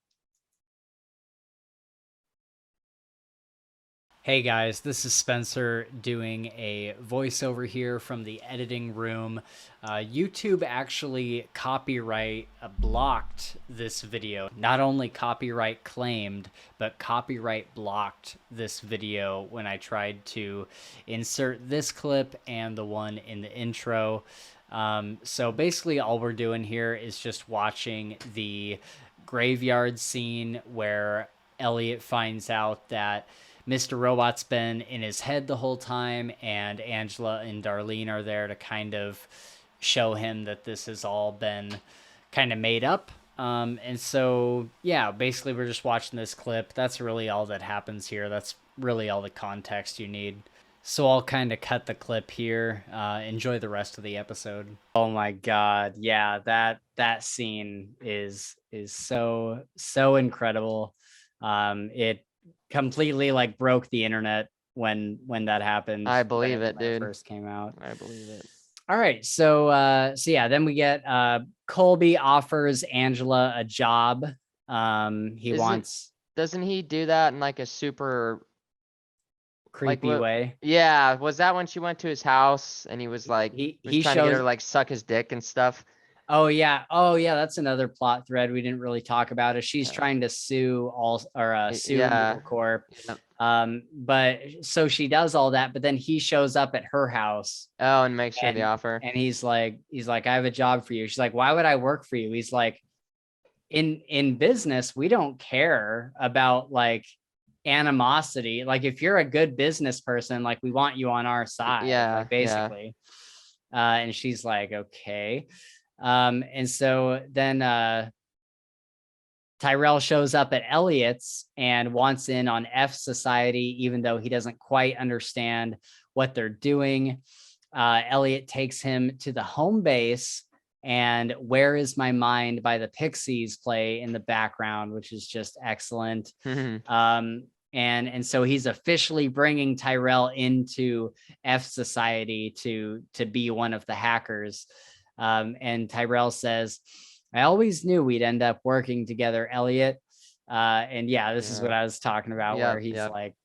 Hey guys, this is Spencer doing a voiceover here from the editing room. YouTube actually copyright blocked this video. Not only copyright claimed, but copyright blocked this video when I tried to insert this clip and the one in the intro. So basically all we're doing here is just watching the graveyard scene where Elliot finds out that Mr. Robot's been in his head the whole time, and Angela and Darlene are there to kind of show him that this has all been kind of made up. And so, yeah, basically we're just watching this clip. That's really all that happens here. That's really all the context you need. So I'll kind of cut the clip here. Enjoy the rest of the episode. Oh my God. Yeah, that scene is so incredible. It completely like broke the internet when that happened.
I believe it,
when
dude.
first came out.
I believe it.
All right, so yeah, then we get Colby offers Angela a job.
Doesn't he do that in like a super
creepy way?
Yeah, was that when she went to his house and he was like
he
trying to get her to like suck his dick and stuff?
Oh yeah, that's another plot thread we didn't really talk about. Is she's trying to sue Evil Corp. But so she does all that, but then he shows up at her house.
Oh, and makes her the offer.
And he's like, I have a job for you. She's like, why would I work for you? He's like, in business, we don't care about like animosity. Like, if you're a good business person, like, we want you on our side.
Yeah,
like, basically. And she's like, okay. And so then Tyrell shows up at Elliot's and wants in on F Society, even though he doesn't quite understand what they're doing. Elliot takes him to the home base, and Where Is My Mind by the Pixies play in the background, which is just excellent. And so he's officially bringing Tyrell into F Society to be one of the hackers. And Tyrell says, I always knew we'd end up working together, Elliot. And yeah, this is what I was talking about, where he's like,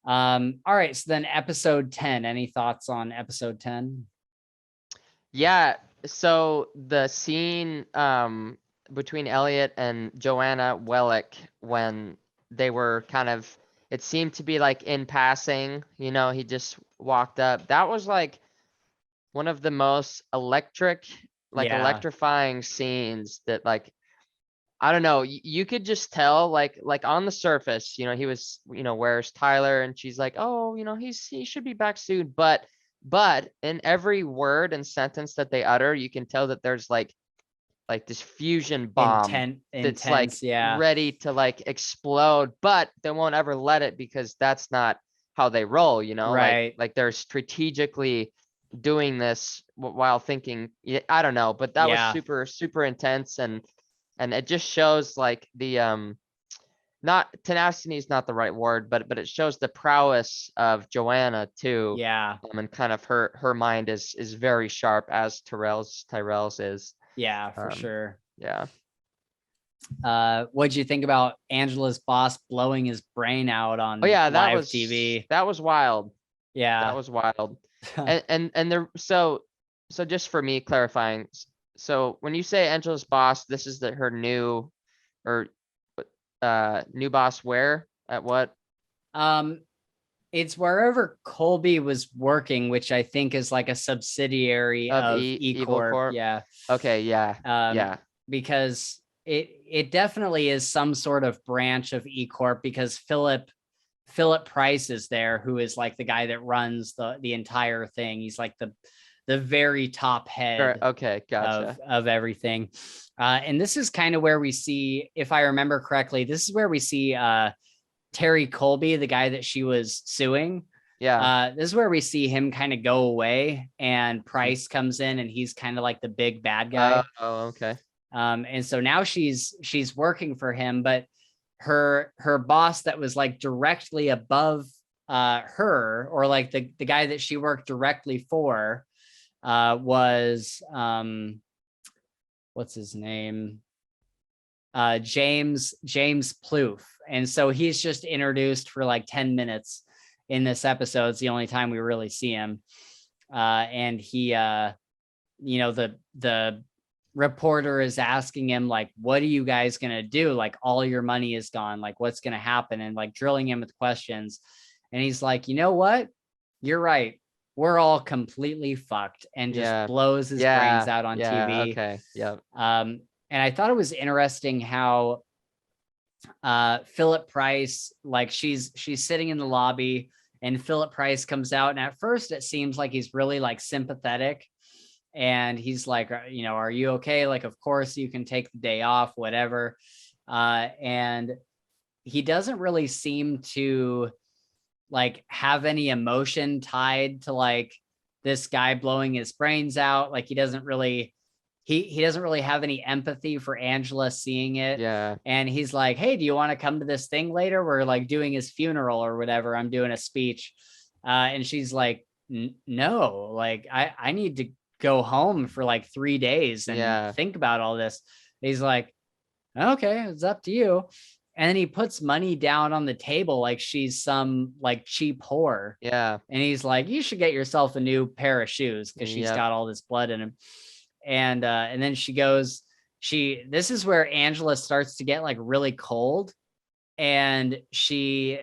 all right. So then episode 10, any thoughts on episode 10?
Yeah. So the scene between Elliot and Joanna Wellick, when they were kind of, it seemed to be like in passing, he just walked up. That was like one of the most electrifying scenes that, like, I don't know, you could just tell, like on the surface, he was, where's Tyler? And she's like, oh, he should be back soon. But in every word and sentence that they utter, you can tell that there's like this fusion bomb that's like ready to like explode, but they won't ever let it, because that's not how they roll,
Right.
Like they're strategically doing this while thinking, I don't know, but that was super, super intense. And it just shows like the, not tenacity is not the right word, but it shows the prowess of Joanna too. And kind of her mind is very sharp, as Tyrell's is.
Yeah, for sure.
Yeah.
What'd you think about Angela's boss blowing his brain out on
live
TV?
That was wild.
Yeah.
That was wild. And there, so just for me clarifying, so when you say Angela's boss, this is her new, or new boss where, at what?
It's wherever Colby was working, which I think is like a subsidiary of
Evil
Corp.
Corp?
Yeah.
Okay, yeah, yeah,
Because it definitely is some sort of branch of Corp, because Philip Price is there, who is like the guy that runs the entire thing. He's like the very top head
okay, gotcha.
of everything. And this is kind of where we see, if I remember correctly, this is where we see Terry Colby, the guy that she was suing.
Yeah,
This is where we see him kind of go away, and Price comes in, and he's kind of like the big bad guy.
oh, okay.
And so now she's working for him, but her boss that was like directly above her, or like the guy that she worked directly for, was what's his name? James Plouffe. And so he's just introduced for like 10 minutes in this episode. It's the only time we really see him. And he, the reporter is asking him, like, what are you guys going to do? Like, all your money is gone. Like, what's going to happen? And like drilling him with questions. And he's like, you know what? You're right. We're all completely fucked, and just blows his brains out on TV.
Okay. Yeah.
And I thought it was interesting how Philip Price, like she's sitting in the lobby, and Philip Price comes out, and at first it seems like he's really like sympathetic, and he's like, are you okay? Like, of course you can take the day off, whatever. And he doesn't really seem to like have any emotion tied to like this guy blowing his brains out. Like, he doesn't really have any empathy for Angela seeing it.
Yeah.
And he's like, hey, do you want to come to this thing later? We're like doing his funeral or whatever. I'm doing a speech. And she's like, no, like I need to go home for like 3 days and think about all this. He's like, okay, it's up to you. And then he puts money down on the table like she's some like cheap whore.
Yeah.
And he's like, you should get yourself a new pair of shoes, because she's got all this blood in him. And then she goes, this is where Angela starts to get like really cold, and she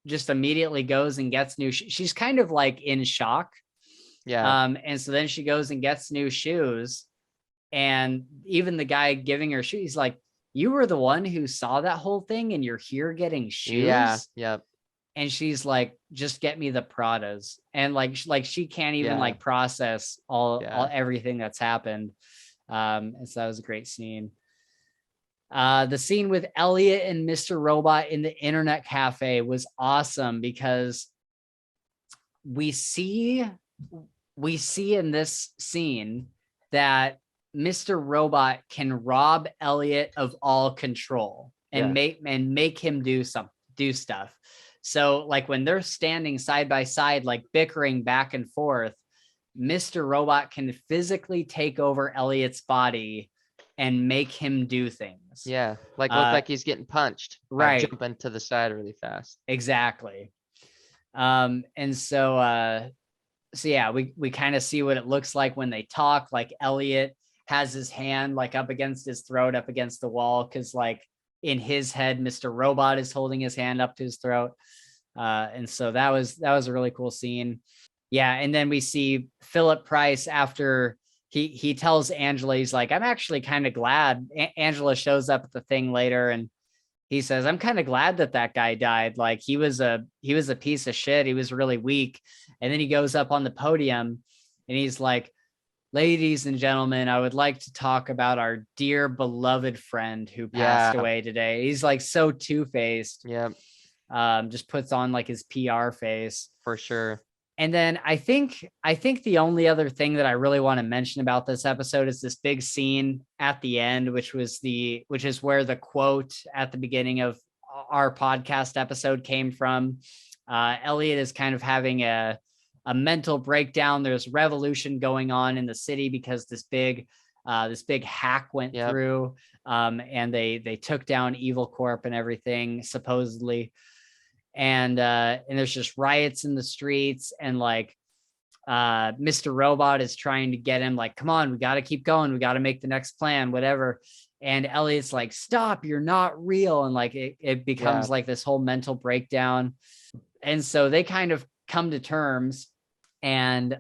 just immediately goes and gets new. She's kind of like in shock.
Yeah.
And so then she goes and gets new shoes, and even the guy giving her shoes, he's like, you were the one who saw that whole thing, and you're here getting shoes.
Yeah. Yep.
And she's like, just get me the Pradas. And like she can't even like process all everything that's happened. And so that was a great scene. The scene with Elliot and Mr. Robot in the internet cafe was awesome, because we see in this scene that Mr. Robot can rob Elliot of all control and make him do stuff. So like when they're standing side by side, like bickering back and forth, Mr. Robot can physically take over Elliot's body and make him do things.
Yeah. Like look like he's getting punched.
Right.
Jumping to the side really fast.
Exactly. And so yeah, we kind of see what it looks like when they talk. Like Elliot has his hand like up against his throat, up against the wall, because like in his head, Mr. Robot is holding his hand up to his throat. And so that was a really cool scene. Yeah. And then we see Philip Price after he tells Angela, he's like, I'm actually kind of glad. Angela shows up at the thing later, and he says, I'm kind of glad that guy died. Like he was a piece of shit. He was really weak. And then he goes up on the podium and he's like, ladies and gentlemen, I would like to talk about our dear beloved friend who passed away today. He's like so two-faced.
Yep.
Just puts on like his PR face.
For sure.
And then I think the only other thing that I really want to mention about this episode is this big scene at the end, which is where the quote at the beginning of our podcast episode came from. Elliot is kind of having a mental breakdown. There's revolution going on in the city because this big hack went through, and they took down Evil Corp and everything, supposedly.
and there's just riots in the streets, and like Mr. Robot is trying to get him, like, come on, we got to keep going, we got to make the next plan, whatever. And Elliot's like, stop, you're not real. And like it becomes like this whole mental breakdown. And so they kind of come to terms. And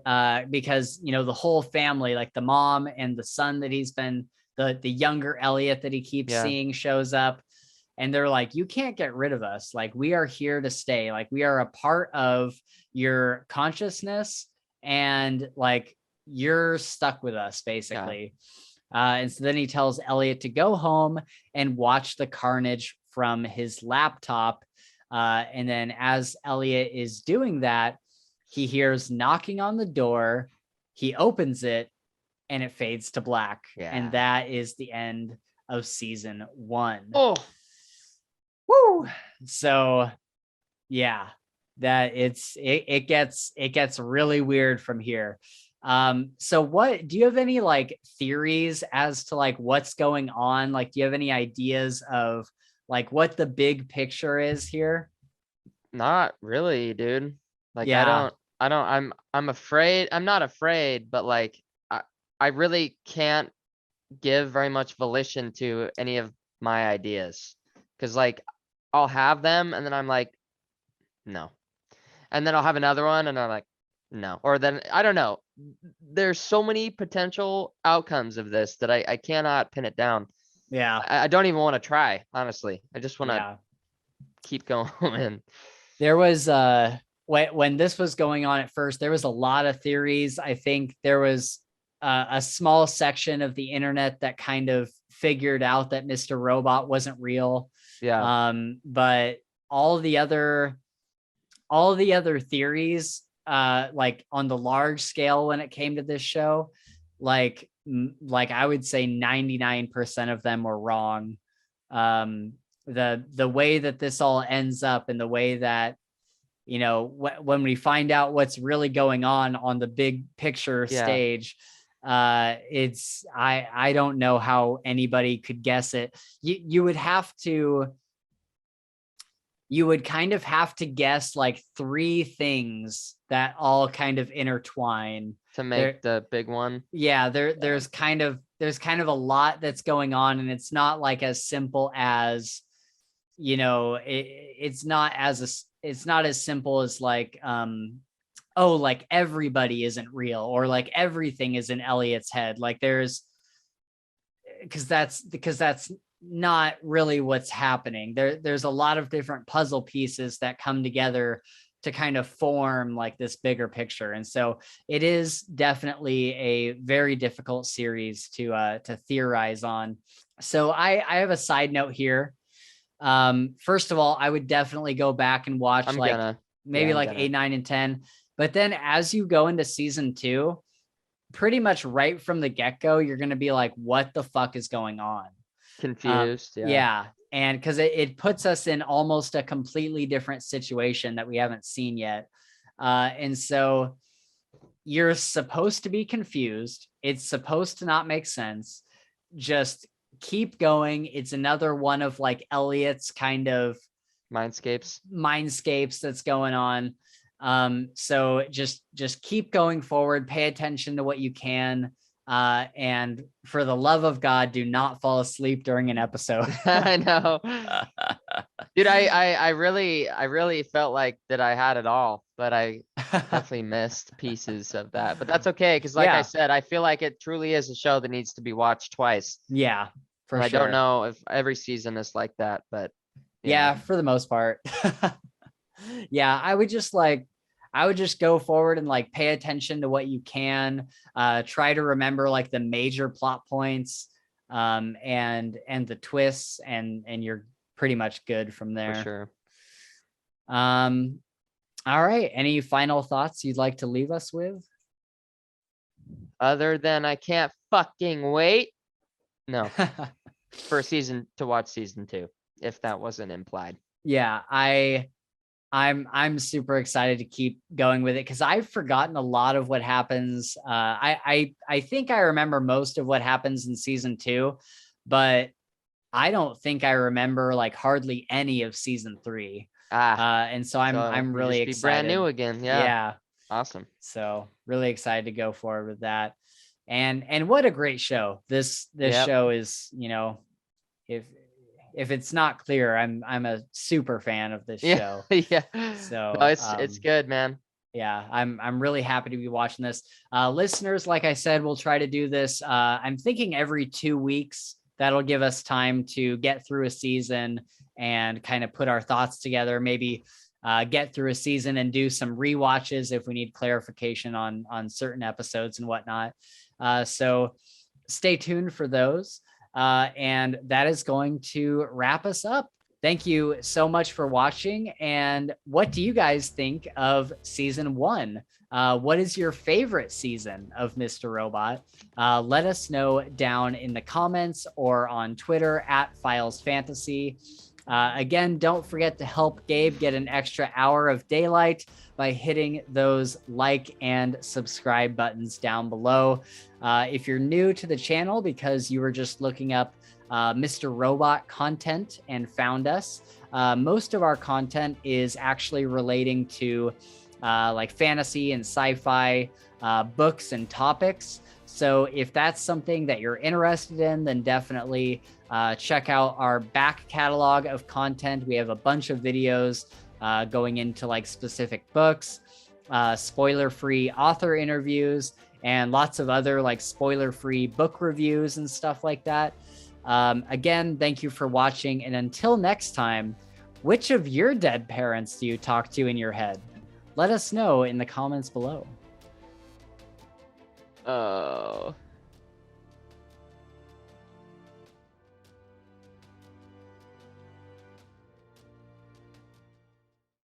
because, you know, the whole family, like the mom and the son that he's been, the younger Elliot that he keeps seeing shows up. And they're like, you can't get rid of us. Like, we are here to stay. Like, we are a part of your consciousness. And like, you're stuck with us, basically. And so then he tells Elliot to go home and watch the carnage from his laptop. And then as Elliot is doing that, he hears knocking on the door. He opens it and it fades to black. And that is the end of season 1.
Oh,
woo. So yeah, that it gets really weird from here. So what do you have any like theories as to like what's going on? Like, do you have any ideas of like what the big picture is here?
not really, dude. Like,
Yeah.
I'm afraid. I'm not afraid, but like, I really can't give very much volition to any of my ideas. Cause like, I'll have them and then I'm like, no. And then I'll have another one and I'm like, no. Or then, I don't know. There's so many potential outcomes of this that I cannot pin it down.
Yeah.
I don't even want to try, honestly. I just want to
Yeah.
keep going.
There was when this was going on at first, there was a lot of theories. I think there was a small section of the internet that kind of figured out that Mr. Robot wasn't real.
Yeah.
But all the other theories, like on the large scale when it came to this show, like I would say 99% of them were wrong. The way that this all ends up, and the way that, you know, when we find out what's really going on the big picture stage, it's I don't know how anybody could guess it. You would kind of have to guess like 3 things that all kind of intertwine
To make the big one.
Yeah, there's kind of a lot that's going on, and it's not like as simple as, you know, it's not as simple as like, oh, like everybody isn't real, or like everything is in Elliot's head. Like because that's not really what's happening. There's a lot of different puzzle pieces that come together to kind of form like this bigger picture. And so it is definitely a very difficult series to theorize on. So I have a side note here. First of all, I would definitely go back and watch maybe 8, 9, and 10. But then as you go into season 2, pretty much right from the get-go, you're going to be like, what the fuck is going on?
Confused.
Yeah. And because it puts us in almost a completely different situation that we haven't seen yet. And so you're supposed to be confused. It's supposed to not make sense. Just keep going. It's another one of like Elliot's kind of mindscapes that's going on. So just keep going forward, pay attention to what you can. And for the love of God, do not fall asleep during an episode.
I know. Dude, I really felt like that I had it all, but I definitely missed pieces of that. But that's okay, because like I said, I feel like it truly is a show that needs to be watched twice.
Yeah, for
sure. I don't
sure.
know if every season is like that, but
yeah, for the most part. Yeah, I would just go forward and like pay attention to what you can. Try to remember like the major plot points, and the twists, and you're pretty much good from there.
For sure.
All right. Any final thoughts you'd like to leave us with?
Other than I can't fucking wait. No. For to watch season 2, if that wasn't implied.
Yeah, I'm super excited to keep going with it, because I've forgotten a lot of what happens. I think I remember most of what happens in season 2, but I don't think I remember like hardly any of season 3.
Ah,
And so I'm
we
really
just be brand
excited.
new again. Yeah.
Yeah.
Awesome.
So really excited to go forward with that. And what a great show. This
Yep.
show is, you know, if it's not clear, I'm a super fan of this
Yeah.
show.
Yeah.
So
No, it's good, man.
yeah, I'm really happy to be watching this. Listeners, like I said, we'll try to do this. I'm thinking every 2 weeks. That'll give us time to get through a season and kind of put our thoughts together. Maybe get through a season and do some rewatches if we need clarification on certain episodes and whatnot. So stay tuned for those. And that is going to wrap us up. Thank you so much for watching. And what do you guys think of season 1? What is your favorite season of Mr. Robot? Let us know down in the comments or on Twitter at Files Fantasy. Again, don't forget to help Gabe get an extra hour of daylight by hitting those like and subscribe buttons down below. If you're new to the channel because you were just looking up Mr. Robot content and found us, most of our content is actually relating to like fantasy and sci-fi books and topics. So if that's something that you're interested in, then definitely check out our back catalog of content. We have a bunch of videos going into like specific books, spoiler-free author interviews, and lots of other like spoiler-free book reviews and stuff like that. Again, thank you for watching. And until next time, which of your dead parents do you talk to in your head? Let us know in the comments below.
Oh.